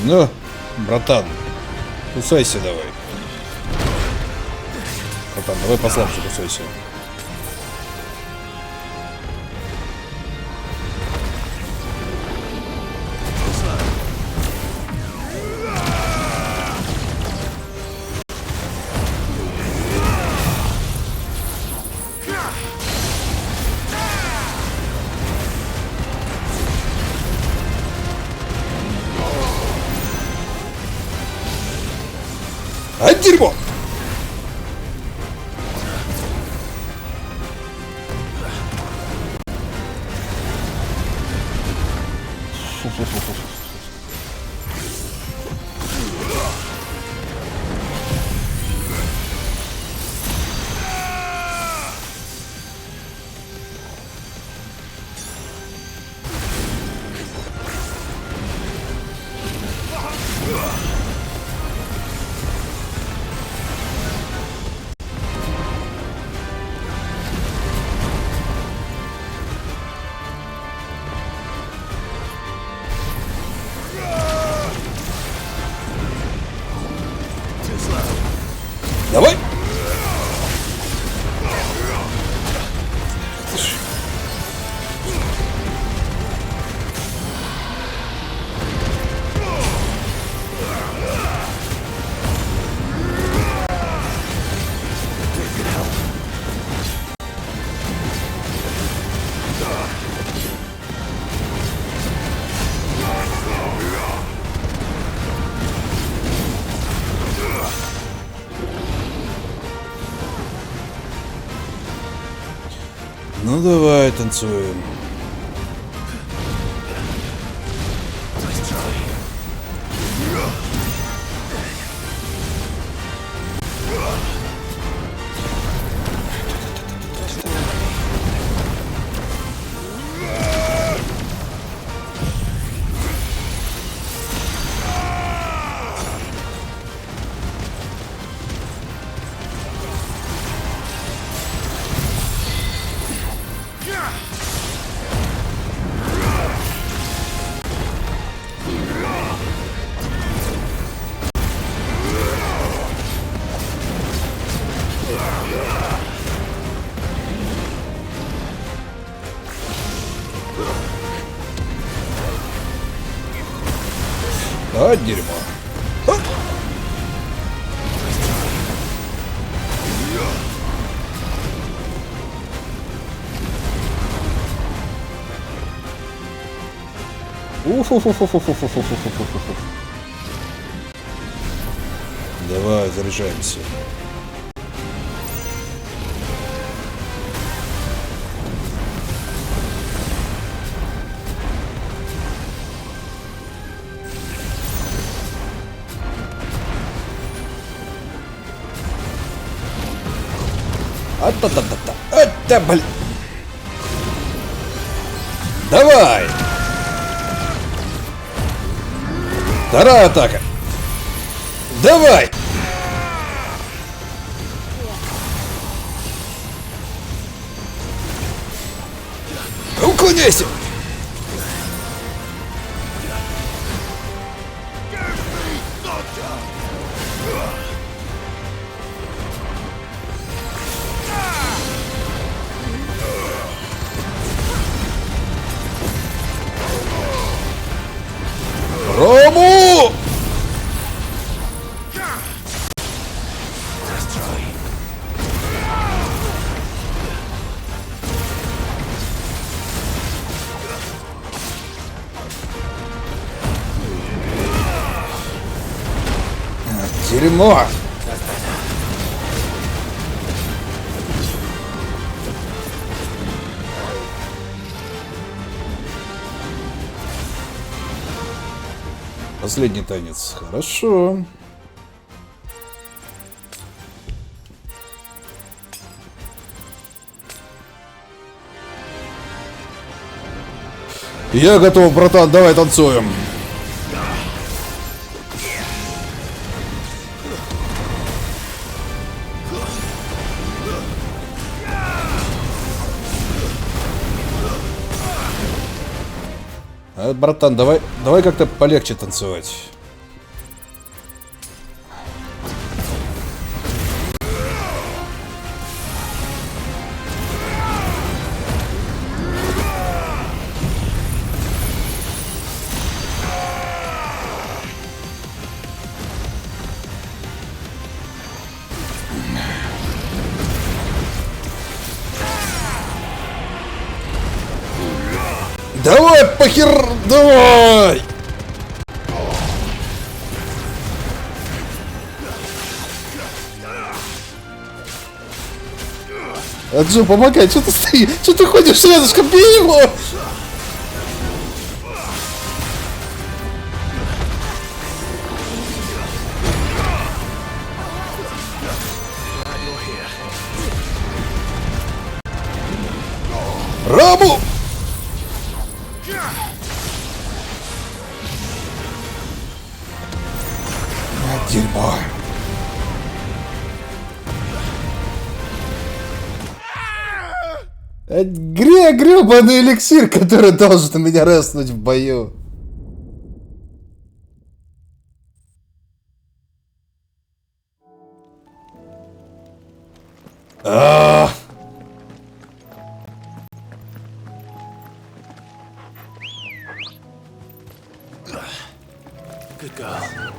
Ну, братан, кусайся давай. Братан, давай послабже кусайся. А дерьмо! Давай! Ну давай танцуем. А, дерьмо. А! Уфу-фу-фу-фу-фу-фу-фу-фу-фу-фу-фу. Давай, заряжаемся. А-та-та-та-та. А-та, блин. Давай. Вторая атака. Давай. Уклоняйся. Рому! Дерьмо! Последний танец. Хорошо. Я готов, братан, давай танцуем. Братан, давай как-то полегче танцевать. Давай, похер, давай! Аджу, помогай, что ты стоишь? Что ты ходишь рядышком? Бей его! Раму! Дерьмо. Гребаный эликсир, который должен меня резнуть в бою. Good girl.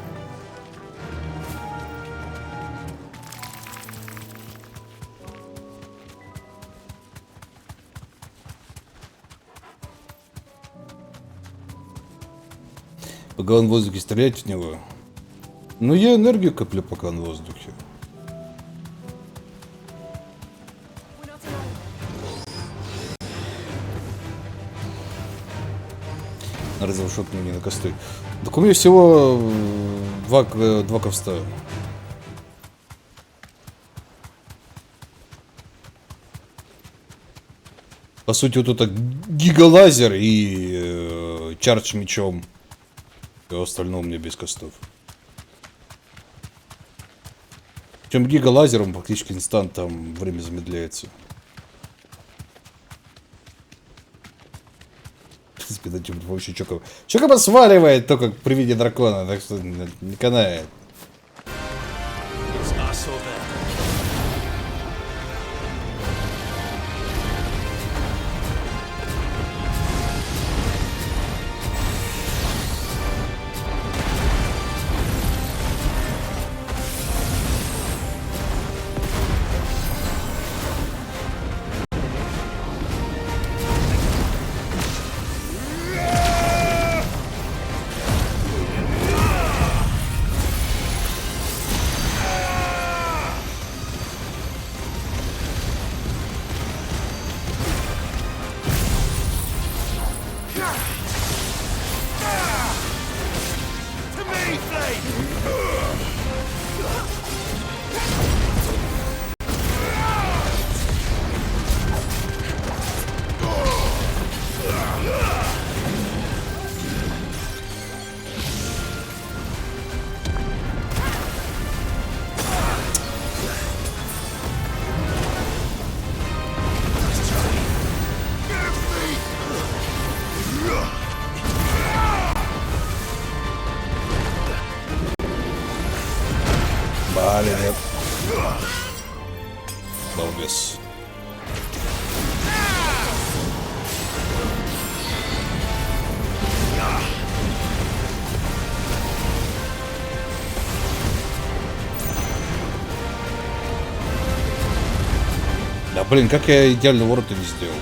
Пока он в воздухе, стрелять в него. Ну я энергию коплю, пока он в воздухе. Разрушок мне на косты. Так у меня всего два ковста. По сути, вот это гигалазер и чардж мечом. И остальное у меня без костов. Причем гигалазером практически инстант там время замедляется. В принципе, на тем вообще Чокоба сваливает только при виде дракона, так что не канает. Или нет? Долбис. Да блин, как я идеальный ворот не сделал.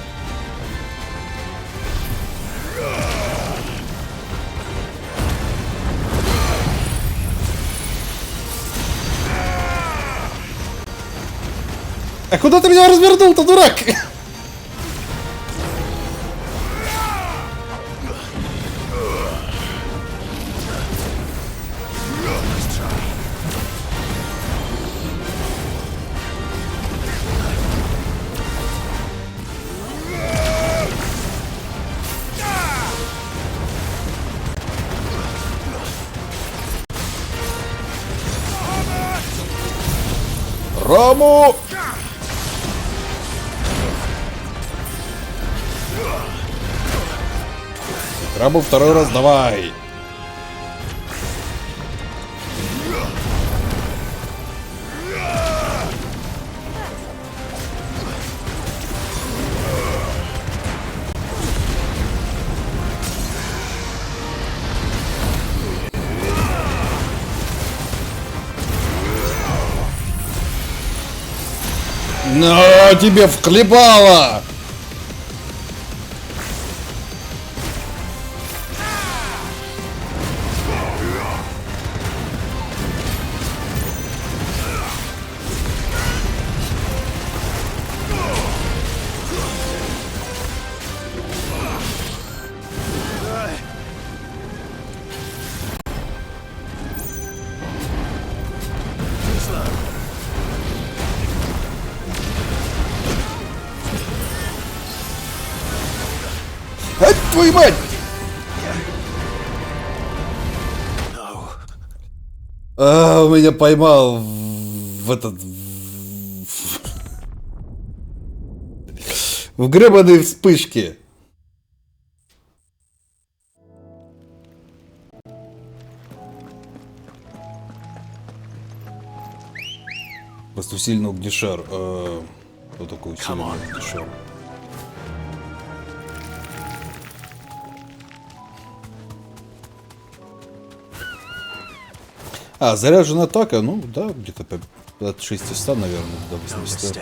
А куда ты меня развернул-то, дурак? Раму! Раму второй раз давай! На тебе вклепало! Твою мать! Он меня поймал в этот... в гребаные вспышки. Просто усиленный огнешар. Что такое усиленный огнешар? А, заряженная атака, ну да, где-то от 600, наверное, до 800.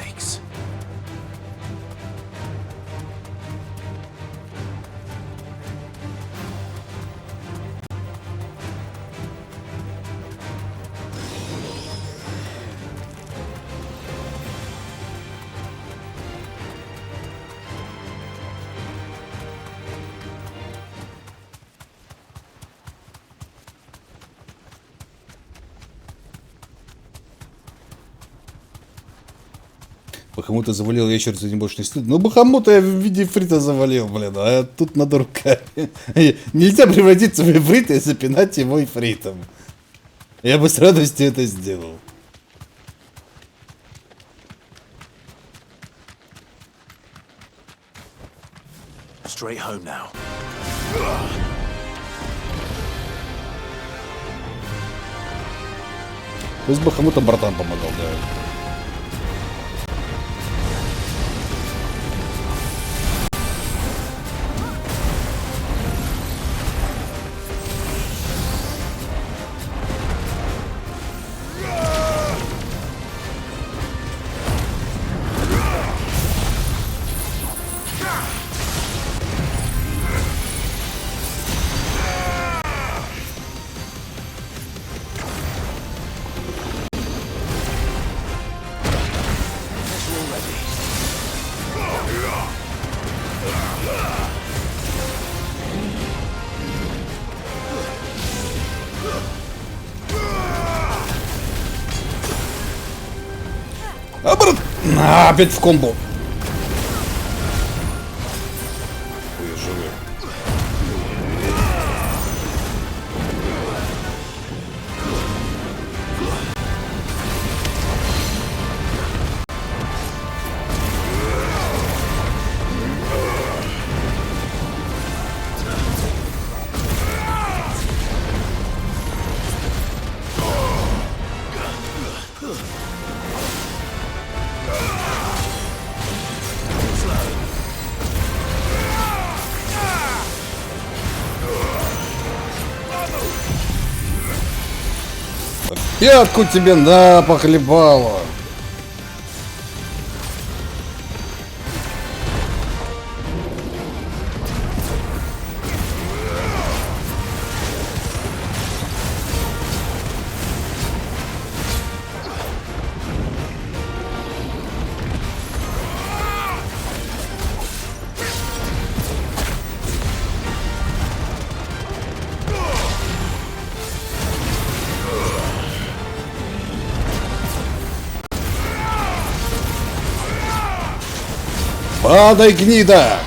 Бахамута завалил, ящерицу не больше не стыдно. Ну, Бахамута я в виде фрита завалил, блин, а тут надо руками. Нельзя превратиться в фрита и запинать его ифритом. Я бы с радостью это сделал. Straight home now. То есть Бахамута братан помогал, да. Опять в комбо. Я живу. Пятку тебе на похлебало. Падай, гнида!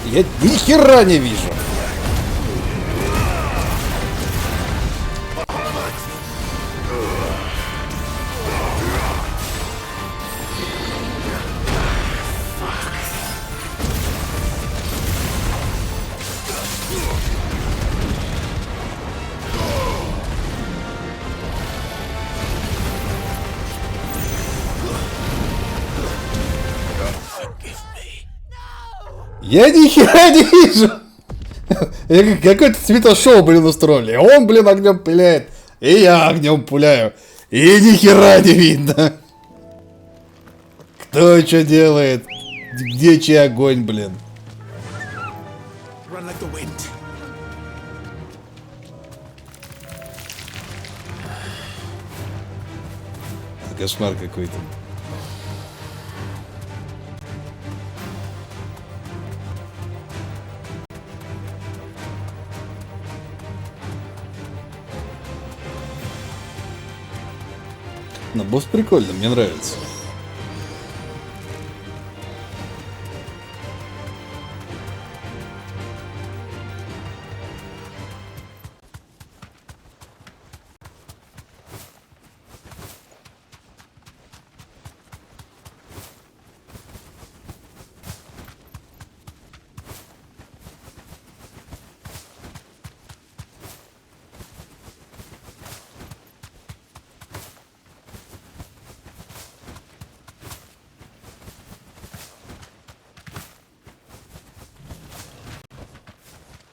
Я ни хера не вижу. Я ни хера не вижу. Какое-то светошоу, блин, устроили. Он, блин, огнем пыляет. И я огнем пуляю. И ни хера не видно. Кто что делает? Где чей огонь, блин? Кошмар какой-то. Но босс прикольно, мне нравится.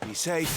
Be safe.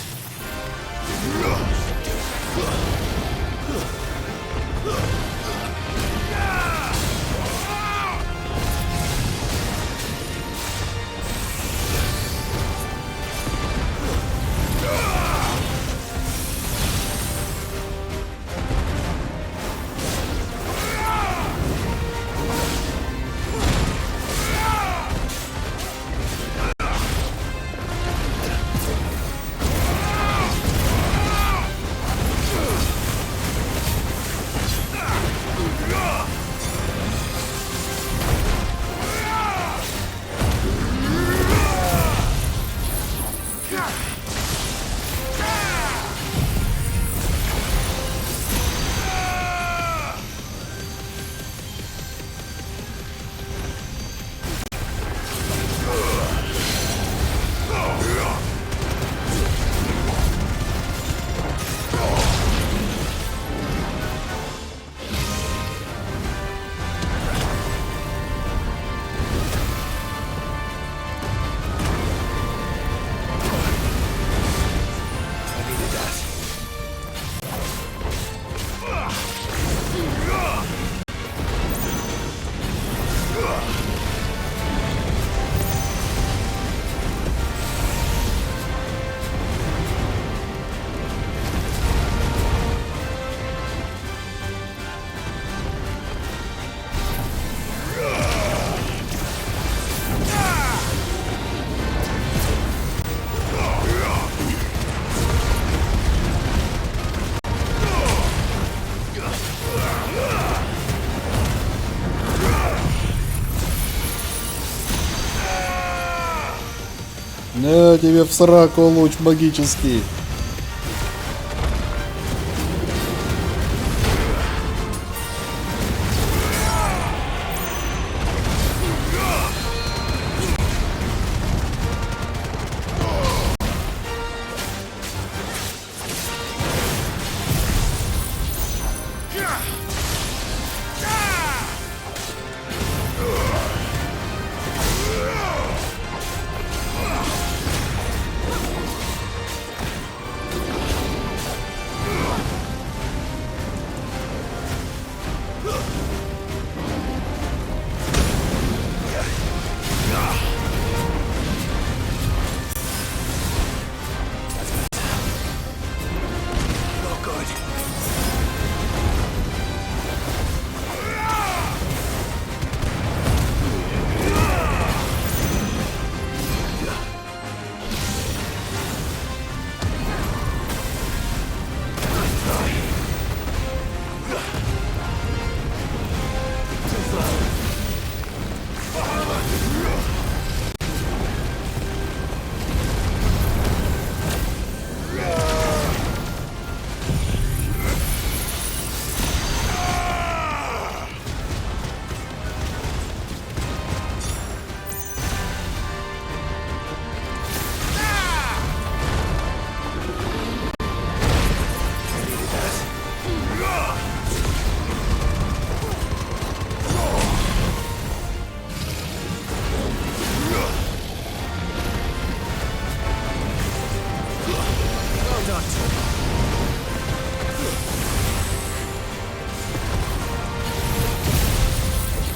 На тебе в сраку луч магический.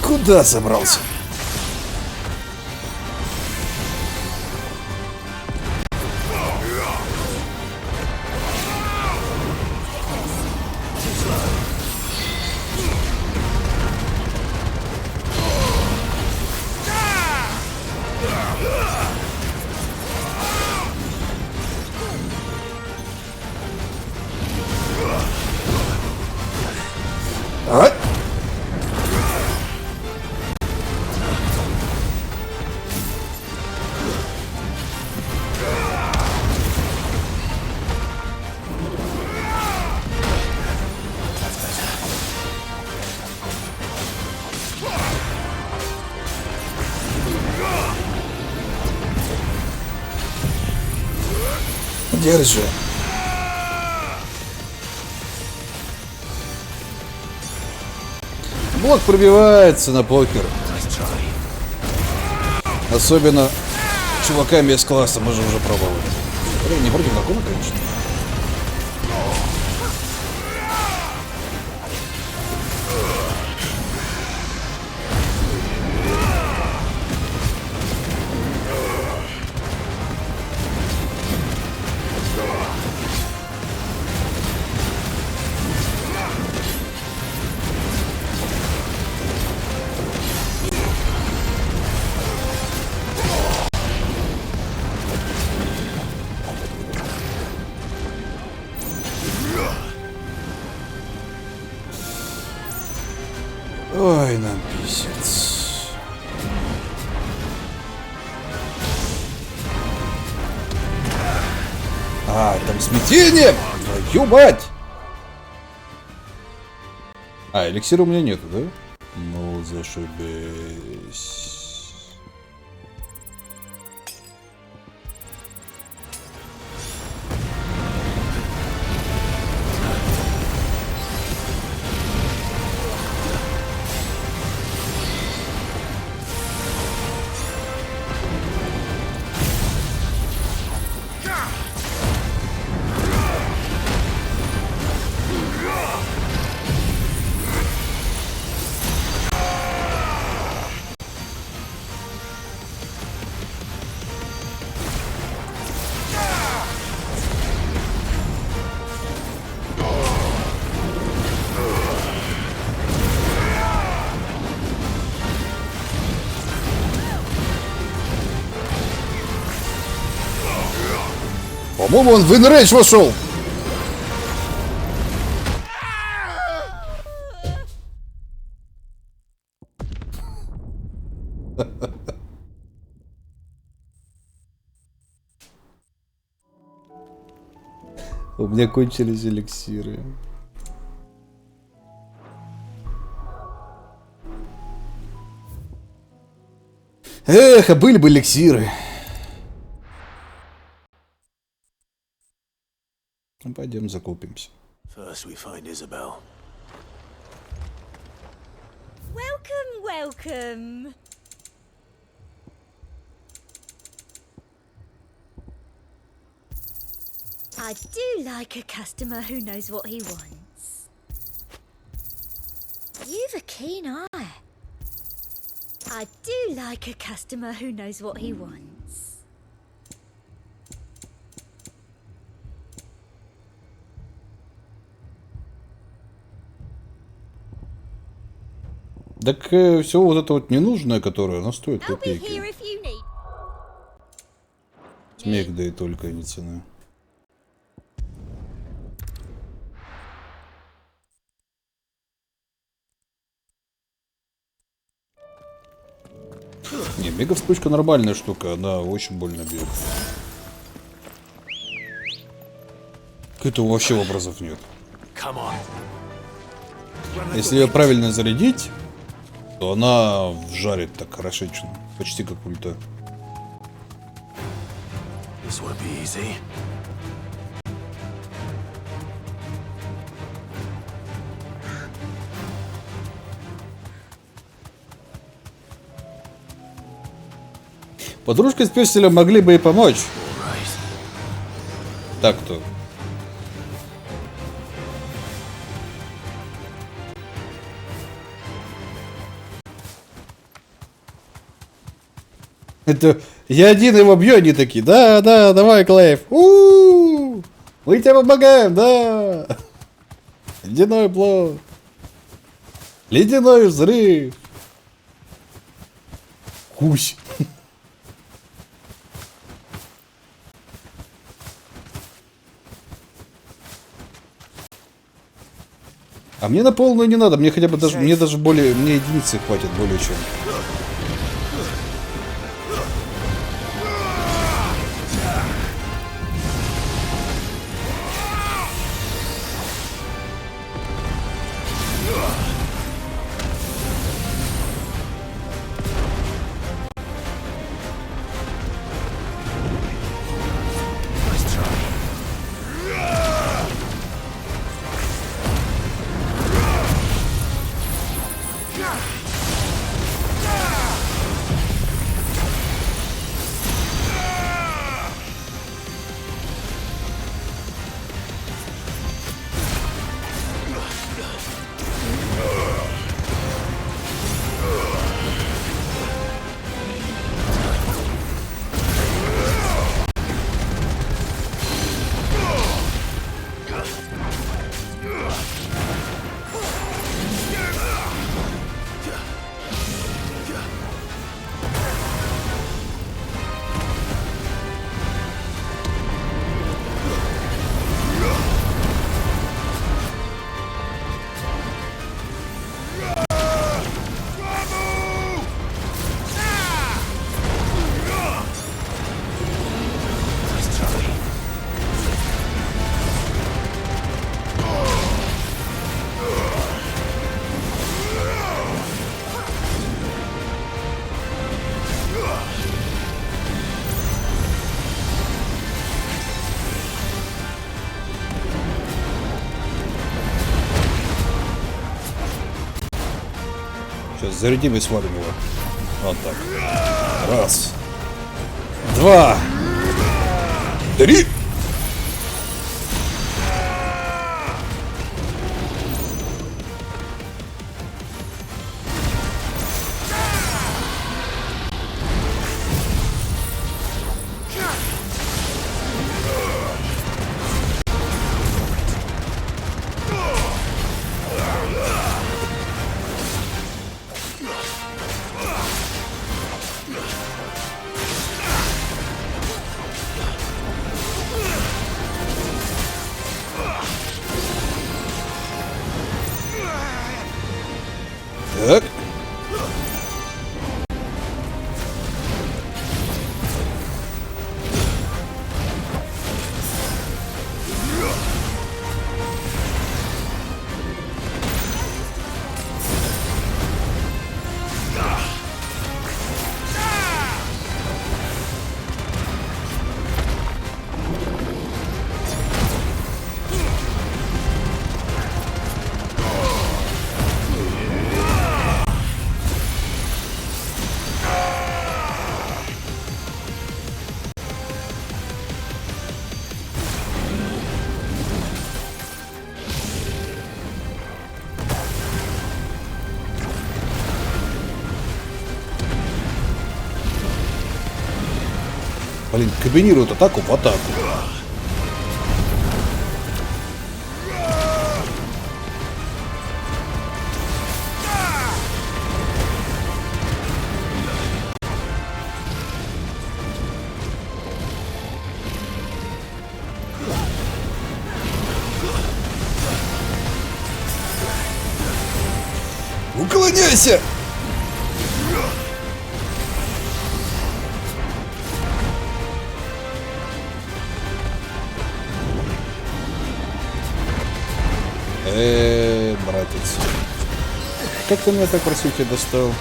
Куда собрался? Держи. Блок пробивается на покер. Особенно чуваками из класса мы же уже пробовали. Не против закона, конечно. Ой, нам писец. А, там смятение! Твою мать! А, эликсира у меня нету, да? Ну, зашибись. По-моему, он в инрейдж вошел. У меня кончились эликсиры. Эх, а были бы эликсиры. Ну, пойдем закупимся. First we find Isabel. Welcome, welcome. I do like a customer who knows what he wants. You've a keen eye. I do like a customer who knows what he wants. Так все вот это вот ненужное, которое, оно стоит I'll be копейки. here if you need. Смех, да и только, а не цена. Не, мега вспышка нормальная штука, она очень больно бьет. Каких-то вообще образов нет. Если ее правильно зарядить, то она вжарит так хорошечно, почти как ульта. Подружка с пёселем могли бы и помочь. Так-то. Это я один его бью, они такие, да, давай, Клейв. Мы тебе помогаем, да. Ледяной блок. Ледяной взрыв. Кусь. А мне на полную не надо, мне хотя бы даже, мне даже более, мне единицы хватит более чем. Сейчас зарядим и свалим его. Вот так. Раз. Два. Три. Блин, комбинирует атаку в атаку. Уклоняйся! Братец. Как ты меня так, простите, достал?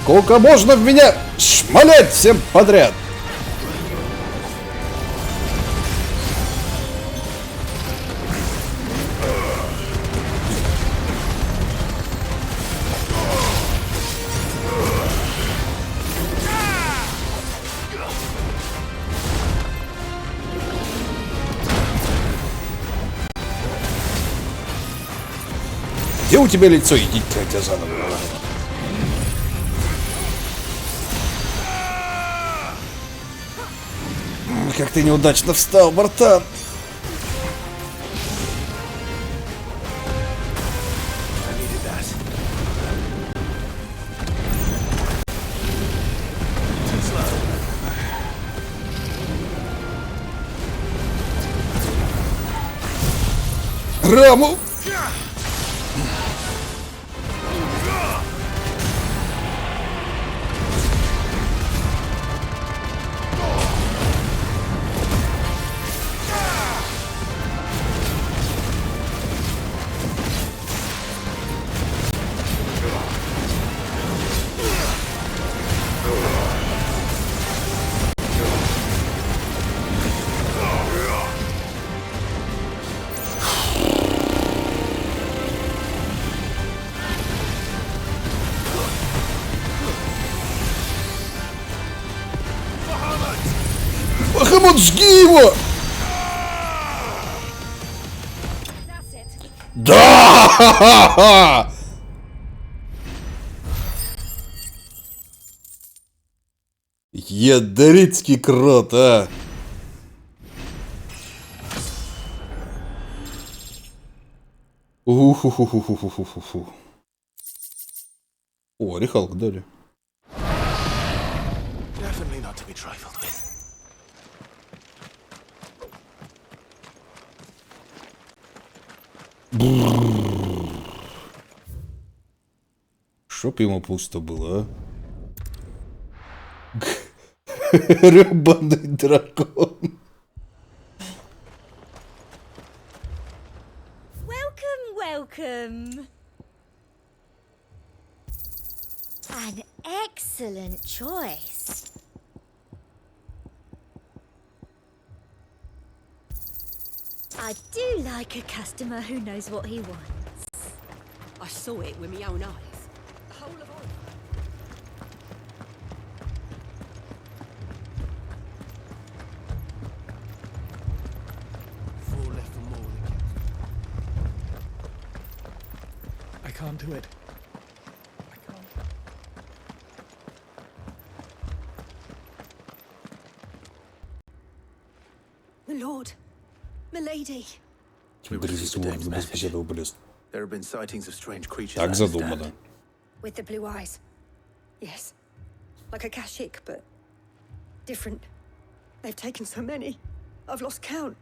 Сколько можно в меня шмалять всем подряд? Где у тебя лицо? Идите, хотя заново. Как ты неудачно встал, братан. Раму! Бахамут, жги его! Да! Ядрицкий крот, а! Уху-ху-ху-ху-ху-ху-ху. О, рехалк дали. Definitely not to be trifled with. Чтоб ему пусто было, а? Рёбаный дракон. Welcome, welcome. An excellent choice. I do like a customer who knows what he wants. I saw it with my own eyes. The whole of all. Four left for more. I can't do it. I can't. My lord. Milady. There have been sightings of strange creatures. Так задумано. With the blue eyes. Yes. Like a Kashik, but different. They've taken so many. I've lost count.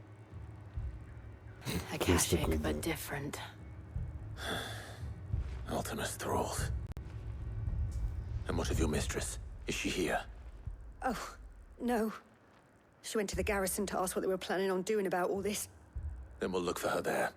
A Kashik, but different. Ultimus thralls. And what of your mistress? Is she here? Oh, no. She went to the garrison to ask what they were planning on doing about all this. Then we'll look for her there.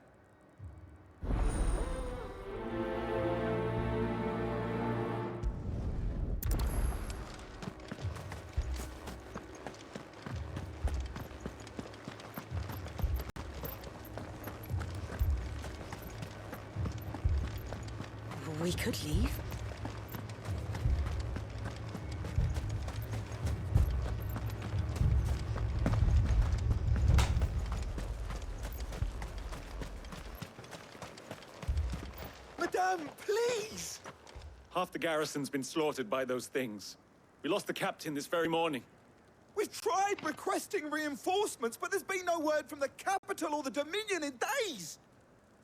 We could leave. Madame, please! Half the garrison's been slaughtered by those things. We lost the captain this very morning. We've tried requesting reinforcements, but there's been no word from the capital or the Dominion in days!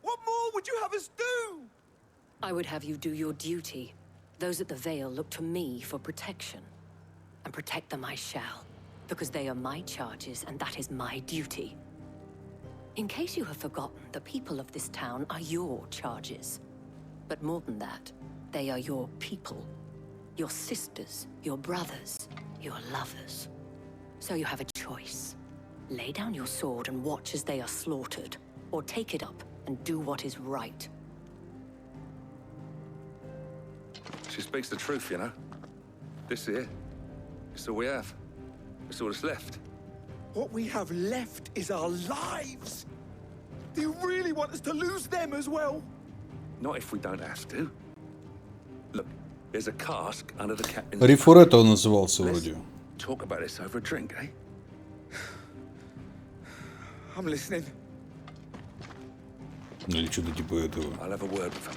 What more would you have us do? I would have you do your duty. Those at the Vale look to me for protection. And protect them I shall, because they are my charges and that is my duty. In case you have forgotten, the people of this town are your charges. But more than that, they are your people. Your sisters, your brothers, your lovers. So you have a choice. Lay down your sword and watch as they are slaughtered, or take it up and do what is right. She speaks the truth, you know. This here, it's all we have. It's all that's left. What we have left is our lives! Do you really want us to lose them as well? Not if we don't have to. Look, there's a cask under the captain's... Рефорето он назывался вроде. Talk about this over a drink, eh? I'm listening. Ну или что-то типа этого. I'll have a word with him.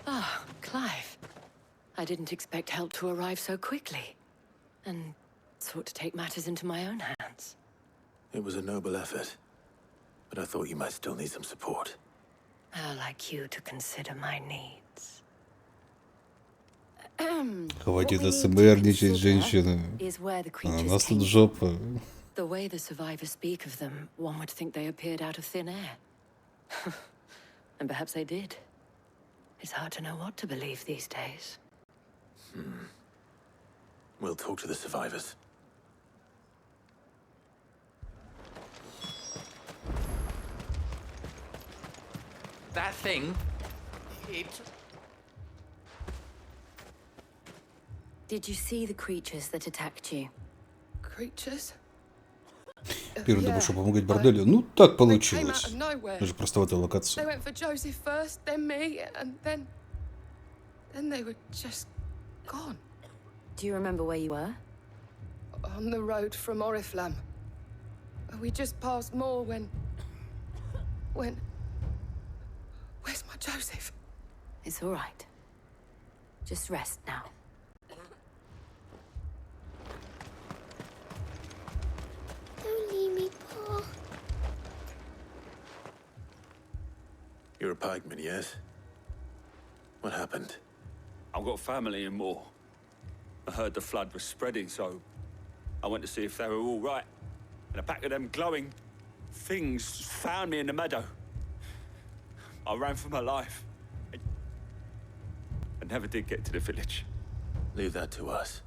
Ah, Clive. I didn't expect help to arrive so quickly. And sought to take matters into my own hands. It was a noble effort, but I thought you might still need some support. How like you to consider my needs. Хватит СМРничать, женщины. А у нас тут жопа. The way the survivors speak of them, one would think they appeared out of thin air. And perhaps they did. It's hard to know what to believe these days. We'll talk to the survivors. That thing, it... Did you see the creatures that attacked you? Creatures? Первый думал, что помогать борделю. Ну, так получилось. Даже просто в этой локации. They went for Joseph first, then me, and then they were just gone. Do you remember where you were? On the road from Oriflamme. We just passed more when... Where's my Joseph? It's all right. Just rest now. Don't leave me, Pa. You're a pikeman, yes? What happened? I've got family in Moor. I heard the flood was spreading, so I went to see if they were all right. And a pack of them glowing things found me in the meadow. I ran for my life. I never did get to the village. Leave that to us.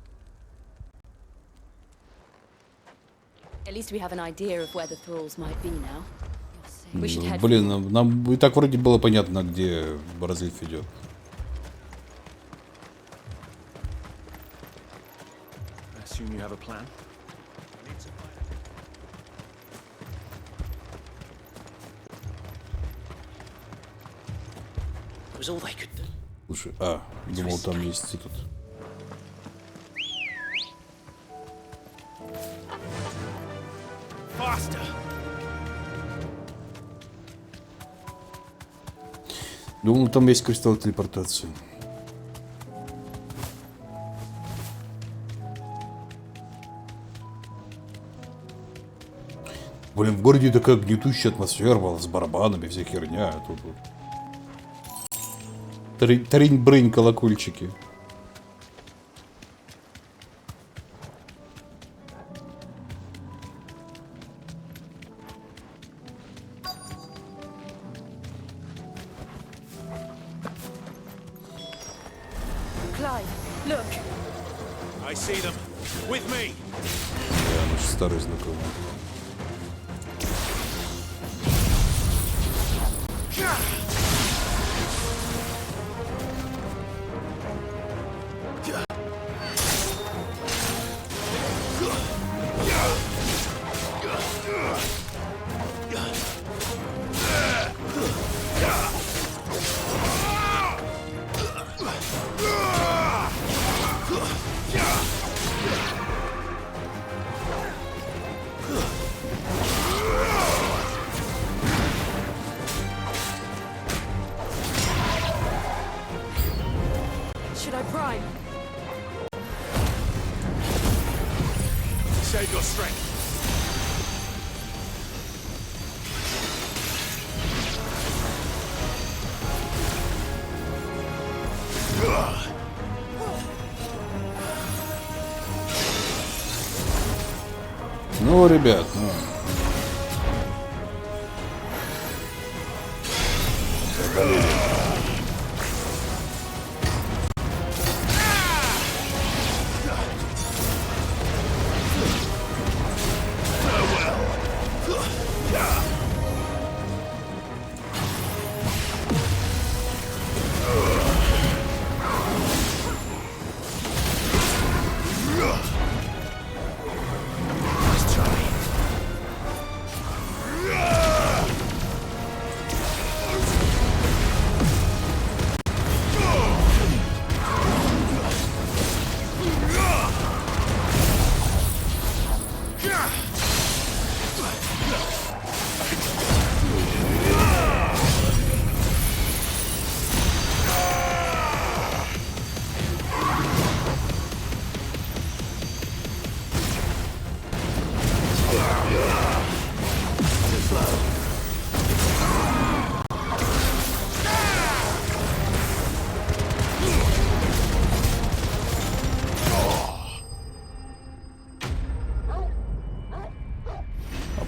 At least we have an idea of where the thralls might be now. We should head Блин, нам и так вроде было понятно, где разлив идет. I assume you have a plan? It was all they could do. Слушай, думал, там есть этот. Faster! Думал, там есть кристалл телепортации. Блин, в городе такая гнетущая атмосфера была с барабанами, вся херня. А тут вот. Трынь-брынь, колокольчики. Clive, look. I see them. With me. Да, наш старый знакомый. Should I prime? Save your strength. Ну, ребят, ну. Заболели.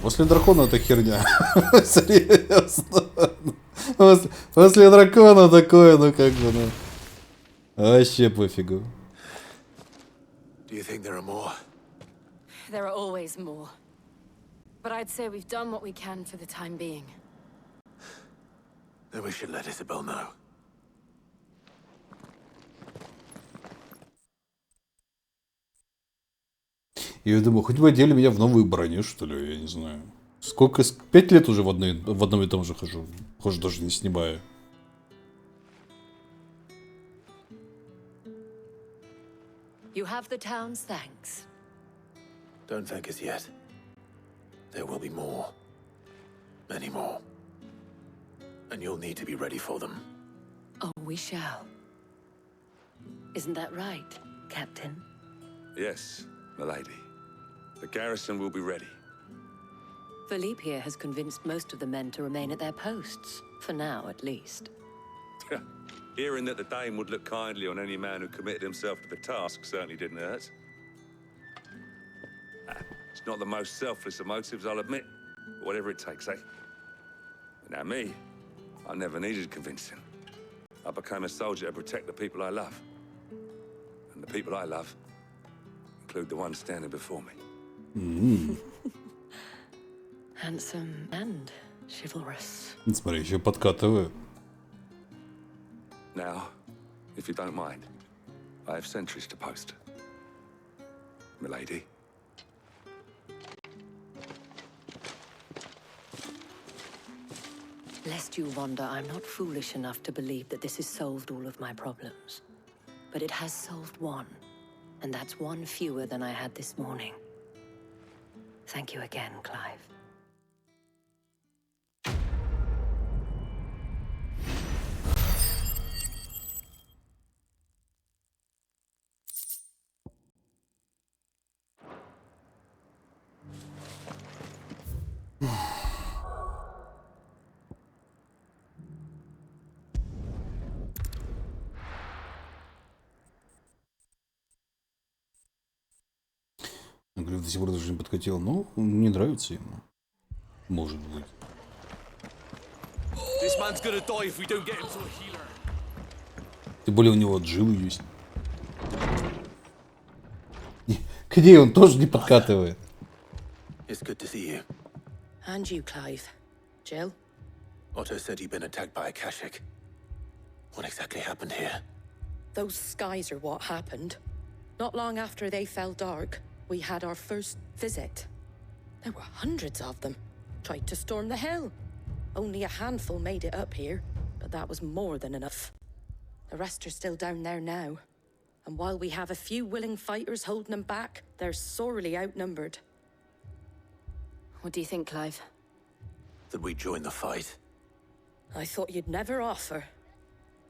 После дракона это херня. Серьезно. После дракона такое, ну как бы, ну. Вообще пофигу. Do you think there are more? There are always more. But I'd say we've done what we can for the time being. Then we should let Isabel know. Я думаю, хоть бы одели меня в новую броню, что ли, я не знаю. Сколько, 5 лет уже в одном и том же хожу. Похоже, даже не снимаю. You have the town's thanks. Don't thank us yet. There will be more. Many more. And you'll need to be ready for them. Oh, we shall. Isn't that right, Captain? Yes, milady. The garrison will be ready. Philippe here has convinced most of the men to remain at their posts. For now, at least. Hearing that the Dame would look kindly on any man who committed himself to the task certainly didn't hurt. It's not the most selfless of motives, I'll admit. But whatever it takes, eh? Now me, I never needed convincing. I became a soldier to protect the people I love. And the people I love include the ones standing before me. Handsome and chivalrous. Смотри, еще подкатываю. Now, if you don't mind, I have sentries to post. Milady. Lest you wonder, I'm not foolish enough to believe that this has solved all of my problems. But it has solved one, and that's one fewer than I had this morning. Thank you again, Clive. До сих пор даже не подкатил, но мне нравится ему. Может быть. This man's gonna die if we don't get him to a healer. Тем более у него отжилы есть. К ней он тоже не подкатывает. It's good to see you. And you, Clive. Jill? Otto said you'd been attacked by a Kashik. What exactly happened here? Those skies are what happened. Not long after they fell dark, we had our first visit. There were hundreds of them. Tried to storm the hill. Only a handful made it up here, but that was more than enough. The rest are still down there now. And while we have a few willing fighters holding them back, they're sorely outnumbered. What do you think, Clive? That we join the fight? I thought you'd never offer.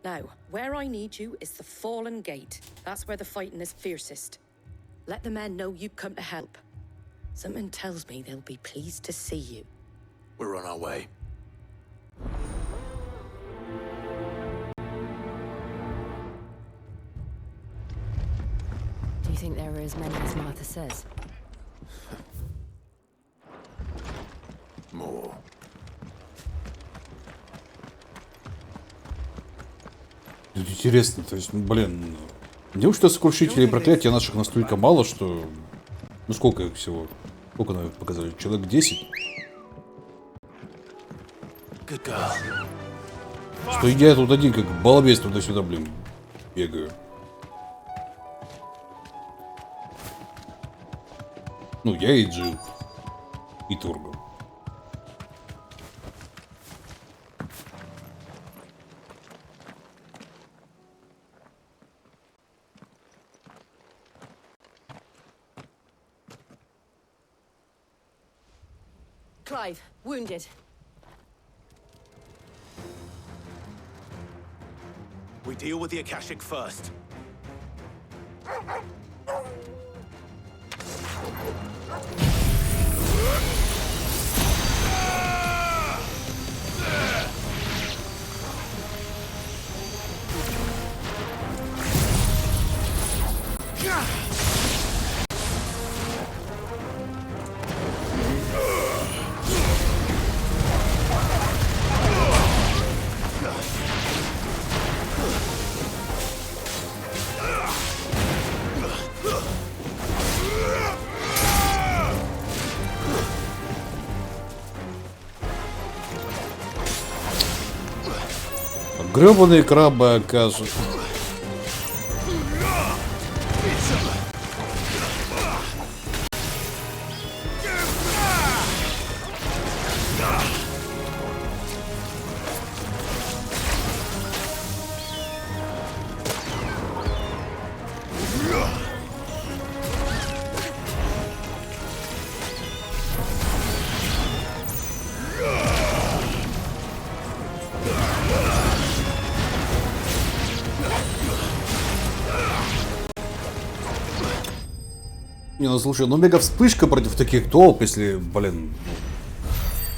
Now, where I need you is the Fallen Gate. That's where the fighting is fiercest. Let the men know you've come to help. Something tells me they'll be pleased to see you. We're on our way. Do you think there are as many as Martha says? More. Интересно, то есть, блин, неужто сокрушителей проклятия наших настолько мало, что... Ну сколько их всего? Сколько, наверное, показали? Человек 10? Что я тут один, как балбес, туда-сюда, блин, бегаю. Ну, я и Джилл. И Тургл. Clive, wounded. We deal with the Akashic first. Гребаные крабы окажут. Не, ну слушай, ну мега вспышка против таких толп, если, блин,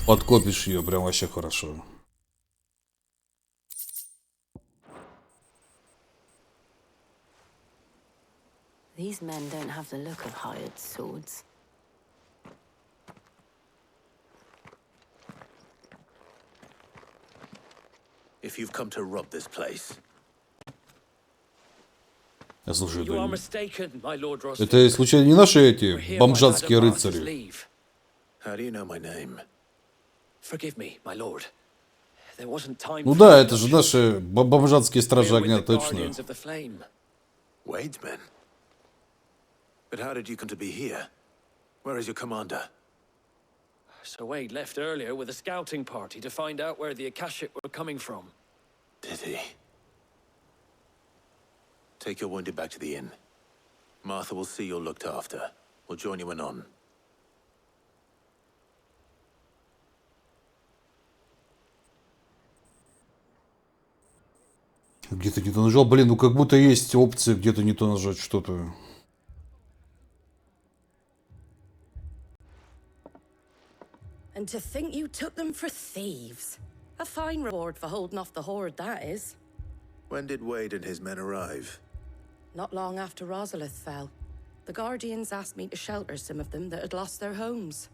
подкопишь ее, прям вообще хорошо. These men don't have the look of hired swords. If you've come to rob this place. Слушай, You are mistaken, my Lord Ross. это случайно не наши эти бомжатские рыцари? How do you know my name? Forgive me, my lord. There wasn't time. Ну да, это же наши бомжатские стражи огня, точно. Wade's men? But how did you come to be here? Where is your commander? Sir Wade left earlier with a scouting party to find out where the Akashic were coming from. Did he? Take your wounded back to the inn. Martha will see you're looked after. We'll join you anon. Где-то не то нажал, блин, ну как будто есть опция где-то не то нажать что-то. And to think you took them for thieves. A fine reward for holding off the horde, that is. When did Wade and his men arrive? Not long after Rosalith fell. The Guardians asked me to shelter some of them that had lost their homes.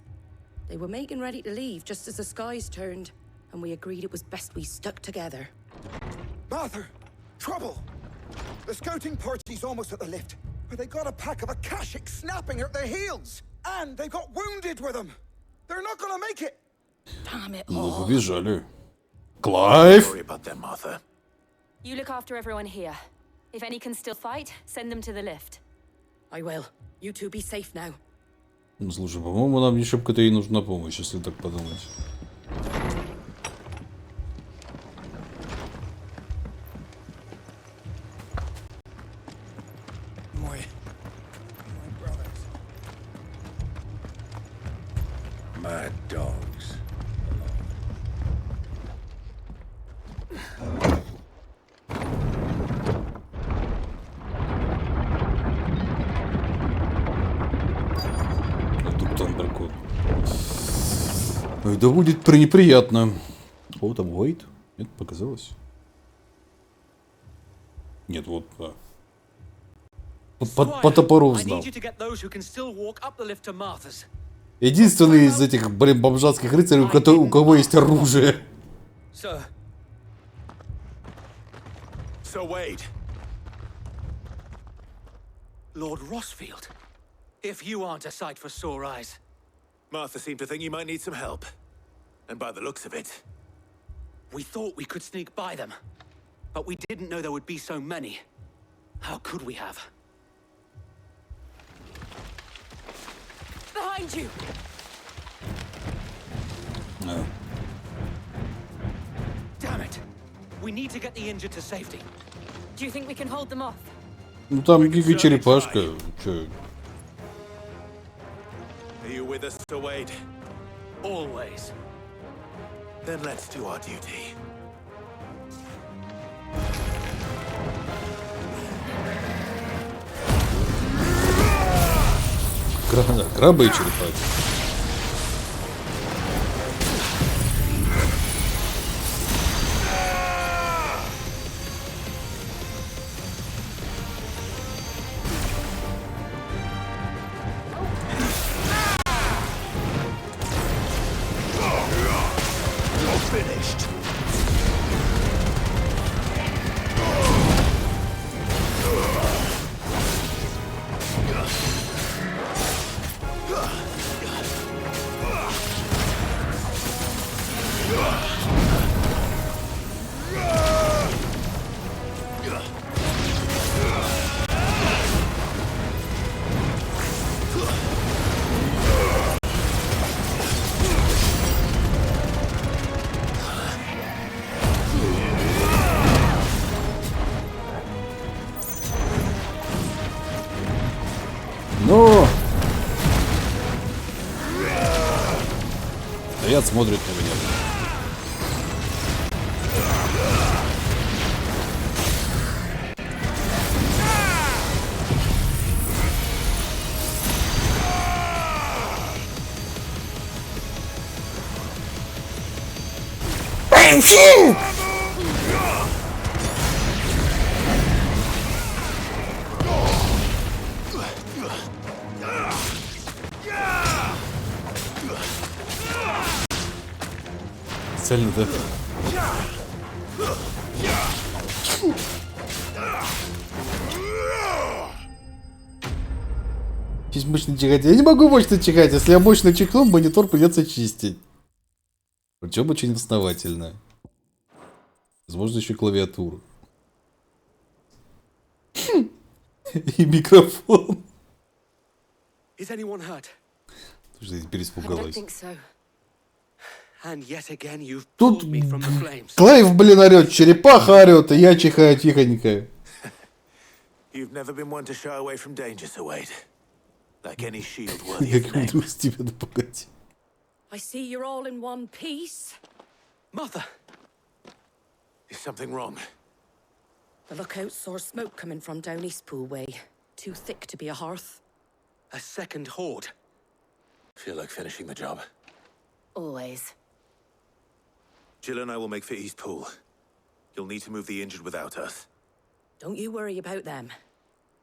They were making ready to leave just as the skies turned, and we agreed it was best we stuck together. Martha! Trouble! The scouting party's almost at the lift. But they got a pack of Akashic snapping at their heels. And they got wounded with them. They're not gonna make it. Damn it Ну, all. побежали. Клайв! Sorry about them, Martha. You look after everyone here. If any can still fight, send them to the lift. I will. You two be safe now. Ну, слушай, по-моему, нам не шибко-то и нужна помощь, если так подумать. My dogs. А тут там дракон. Это будет неприятно. О, там Уэйд? Нет, показалось. Нет, вот, да. По топору узнал. Единственный из этих, блин, бомжатских рыцарей, у кого есть оружие. Sir, Wade. Lord Rossfield, if you aren't a sight for sore eyes. Martha seemed to think you might need some help. And by the looks of it... We thought we could sneak by them, but we didn't know there would be so many. How could we have? Behind you! No. Damn it! We need to get the injured to safety. Do you think we can hold them off? Ну там гига-черепашка. Чё? Are you with us, Sir Wade? Always. Then let's do our duty. Крабы и черепахи. Ну! Стоят, смотрят на меня. Цельно, да? Здесь мощно чихать. Я не могу мощно чихать. Если я мощно чихну, монитор придется чистить. Причем очень основательно. Возможно, еще клавиатуру. И микрофон. Is anyone hurt? Слушай, теперь испугалась. Тут Клайв, блин, орет, черепаха орет, и я чихаю тихонько. You've never been one to shy away from danger, Sir Wade. Like any shield worthy Я of the name. говорю с тебя, да погоди. I see you're all in one piece. Mother! Is something wrong? The lookout saw smoke coming from down Eastpool way. Too thick to be a hearth. A second horde. Feel like finishing the job. Always. Jill and I will make for Eastpool. You'll need to move the injured without us. Don't you worry about them.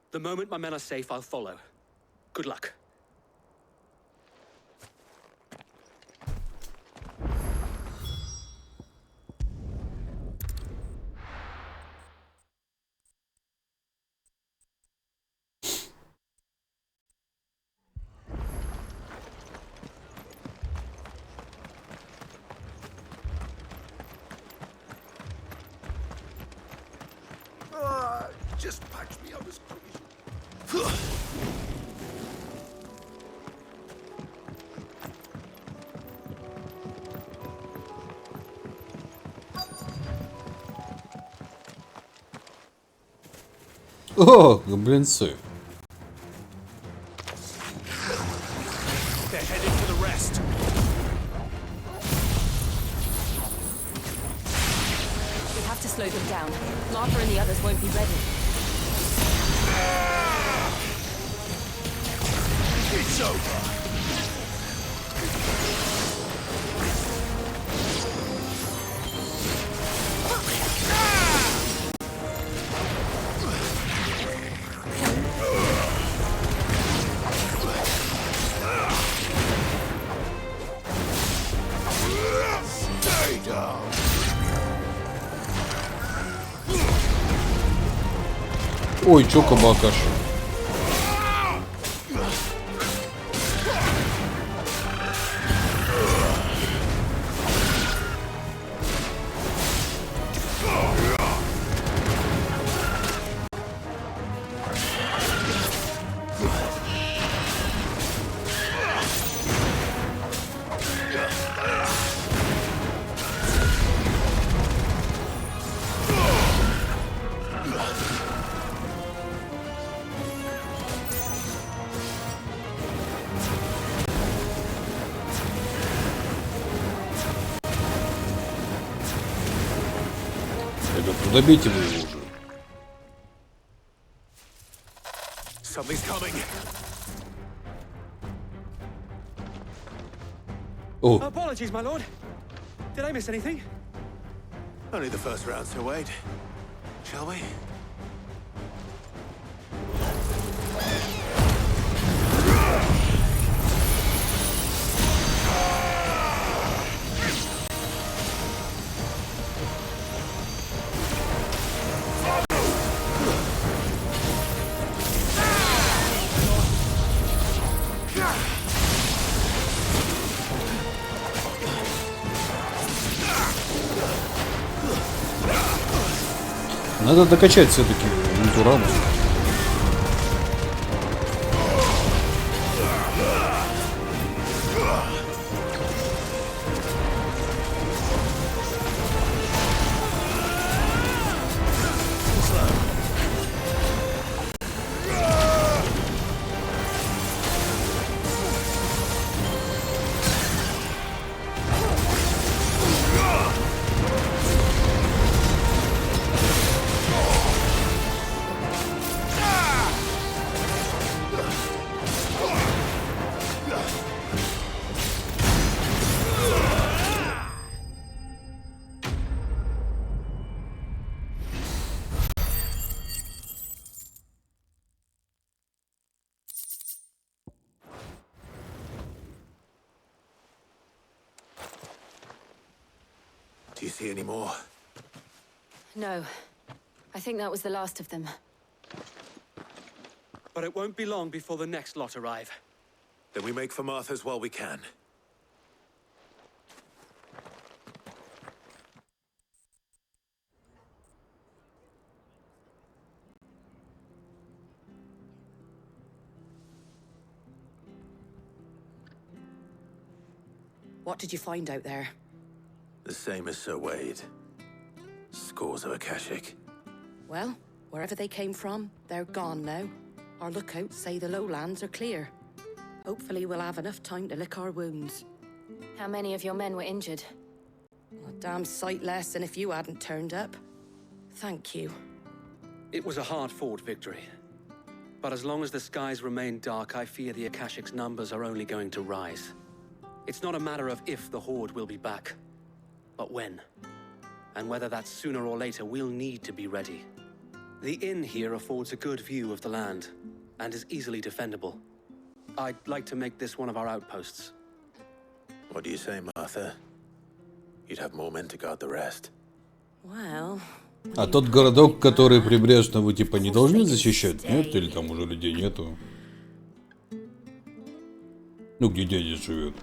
The moment my men are safe, I'll follow. Good luck. Just patch me up as quick as О, гоблинцы. They're headed for the rest. We have to slow them down. Martha and the others won't be ready. it's over. Stay down. Ой, чё кабакаша. Добейте вы его уже. Something's coming. Oh. Apologies, my lord. Did I miss anything? Only the first round, Sir Wade. Shall we? Надо докачать все-таки натуралу. Do you see any more? No. I think that was the last of them. But it won't be long before the next lot arrive. Then we make for Martha's while we can. What did you find out there? The same as Sir Wade. Scores of Akashic. Well, wherever they came from, they're gone now. Our lookouts say the lowlands are clear. Hopefully we'll have enough time to lick our wounds. How many of your men were injured? A damn sight less than if you hadn't turned up. Thank you. It was a hard-fought victory. But as long as the skies remain dark, I fear the Akashic's numbers are only going to rise. It's not a matter of if the Horde will be back, but when. And whether that's sooner or later, we'll need to be ready. The inn here affords a good view of the land, and is easily defendable. I'd like to make this one of our outposts. What do you say, Martha? You'd have more men to guard the rest. Well... А тот городок, который прибрежно, вы типа не должны защищать, нет? Или там уже людей нету? Ну, где дядя живет?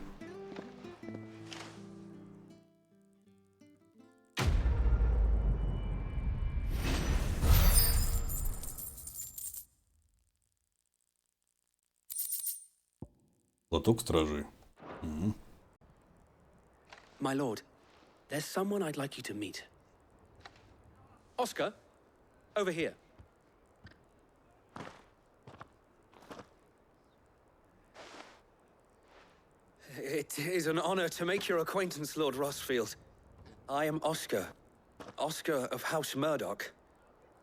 Лоток стражи. My lord, there's someone I'd like you to meet. Oscar, over here. It is an honor to make your acquaintance, Lord Rossfield. I am Oscar. Oscar of House Murdoch.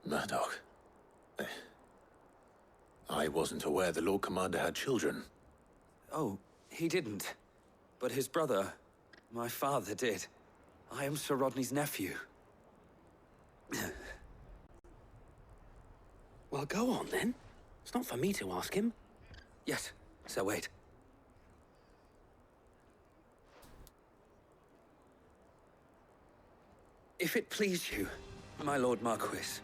Murdoch? I wasn't aware the Lord Commander had children. Oh, he didn't. But his brother, my father, did. I am Sir Rodney's nephew. Well, go on then. It's not for me to ask him. Yes, so wait. If it please you, my Lord Marquis,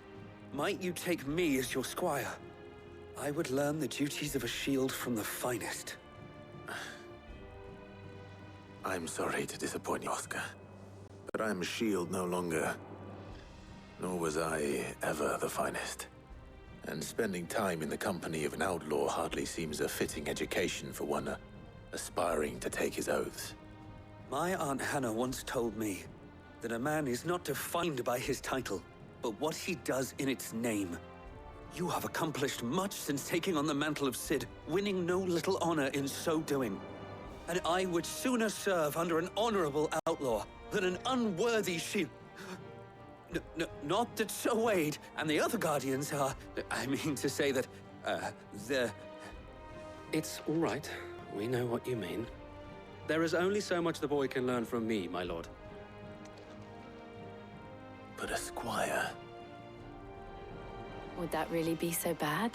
might you take me as your squire? I would learn the duties of a shield from the finest. I'm sorry to disappoint you, Oscar, but I'm a shield no longer. Nor was I ever the finest. And spending time in the company of an outlaw hardly seems a fitting education for one aspiring to take his oaths. My Aunt Hannah once told me that a man is not defined by his title, but what he does in its name. You have accomplished much since taking on the mantle of Cid, winning no little honor in so doing. And I would sooner serve under an honorable outlaw than an unworthy shield. Not that Sir Wade and the other guardians are... I mean to say that, they're... It's all right. We know what you mean. There is only so much the boy can learn from me, my lord. But a squire... Would that really be so bad?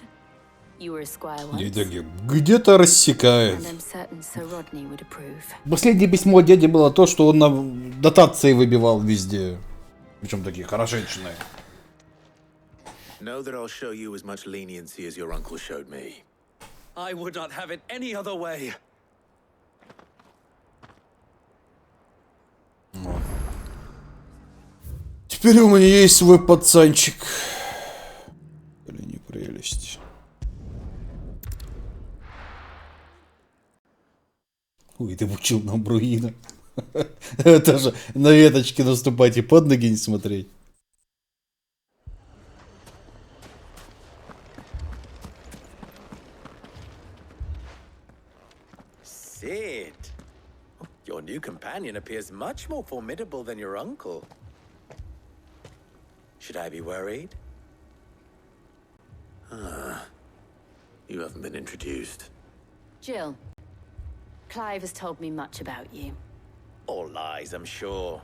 You were a squire once. Дядя где-то рассекает. And I'm certain Sir Rodney would approve. Последнее письмо от дяди было то, что он нам дотации выбивал везде. Причем такие хорошенькие. Know that I'll show you as much leniency as your uncle showed me. I would not have it any other way. Теперь у меня есть свой пацанчик. Или не прелесть. Ой, ты учил нам Бруина. Это же на веточке наступать и под ноги не смотреть. Cid, your new companion appears much more formidable than your uncle. Should I be worried? You haven't been introduced. Jill, Clive has told me much about you. All lies, I'm sure.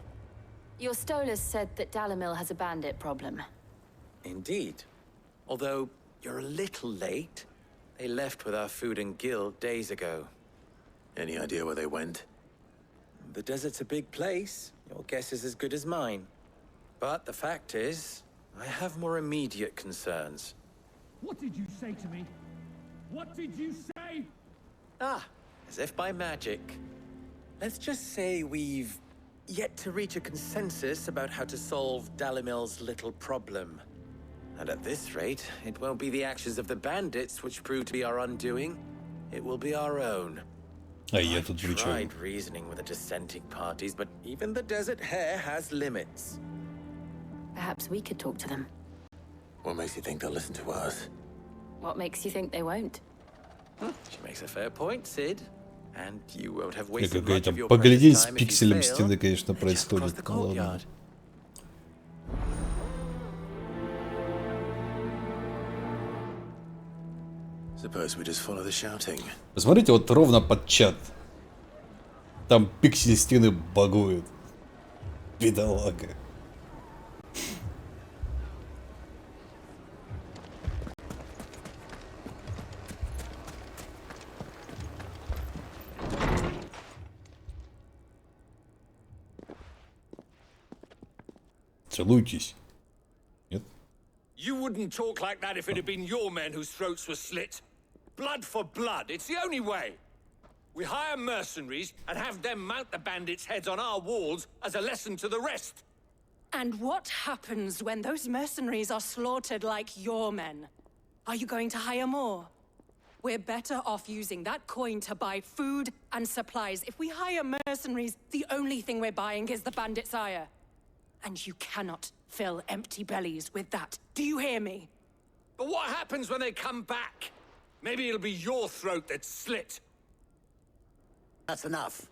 Your Stolas said that Dalamil has a bandit problem. Indeed. Although you're a little late. They left with our food and guild days ago. Any idea where they went? The desert's a big place. Your guess is as good as mine. But the fact is, I have more immediate concerns. What did you say to me? What did you say? Ah, as if by magic. Let's just say we've yet to reach a consensus about how to solve Dalimil's little problem. And at this rate, it won't be the actions of the bandits which prove to be our undoing. It will be our own. Я тут при чем? I've tried reasoning with the dissenting parties, but even the desert hare has limits. Perhaps we could talk to them. What makes you think they'll listen to us? What makes you think they won't? She makes a fair point, Cid. And you won't have wasted Какая much там of your поглядеть precious с time if пикселем you fail. стены, конечно, Just происходит. cross the Ну ладно. courtyard. Suppose we just follow the shouting. Посмотрите вот ровно под чат. Там пиксель стены багует. Бедолага. Целуйтесь. Нет? You wouldn't talk like that if it had been your men whose throats were slit. Blood for blood, it's the only way. We hire mercenaries and have them mount the bandits' heads on our walls as a lesson to the rest. And what happens when those mercenaries are slaughtered like your men? Are you going to hire more? We're better off using that coin to buy food and supplies. If we hire mercenaries, the only thing we're buying is the bandit's ire. And you cannot fill empty bellies with that. Do you hear me? But what happens when they come back? Maybe it'll be your throat that's slit. That's enough.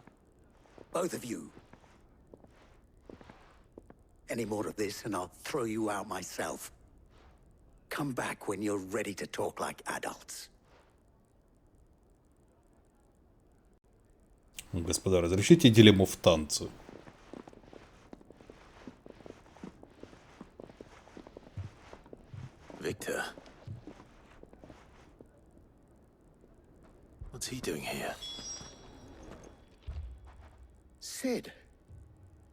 Both of you. Any more of this and I'll throw you out myself. Come back when you're ready to talk like adults. Господа, разрешите дилемму в танце. Victor. What's he doing here? Sid.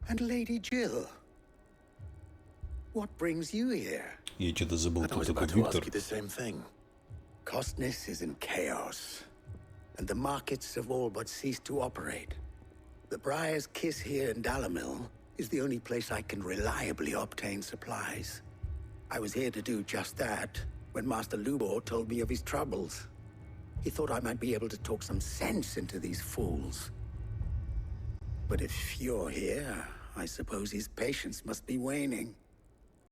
And Lady Jill. What brings you here? Я что-то забыл, кто I was такой about to Виктор. ask you the same thing. Costness is in chaos, and the markets have all but ceased to operate. The Briar's Kiss here in Dalamil is the only place I can reliably obtain supplies. I was here to do just that when Master Lubor told me of his troubles. He thought I might be able to talk some sense into these fools. But if you're here, I suppose his patience must be waning.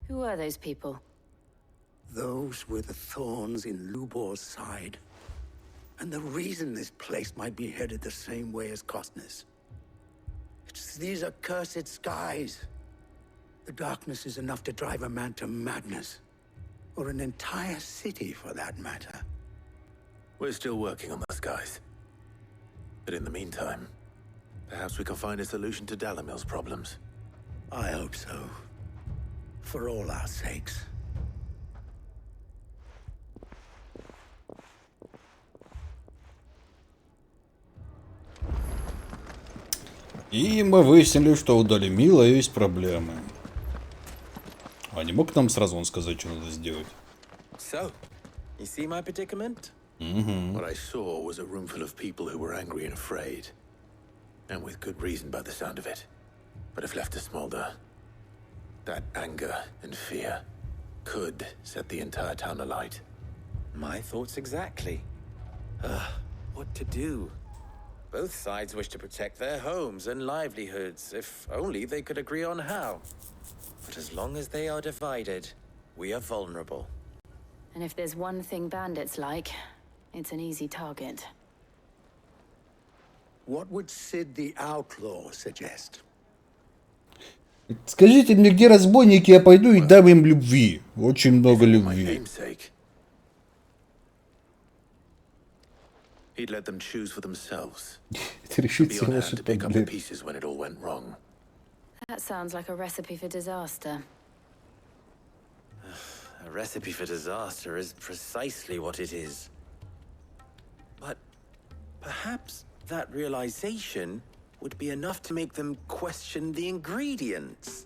Who are those people? Those were the thorns in Lubor's side. And the reason this place might be headed the same way as Costness. It's these accursed skies. The darkness is enough to drive a man to madness. Or an entire city, for that matter. We're still working on the skies. But in the meantime, perhaps we can find a solution to Dalamil's problems. I hope so. For all our sakes. И мы выяснили, что у Далимила есть проблемы. А не мог нам сразу он сказать, что надо сделать? So, you see my predicament? What I saw was a room full of people who were angry and afraid. And with good reason by the sound of it. But if left to smolder, that anger and fear could set the entire town alight. My thoughts exactly. What to do? Both sides wish to protect their homes and livelihoods, if only they could agree on how. But as long as they are divided, we are vulnerable. And if there's one thing bandits like, it's an easy target. What would Sid the Outlaw suggest? Скажите мне, где разбойники, я пойду и дам им любви. Очень много любви. He'd let them choose for themselves. Это решит Be все on hand ваши to pick up the проблемы. pieces when it all went wrong. That sounds like a recipe for disaster. A recipe for disaster is precisely what it is. But perhaps that realization would be enough to make them question the ingredients.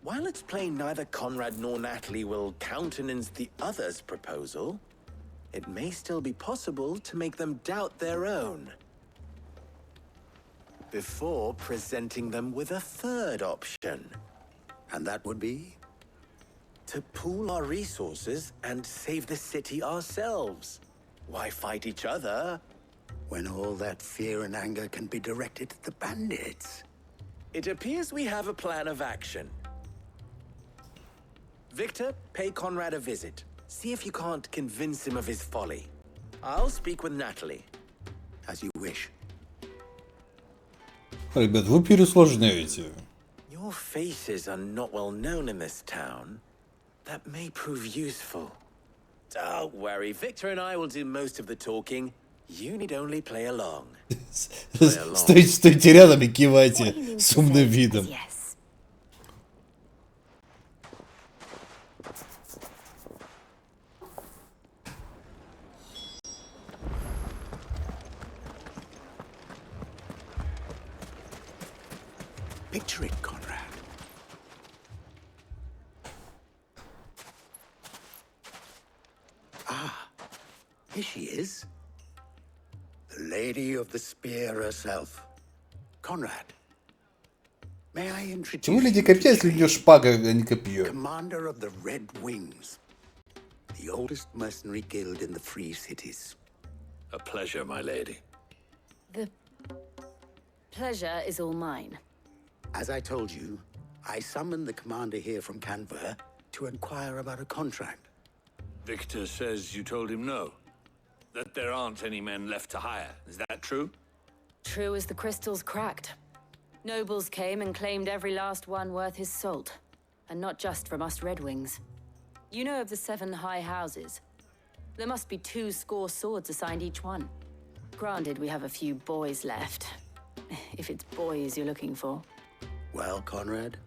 While it's plain neither Conrad nor Natalie will countenance the other's proposal, it may still be possible to make them doubt their own. Before presenting them with a third option. And that would be? To pool our resources and save the city ourselves. Why fight each other? When all that fear and anger can be directed at the bandits. It appears we have a plan of action. Victor, pay Conrad a visit. See if you can't convince him of his folly. I'll speak with Natalie. As you wish. Ребят, вы переусложняете. Your faces are not well known in this town. That may prove useful. Don't worry, Victor and I will do most of the talking. You need only play along. Стойте рядом и кивайте с умным видом. Picture it, Conrad. Ah, here she is. The Lady of the Spear herself. Conrad. May I introduce Чего люди you копья, to если у нее шпага, а не копье? Commander of the Red Wings. The oldest mercenary guild in the Free Cities. A pleasure, my lady. The pleasure is all mine. As I told you, I summoned the commander here from Canberra to inquire about a contract. Victor says you told him no. That there aren't any men left to hire. Is that true? True as the crystals cracked. Nobles came and claimed every last one worth his salt. And not just from us Red Wings. You know of the 7 high houses. There must be 2 swords assigned each one. Granted, we have a few boys left. If it's boys you're looking for. Well, Conrad,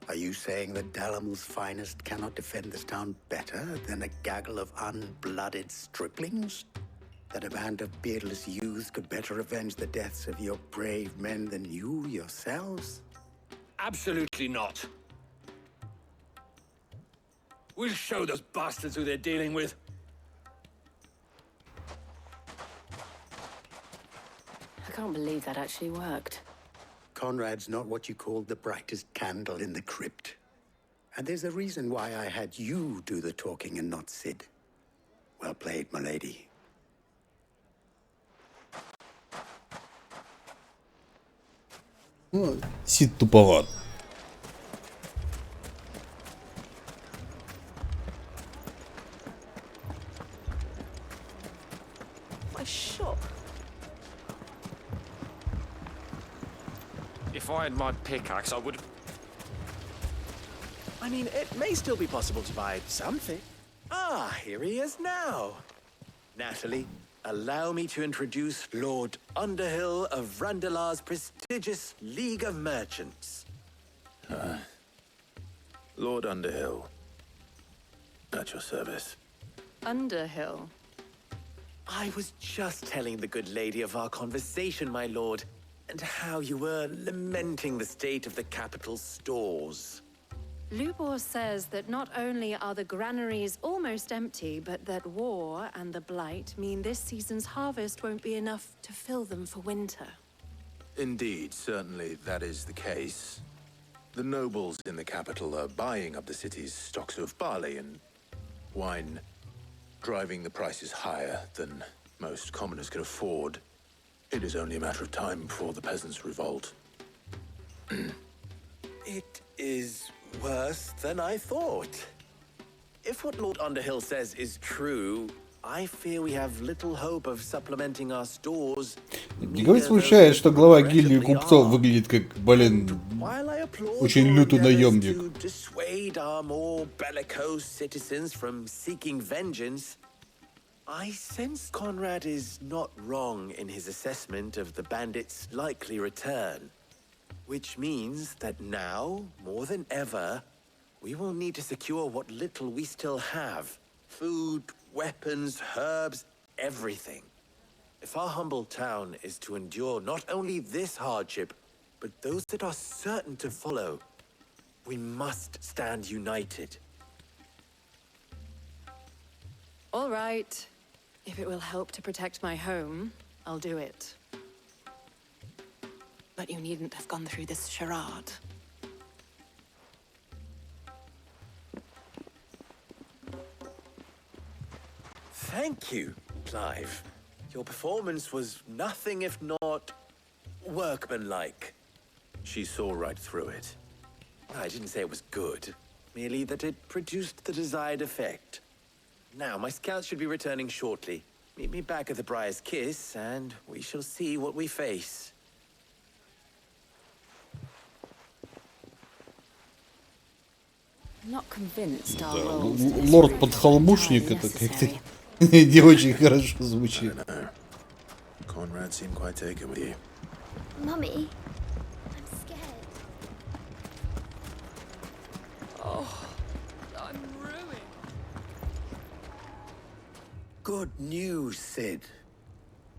are you saying that Dalamil's finest cannot defend this town better than a gaggle of unblooded striplings? That a band of beardless youths could better avenge the deaths of your brave men than you yourselves? Absolutely not. We'll show those bastards who they're dealing with. I can't believe that actually worked. Conrad's not what you called the brightest candle in the crypt. And there's a reason why I had you do the talking and not Sid. Well played, my lady. Ну, Сид туповат. My shop. If I had my pickaxe, I would. I mean, it may still be possible to buy something. Ah, here he is now. Natalie, allow me to introduce Lord Underhill of Randalar's prestigious League of Merchants. Lord Underhill. At your service. Underhill? I was just telling the good lady of our conversation, my lord, and how you were lamenting the state of the capital's stores. Lubor says that not only are the granaries almost empty, but that war and the blight mean this season's harvest won't be enough to fill them for winter. Indeed, certainly that is the case. The nobles in the capital are buying up the city's stocks of barley and wine, driving the prices higher than most commoners can afford. It is only a matter of time before the peasants revolt. It is worse than I thought. If what Lord Underhill says is true, I fear we have little hope of supplementing our stores. Никого не смущает, что глава гильдии купцов выглядит как, блин, очень лютый наемник. To dissuade our more bellicose citizens from seeking vengeance, I sense Conrad is not wrong in his assessment of the bandits' likely return. Which means that now, more than ever, we will need to secure what little we still have. Food, weapons, herbs, everything. If our humble town is to endure not only this hardship, but those that are certain to follow, we must stand united. All right. If it will help to protect my home, I'll do it. But you needn't have gone through this charade. Thank you, Clive. Your performance was nothing if not workmanlike. She saw right through it. I didn't say it was good, merely that it produced the desired effect. Now, my scouts should be returning shortly. Meet me back at the Briar's Kiss, and we shall see what we face. I'm not convinced our Да, roles to this лорд route подхолмушник are это necessary. как-то не очень хорошо звучит. Conrad seemed quite taken with you. Mummy, I'm scared. Oh, I'm ruined. Good news, Sid.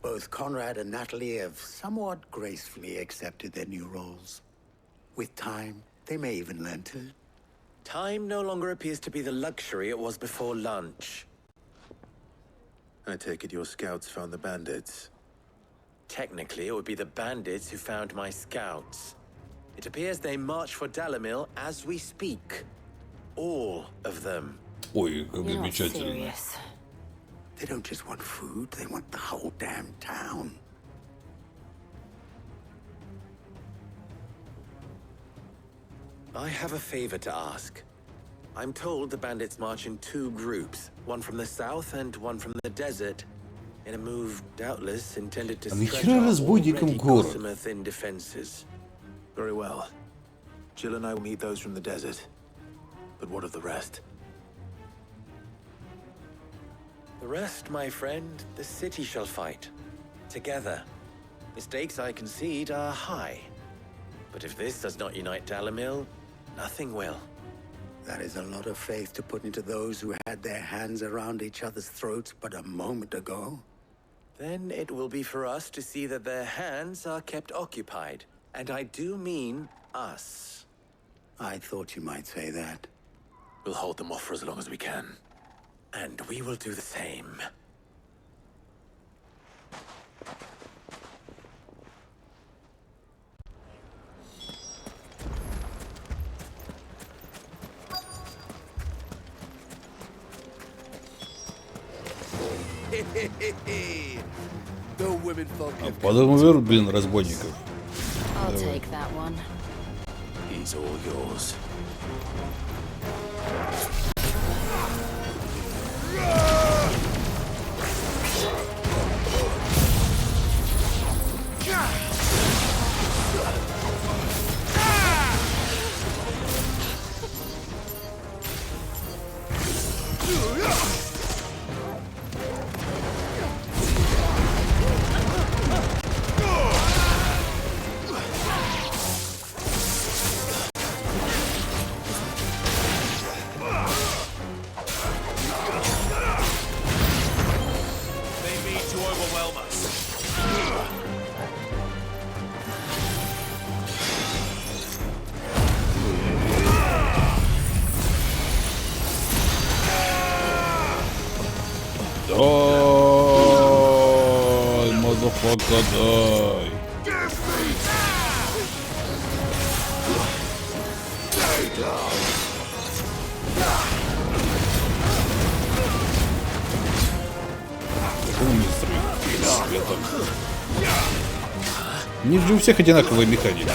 Both Conrad and Natalie have somewhat gracefully accepted their new roles. With time, they may even learn to. Time no longer appears to be the luxury it was before lunch. I take it your scouts found the bandits. Technically, it would be the bandits who found my scouts. It appears they march for Dalamil as we speak. All of them. Ой, как You're not замечательно. serious. They don't just want food, they want the whole damn town. I have a favor to ask. I'm told the bandits march in 2 groups, one from the south and one from the desert, in a move doubtless intended to stretch our already gossamer thin defenses. Very well. Jill and I will meet those from the desert. But what of the rest? The rest, my friend, the city shall fight. Together. The stakes, I concede, are high. But if this does not unite Dalimil, nothing will. That is a lot of faith to put into those who had their hands around each other's throats but a moment ago. Then it will be for us to see that their hands are kept occupied. And I do mean us. I thought you might say that. We'll hold them off for as long as we can. And we will do the same. Потом уберут, блин, разбойников. I'll take that one. He's all yours. Дай, мазафака, дай. Не у всех одинаковые механики.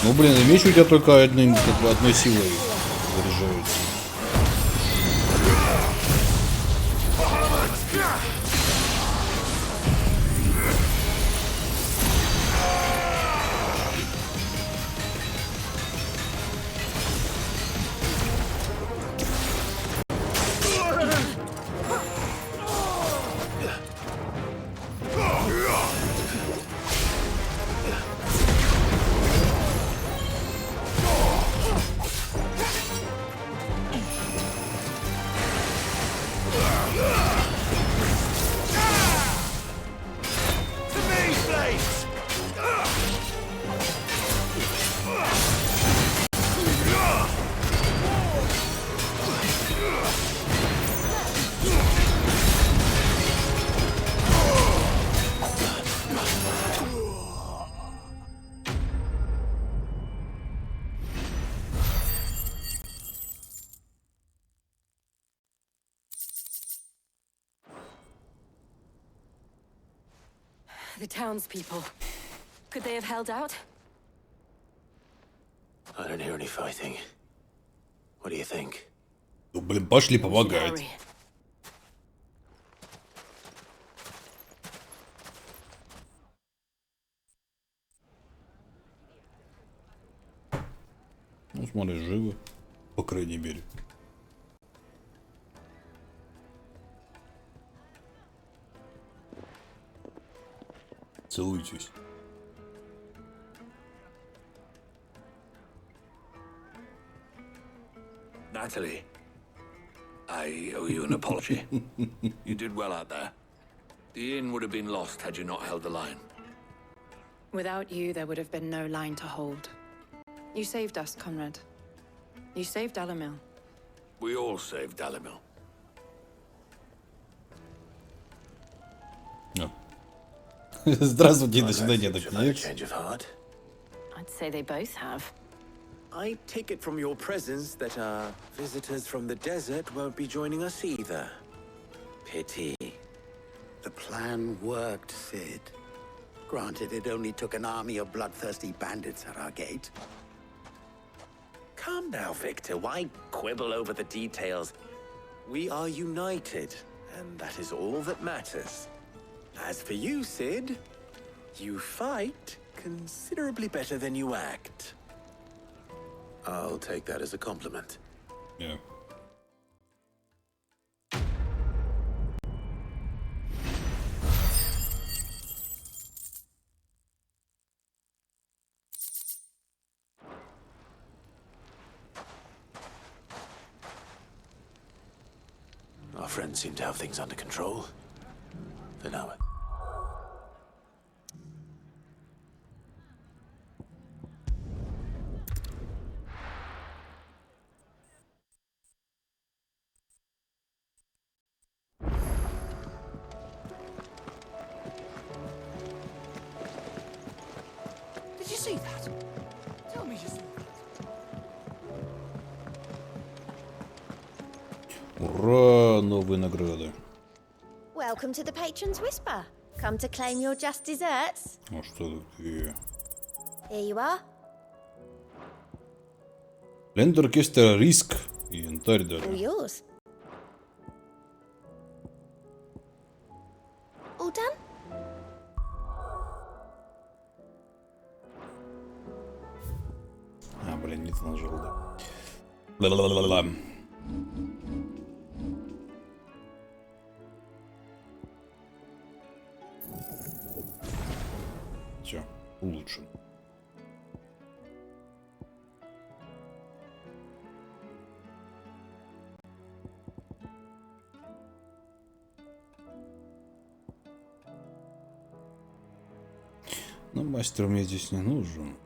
Ну блин, и меч у тебя только одной силой заряжается. The townspeople. Could they have held out? I don't hear any fighting. What do you think? Ну, блин, пошли помогать. Ну, смотри, живы. По крайней мере. Целуйтесь. Natalie, I owe you an apology. You did well out there. The inn would have been lost had you not held the line. Without you, there would have been no line to hold. You saved us, Conrad. You saved Dalimil. We all saved Dalimil. Здравствуйте, до свидания, Change of heart. I'd say they both have. I take it from your presence that our visitors from the desert won't be joining us either. Pity. The plan worked, Sid. Granted, it only took an army of bloodthirsty bandits at our gate. Calm now, Victor. Why quibble over the details? We are united, and that is all that matters. As for you, Sid, you fight considerably better than you act. I'll take that as a compliment. Yeah. Our friends seem to have things under control. For now. Did you see that? Tell me you saw that. Ура, новые награды. Welcome to the Patron's Whisper. Come to claim your just desserts. А что такое? Here you are. Ленд оркестра Риск и янтарь даже. All yours. All done? А, блин, не то нажал, да. Ла-ла-ла-ла-ла. Все, улучшен. Но мастер мне здесь не нужен.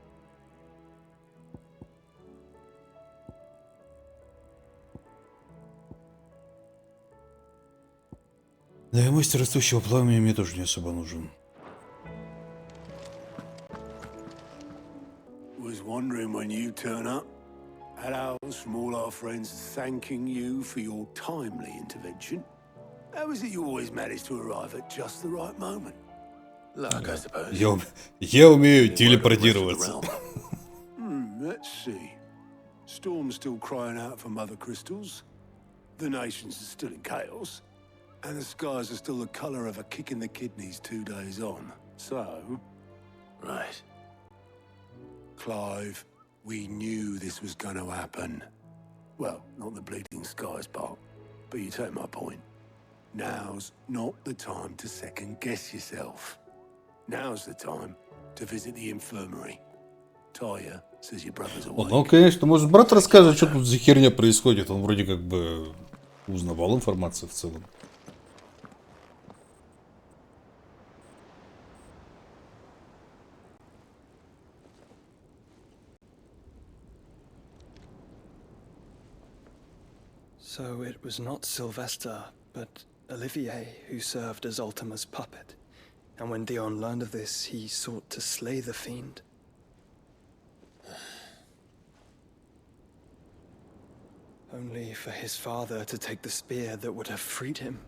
Да и мастер растущего пламени мне тоже не особо нужен. Was wondering when you turn up. Hellos from all our friends thanking you for your timely intervention. How is it you always manage to arrive at just the right moment? Luck, I suppose. Я умею телепортироваться. Let's see. Storm's still crying out for mother crystals. The nations are still in chaos. And the skies are still the color of a kick in the kidneys 2 days on. So... Right. Clive, we knew this was going to happen. Well, not the bleeding skies part, but you take my point. Now's not the time to second-guess yourself. Now's the time to visit the infirmary. Taya says your brother's awake. Ну, конечно, может, брат расскажет, что тут за херня происходит. Он вроде как бы узнавал информацию в целом. So it was not Sylvester, but Olivier who served as Ultima's puppet. And when Dion learned of this, he sought to slay the fiend. Only for his father to take the spear that would have freed him.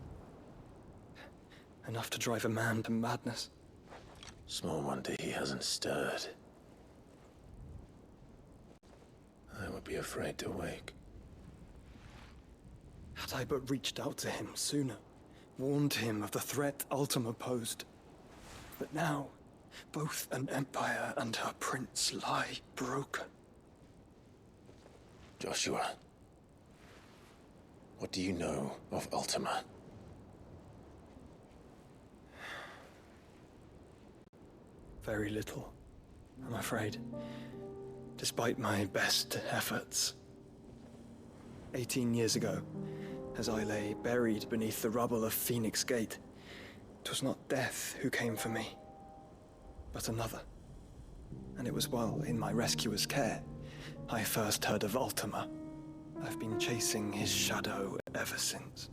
Enough to drive a man to madness. Small wonder he hasn't stirred. I would be afraid to wake. Had I but reached out to him sooner, warned him of the threat Ultima posed. But now, both an empire and her prince lie broken. Joshua, what do you know of Ultima? Very little, I'm afraid, despite my best efforts. 18 years ago, as I lay buried beneath the rubble of Phoenix Gate, 'twas not death who came for me, but another. And it was while in my rescuer's care I first heard of Ultima. I've been chasing his shadow ever since.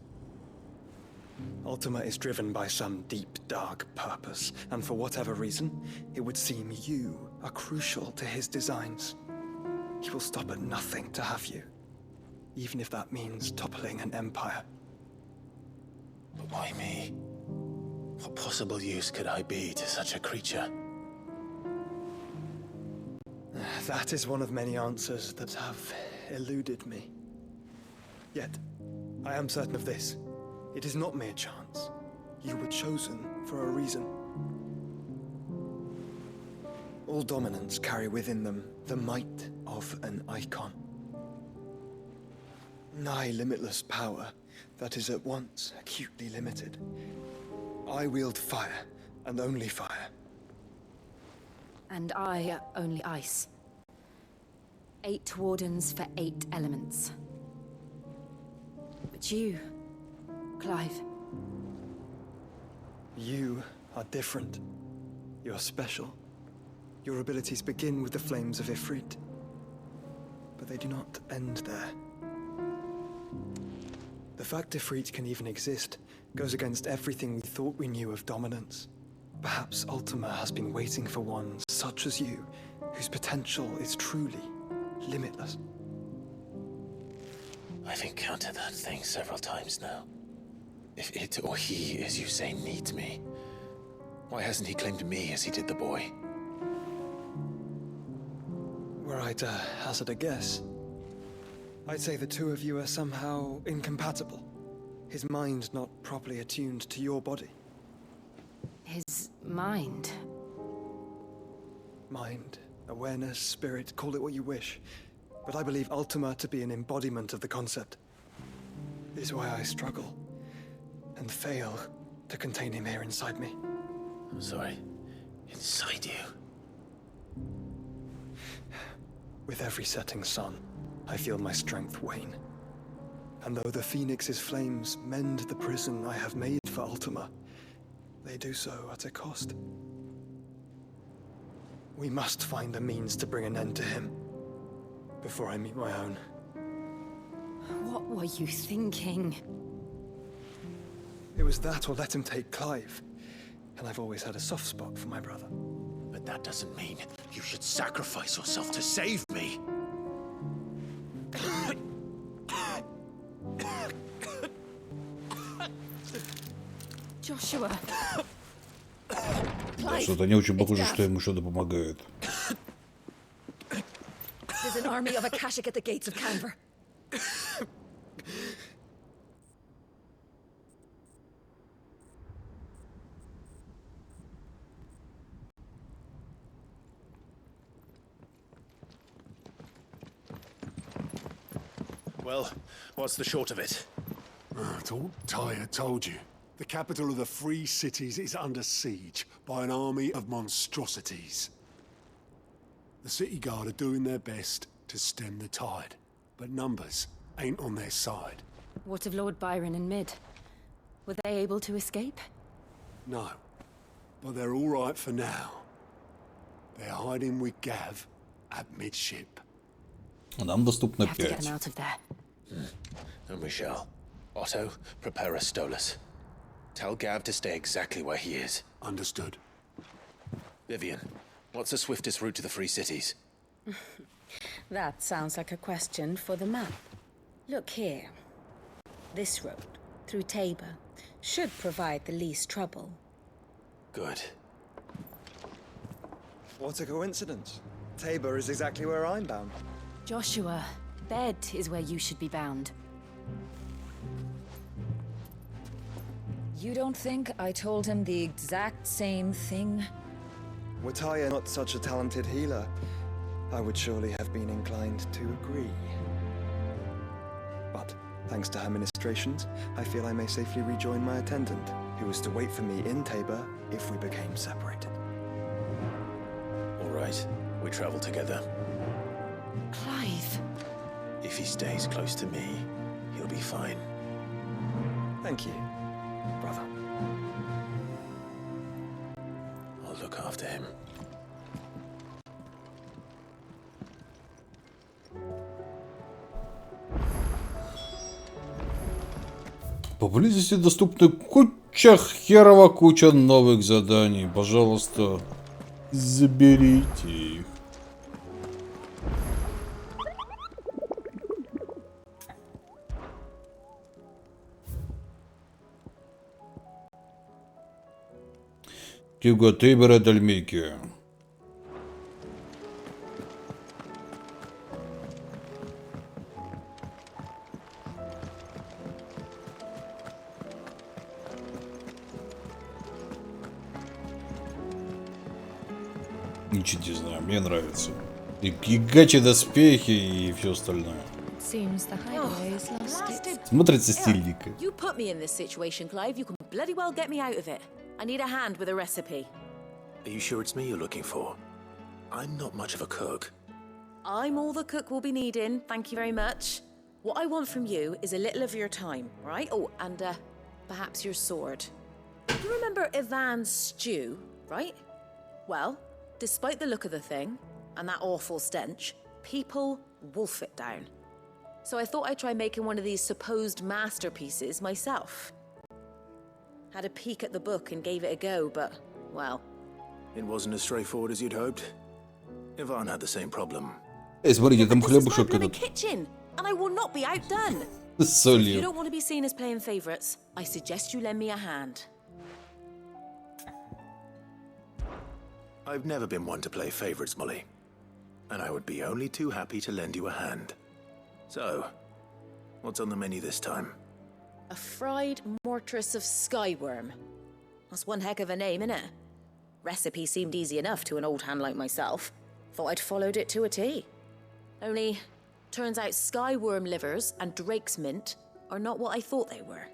Ultima is driven by some deep, dark purpose, and for whatever reason, it would seem you are crucial to his designs. He will stop at nothing to have you, even if that means toppling an empire. But why me? What possible use could I be to such a creature? That is one of many answers that have eluded me. Yet, I am certain of this. It is not mere chance. You were chosen for a reason. All dominants carry within them the might of an icon. Nigh limitless power that is at once acutely limited. I wield fire, and only fire. And I only ice. 8 wardens for 8 elements. But you, Clive. You are different. You're special. Your abilities begin with the flames of Ifrit. But they do not end there. The fact Ifrit can even exist goes against everything we thought we knew of dominance. Perhaps Ultima has been waiting for one such as you, whose potential is truly limitless. I've encountered that thing several times now. If it or he, as you say, needs me, why hasn't he claimed me as he did the boy? Were I to hazard a guess, I'd say the two of you are somehow incompatible. His mind not properly attuned to your body. His mind? Mind, awareness, spirit, call it what you wish. But I believe Ultima to be an embodiment of the concept. This is why I struggle and fail to contain him here inside me. I'm sorry. Inside you? With every setting sun, I feel my strength wane. And though the Phoenix's flames mend the prison I have made for Ultima, they do so at a cost. We must find a means to bring an end to him before I meet my own. What were you thinking? It was that or let him take Clive. And I've always had a soft spot for my brother. But that doesn't mean you should sacrifice yourself to save me. Joshua. Что-то не очень похоже, что ему что-то помогает. There's an army of Akashic at the gates of Canver. Well, what's the short of it? It's all Tyre told you. The capital of the Free Cities is under siege by an army of monstrosities. The city guard are doing their best to stem the tide, but numbers ain't on their side. What of Lord Byron and Mid? Were they able to escape? No, but they're all right for now. They're hiding with Gav at midship. Нам доступно Have to get 5. them out of there. And we shall. Otto, prepare a Stolas. Tell Gav to stay exactly where he is. Understood. Vivian, what's the swiftest route to the Free Cities? That sounds like a question for the map. Look here. This road, through Tabor, should provide the least trouble. Good. What a coincidence. Tabor is exactly where I'm bound. Joshua, bed is where you should be bound. You don't think I told him the exact same thing? Were Tyre not such a talented healer, I would surely have been inclined to agree. But, thanks to her ministrations, I feel I may safely rejoin my attendant, who was to wait for me in Tabor if we became separated. All right, we travel together. Clive. If If he stays close to me, he'll be fine. Thank you, brother. I'll look after him. Поблизости доступна херова куча новых заданий. Пожалуйста, заберите их. Тибера Дальмейки. Ничего не знаю, мне нравится. И гигачи доспехи и все остальное. Смотрится стильненько. You put me in this situation, Clive. You can bloody well get me out of it. I need a hand with a recipe. Are you sure it's me you're looking for? I'm not much of a cook. I'm all the cook will be needing, thank you very much. What I want from you is a little of your time, right? Oh, and perhaps your sword. You remember Ivan's stew, right? Well, despite the look of the thing, and that awful stench, people wolf it down. So I thought I'd try making one of these supposed masterpieces myself. Had a peek at the book and gave it a go, but, well... It wasn't as straightforward as you'd hoped. Ivan had the same problem. Смотрите, там хлебушек in a этот. kitchen, and I will not be outdone. С So if you солью. don't want to be seen as playing favorites, I suggest you lend me a hand. I've never been one to play favorites, Molly. And I would be only too happy to lend you a hand. So, what's on the menu this time? A fried mortress of skyworm. That's one heck of a name, innit? Recipe seemed easy enough to an old hand like myself. Thought I'd followed it to a T. Only, turns out skyworm livers and drake's mint are not what I thought they were.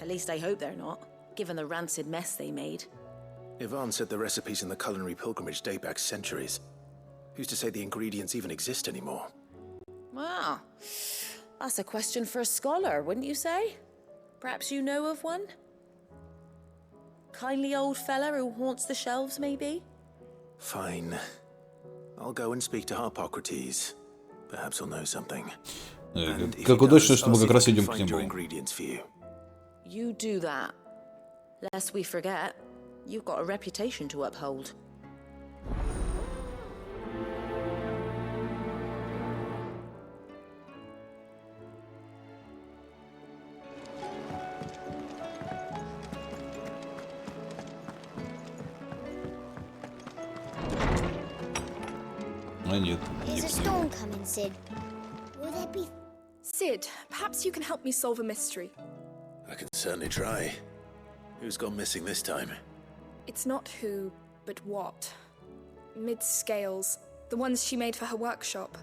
At least I hope they're not, given the rancid mess they made. Ivan said the recipes in the culinary pilgrimage date back centuries. Who's to say the ingredients even exist anymore? Wow. That's a question for a scholar, wouldn't you say? Perhaps you know of one? Kindly old fella who haunts the shelves, maybe? Fine. I'll go and speak to Harpocrates. Perhaps he'll know something. And if he Как удачно, does, что I'll мы see как if I раз can идем к find your нему. ingredients for you. You do that. Lest we forget, you've got a reputation to uphold. А нет, There's a storm coming, Sid. Will there be... Sid, perhaps you can help me solve a mystery. I can certainly try. Who's gone missing this time? It's not who, but what. Mid-scales, the ones she made for her workshop.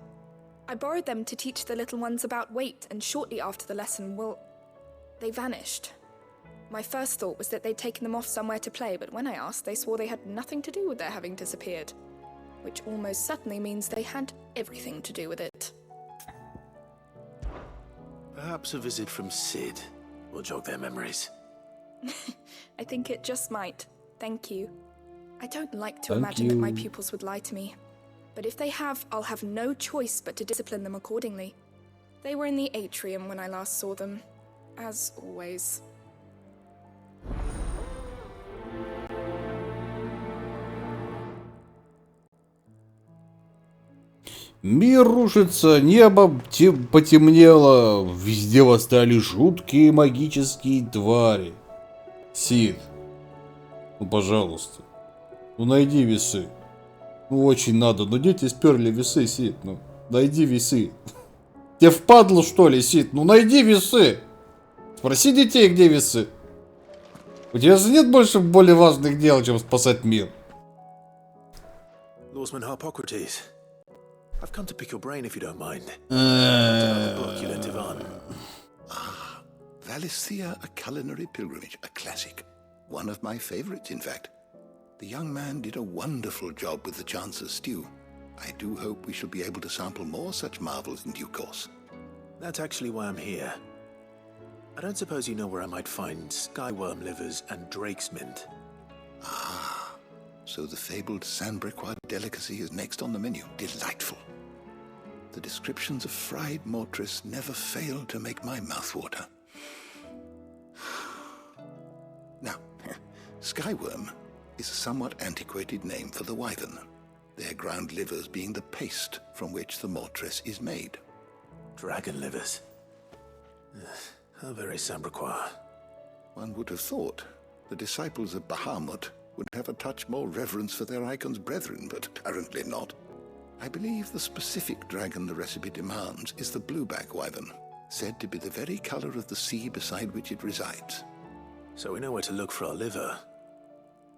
I borrowed them to teach the little ones about weight, and shortly after the lesson, they vanished. My first thought was that they'd taken them off somewhere to play, but when I asked, they swore they had nothing to do with their having disappeared. Which almost certainly means they had everything to do with it. Perhaps a visit from Sid will jog their memories. I think it just might. Thank you. I don't like to Thank imagine that my you. pupils would lie to me. But if they have, I'll have no choice but to discipline them accordingly. They were in the atrium when I last saw them. As always. Мир рушится, небо потемнело, везде восстали жуткие магические твари. Сид, ну пожалуйста, ну найди весы. Ну очень надо, ну дети сперли весы, Сид, ну найди весы. Тебе впадло что ли, Сид? Ну найди весы. Спроси детей, где весы. У тебя же нет больше более важных дел, чем спасать мир. Lawsman Harpocrates, I've come to pick your brain if you don't mind. Another book you lent Ivan. Valisthea, A Culinary Pilgrimage, a classic. One of my favorites, in fact. The young man did a wonderful job with the Chance's stew. I do hope we shall be able to sample more such marvels in due course. That's actually why I'm here. I don't suppose you know where I might find skyworm livers and drake's mint. Ah, so the fabled Sandbrequois delicacy is next on the menu. Delightful. The descriptions of fried mortress never fail to make my mouth water. Now, skyworm is a somewhat antiquated name for the wyvern, their ground livers being the paste from which the mortress is made. Dragon livers. How very Sandbrequois. One would have thought the disciples of Bahamut would have a touch more reverence for their icon's brethren, but apparently not. I believe the specific dragon the recipe demands is the blueback wyvern, said to be the very color of the sea beside which it resides. So we know where to look for our liver.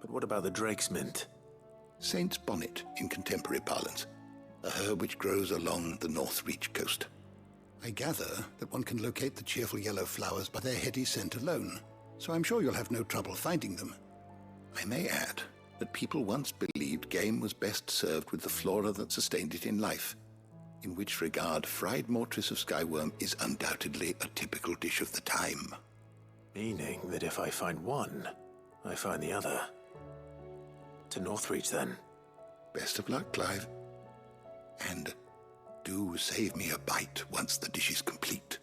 But what about the drake's mint? Saint's bonnet in contemporary parlance, a herb which grows along the North Reach coast. I gather that one can locate the cheerful yellow flowers by their heady scent alone, so I'm sure you'll have no trouble finding them. I may add that people once believed game was best served with the flora that sustained it in life, in which regard fried mortress of skyworm is undoubtedly a typical dish of the time. Meaning that if I find one, I find the other. To Northreach, then. Best of luck, Clive. And do save me a bite once the dish is complete.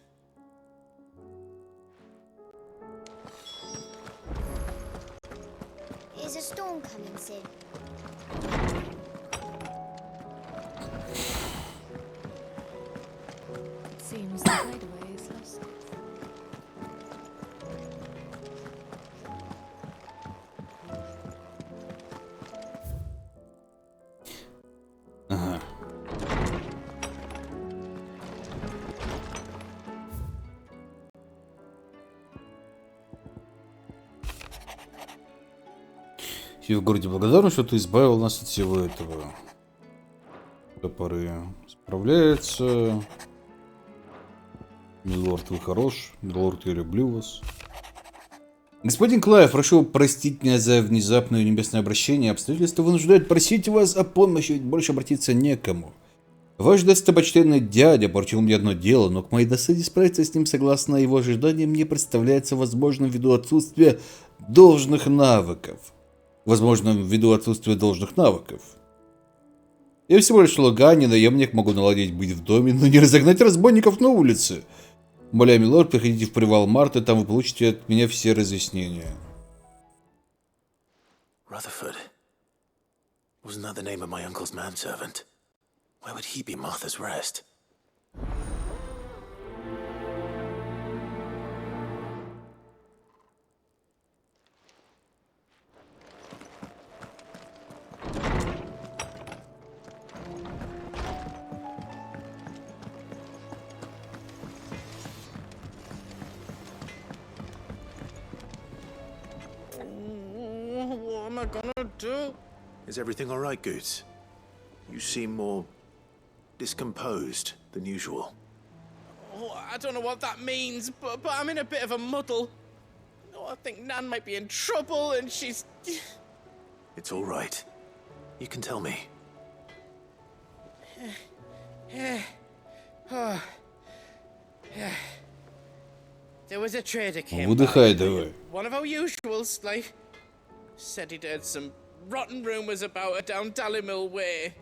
Is a storm coming, Sid? It seems the hideaway is lost. Ага. И в городе благодарны, что ты избавил нас от всего этого. Топоры справляется. Милорд, вы хорош. Милорд, я люблю вас. Господин Клайв, прошу простить меня за внезапное небесное обращение. Обстоятельства вынуждают просить вас о помощи, ведь больше обратиться некому. Ваш достопочтенный дядя поручил мне одно дело, но к моей досаде справиться с ним согласно его ожиданиям не представляется возможным ввиду отсутствия должных навыков. Я всего лишь слуга, не наемник, могу наладить быть в доме, но не разогнать разбойников на улице. Умоляю, милорд, приходите в привал Марты, там вы получите от меня все разъяснения. Rutherford. Wasn't that the name of my uncle's manservant? Why would he be Martha's Rest? What am I gonna do? Is everything all right, Goots? You seem more discomposed than usual. Oh, I don't know what that means, but I'm in a bit of a muddle. Oh, I think Nan might be in trouble, and she's... It's all right. You can tell me. There was a trader came Выдыхай by, давай. one of our usuals, like, said he'd heard some rotten rumours about her down Dalimil Way.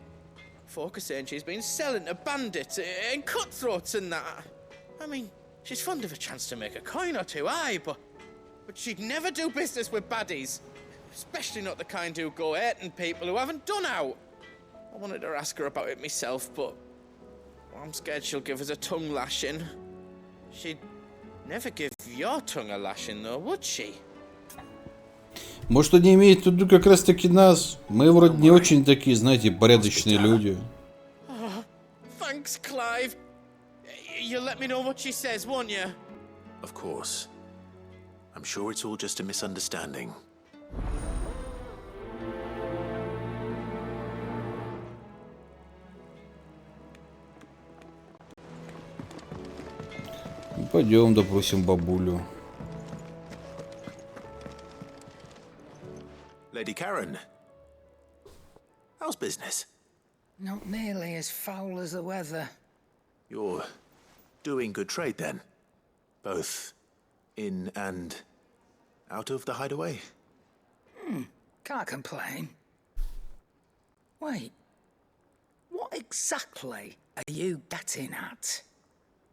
Folk are saying she's been selling to bandits and cutthroats and that. I mean, she's fond of a chance to make a coin or two, aye, but she'd never do business with baddies. Especially not the kind who go hurting people who haven't done out. I wanted to ask her about it myself, but I'm scared she'll give us a tongue lashing. She'd never give your tongue a lashing, though, would she? Может, они имеют в виду как раз таки нас? Мы вроде не очень такие, знаете, порядочные люди. Oh, thanks, Clive. You'll let me know what she says, won't you? Of course. I'm sure it's all just a misunderstanding. Пойдем допросим бабулю. Lady Karen, how's business? Not nearly as foul as the weather. You're doing good trade then? Both in and out of the hideaway? Can't complain. Wait, what exactly are you getting at?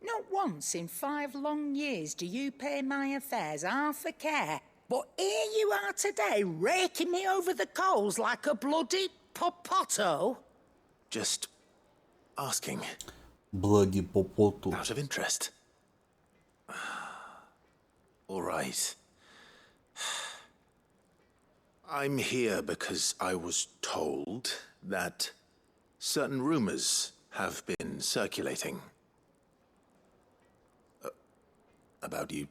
Not once in 5 long years do you pay my affairs half a care, but here you are today, raking me over the coals like a bloody popoto? Just asking. Bloody popoto. Out of interest. All right. I'm here because I was told that certain rumors have been circulating. About you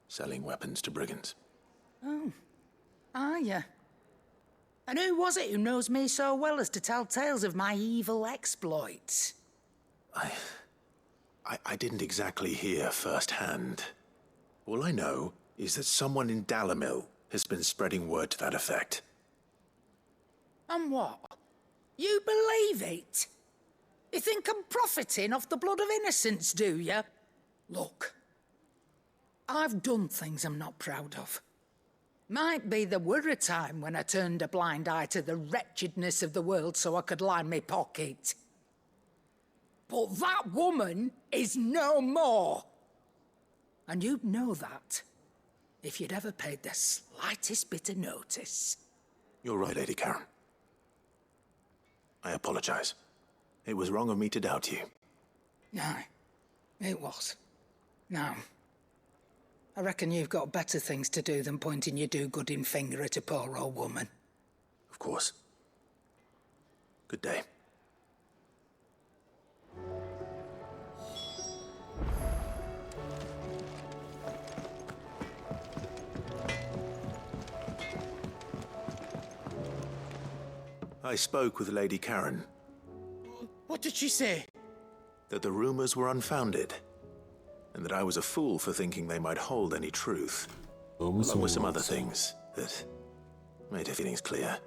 selling weapons to brigands. Oh, are you? And who was it who knows me so well as to tell tales of my evil exploits? I didn't exactly hear firsthand. All I know is that someone in Dalimil has been spreading word to that effect. And what? You believe it? You think I'm profiting off the blood of innocents, do you? Look, I've done things I'm not proud of. Might be there were a time when I turned a blind eye to the wretchedness of the world so I could line my pocket. But that woman is no more. And you'd know that if you'd ever paid the slightest bit of notice. You're right, Lady Karen. I apologize. It was wrong of me to doubt you. No, it was. Now, I reckon you've got better things to do than pointing your do-gooding finger at a poor old woman. Of course. Good day. I spoke with Lady Karen. What did she say? That the rumors were unfounded, and that I was a fool for thinking they might hold any truth, along with some other things that made her feelings clear.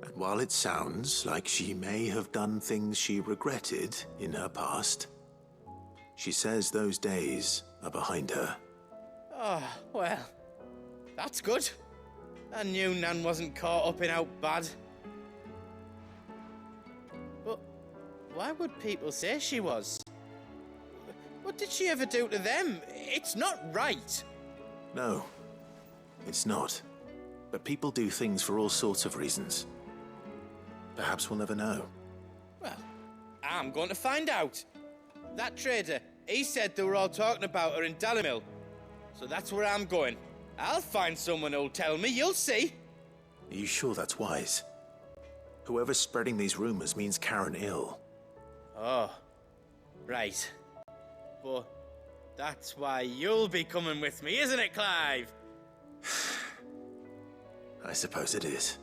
And while it sounds like she may have done things she regretted in her past, she says those days are behind her. Oh, well, that's good. I knew Nan wasn't caught up in out bad. But why would people say she was? What did she ever do to them? It's not right. No, it's not. But people do things for all sorts of reasons. Perhaps we'll never know. Well, I'm going to find out. That trader, he said they were all talking about her in Dalimil. So that's where I'm going. I'll find someone who'll tell me, you'll see. Are you sure that's wise? Whoever's spreading these rumors means Karen ill. Oh, right. But that's why you'll be coming with me, isn't it, Clive? I suppose it is.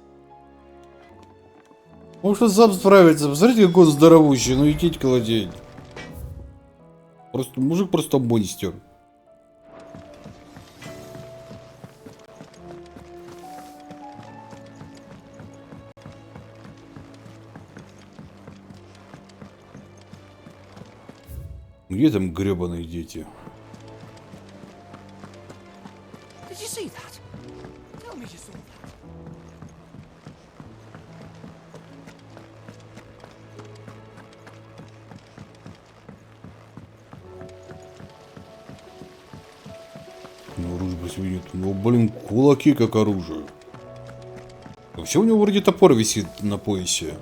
Может сам справится. Посмотрите, какой он здоровущий. Ну идите колотеть. Просто мужик просто монстр. Где там гребаные дети? Did you see that? Tell me you saw that. Ну, оружие при себе нет. Ну, блин, кулаки как оружие. Вообще у него вроде топор висит на поясе.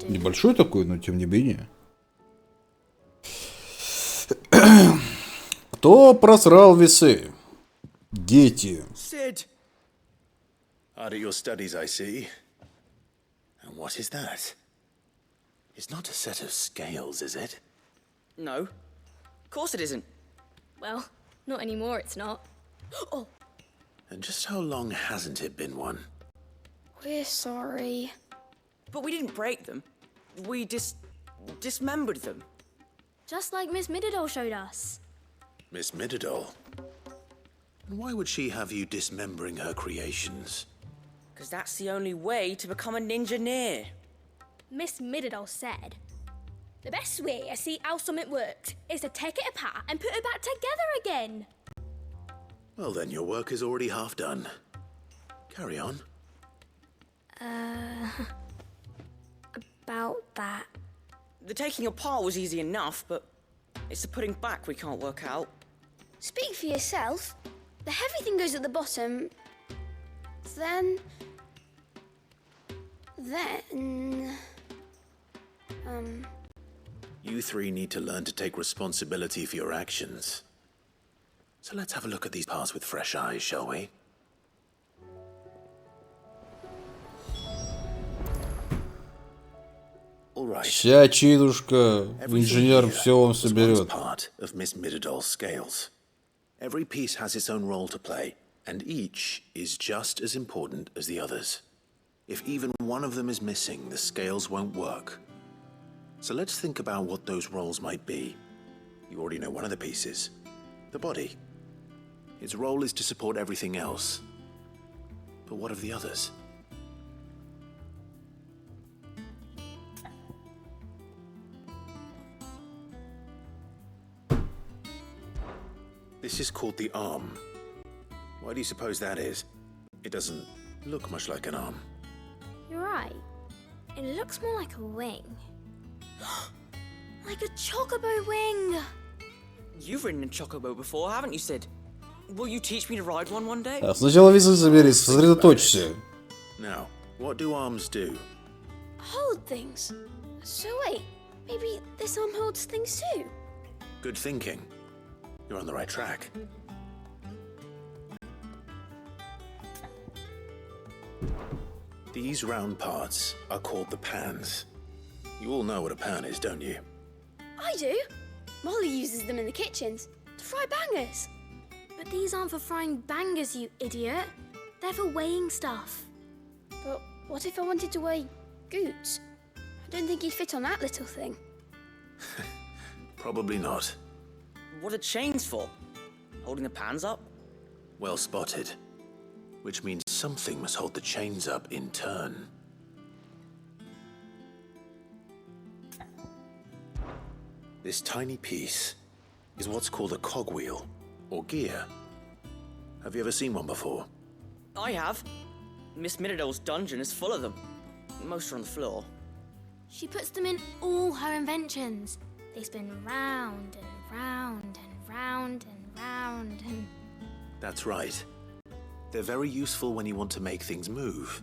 Небольшой такой, но тем не менее. Кто просрал весы? Дети. Sid! Out of your studies, I see. And what is that? It's not a set of scales, is it? No. Of course it isn't. Well, not anymore, it's not. Oh! And just how long hasn't it been one? We're sorry. But we didn't break them. We dismembered them. Just like Miss Mididol showed us. Miss Mididol? And why would she have you dismembering her creations? Because that's the only way to become a ninja-neer. Miss Mididol said, The best way I see how something works is to take it apart and put it back together again. Well, then your work is already half done. Carry on. About that. The taking apart was easy enough, but it's the putting back we can't work out. Speak for yourself. The heavy thing goes at the bottom. Then... You three need to learn to take responsibility for your actions. So let's have a look at these parts with fresh eyes, shall we? All right. Вся чидушка, инженер все вам соберет. Part of Miss Midadol's scales. Every piece has its own role to play, and each is just as important as the others. If even one of them is missing, the scales won't work. So let's think about what those roles might be. You already know one of the pieces, the body. Its role is to support everything else. But what of the others? This is called the arm. Why do you suppose that is? It doesn't look much like an arm. You're right. It looks more like a wing. Like a chocobo wing! You've ridden a chocobo before, haven't you, Sid? Will you teach me to ride one day? Так, сначала весы собери, сосредоточься. Now, what do arms do? Hold things. So wait, maybe this arm holds things too? Good thinking. You're on the right track. These round parts are called the pans. You all know what a pan is, don't you? I do. Molly uses them in the kitchens to fry bangers. But these aren't for frying bangers, you idiot. They're for weighing stuff. But what if I wanted to weigh Goots? I don't think he'd fit on that little thing. Probably not. What are chains for? Holding the pans up? Well spotted. Which means something must hold the chains up in turn. This tiny piece is what's called a cogwheel, or gear. Have you ever seen one before? I have. Miss Midadol's dungeon is full of them. Most are on the floor. She puts them in all her inventions. They spin round and round and round and round and... That's right. They're very useful when you want to make things move.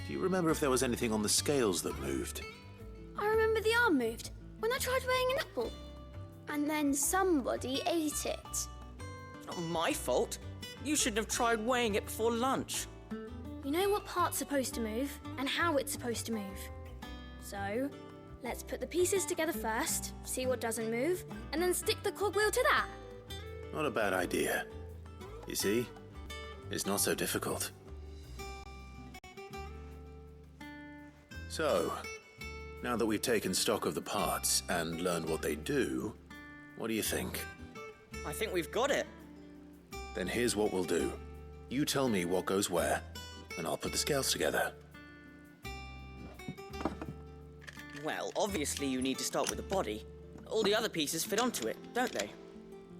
Do you remember if there was anything on the scales that moved? I remember the arm moved when I tried weighing an apple. And then somebody ate it. It's not my fault. You shouldn't have tried weighing it before lunch. You know what part's supposed to move and how it's supposed to move. So, let's put the pieces together first, see what doesn't move, and then stick the cogwheel to that. Not a bad idea. You see? It's not so difficult. So, now that we've taken stock of the parts and learned what they do, what do you think? I think we've got it. Then here's what we'll do. You tell me what goes where, and I'll put the scales together. Well, obviously you need to start with the body. All the other pieces fit onto it, don't they?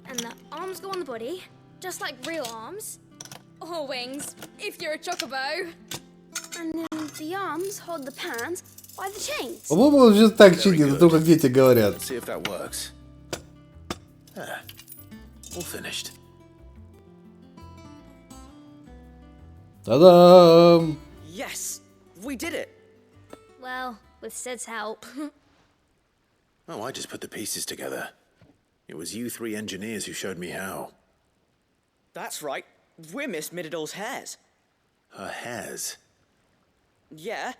And the arms go on the body, just like real arms. Or wings, if you're a chocobo. And then the arms hold the pans by the chains. По-моему, он же так чинит, то, как дети говорят. Let's see if that works. There. All finished. Та-дам! Yes! We did it! Well, with Sid's help. Oh, I just put the pieces together. It was you three engineers who showed me how. That's right. We're Miss Midadol's hairs. Her hairs? Yeah,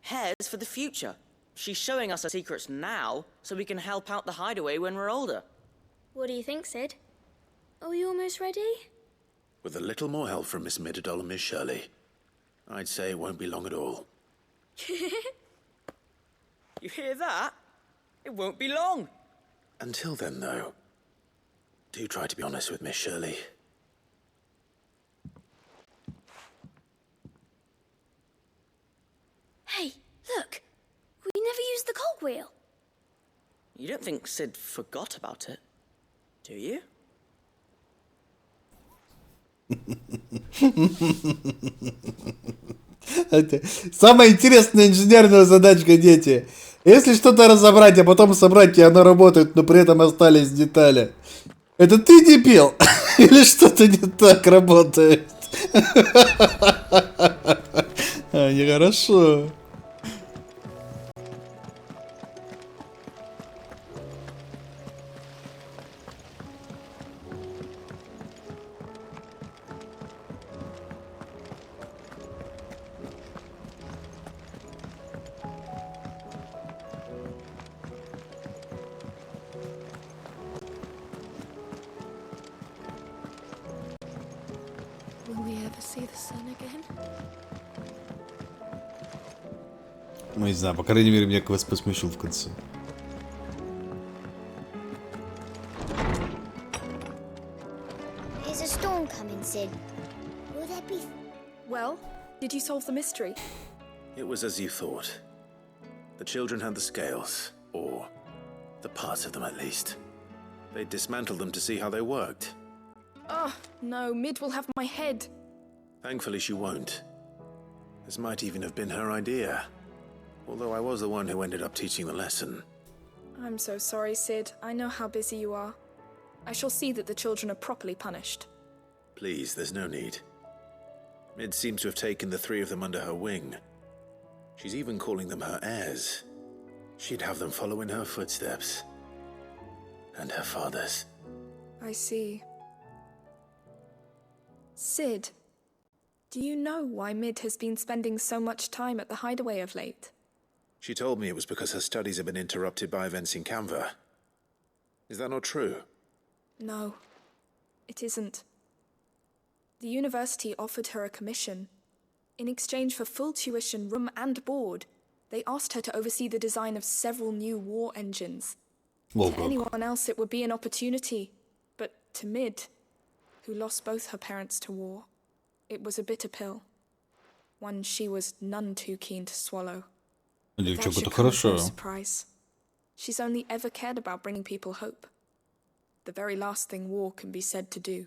hairs for the future. She's showing us her secrets now, so we can help out the hideaway when we're older. What do you think, Sid? Are we almost ready? With a little more help from Miss Midadol and Miss Shirley, I'd say it won't be long at all. You hear that? It won't be long. Until then, though, do try to be honest with Miss Shirley. Hey, look! We never used the cogwheel. You don't think Sid forgot about it, do you? Самая интересная инженерная задачка, дети. Если что-то разобрать, а потом собрать, и оно работает, но при этом остались детали. Это ты дебил? Или что-то не так работает? Нехорошо. Ну, не знаю, по крайней мере, меня квест посмешил в конце. Is a storm coming, Sid? Will there be... Well, did you solve the mystery? It was as you thought. The children had the scales, or the parts of them at least. They dismantled them to see how they worked. Oh, no, Mid will have my head. Thankfully she won't. This might even have been her idea. Although I was the one who ended up teaching the lesson. I'm so sorry, Sid. I know how busy you are. I shall see that the children are properly punished. Please, there's no need. Mid seems to have taken the three of them under her wing. She's even calling them her heirs. She'd have them follow in her footsteps. And her father's. I see. Sid, do you know why Mid has been spending so much time at the hideaway of late? She told me it was because her studies have been interrupted by events in Canva. Is that not true? No, it isn't. The university offered her a commission. In exchange for full tuition, room and board, they asked her to oversee the design of several new war engines. Well, to anyone else it would be an opportunity, but to Mid, who lost both her parents to war, it was a bitter pill. One she was none too keen to swallow. That should come as no surprise. She's only ever cared about bringing people hope. The very last thing war can be said to do.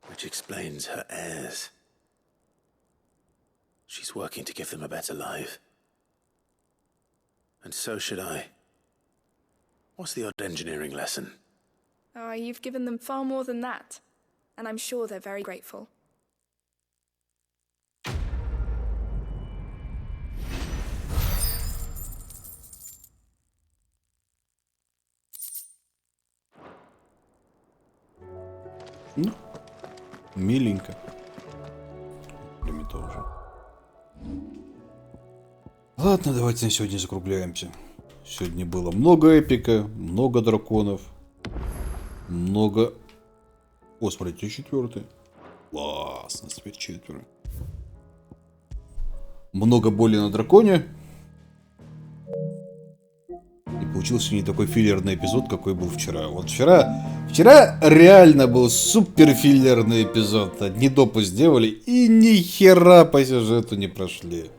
Which explains her heirs. She's working to give them a better life. And so should I. What's the odd engineering lesson? Ah, you've given them far more than that. And I'm sure they're very grateful. Ну, миленько. Время тоже. Ладно, давайте на сегодня закругляемся. Сегодня было много эпика, много драконов, много... О, смотрите, четвертый. Классно, теперь четверо. Много боли на драконе. И получился не такой филлерный эпизод, какой был вчера. Вот вчера реально был супер филлерный эпизод. Одни допы сделали и ни хера по сюжету не прошли.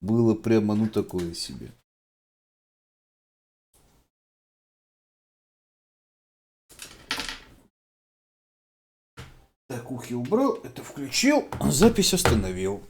Было прямо ну такое себе. Так, ухи убрал, это включил, запись остановил.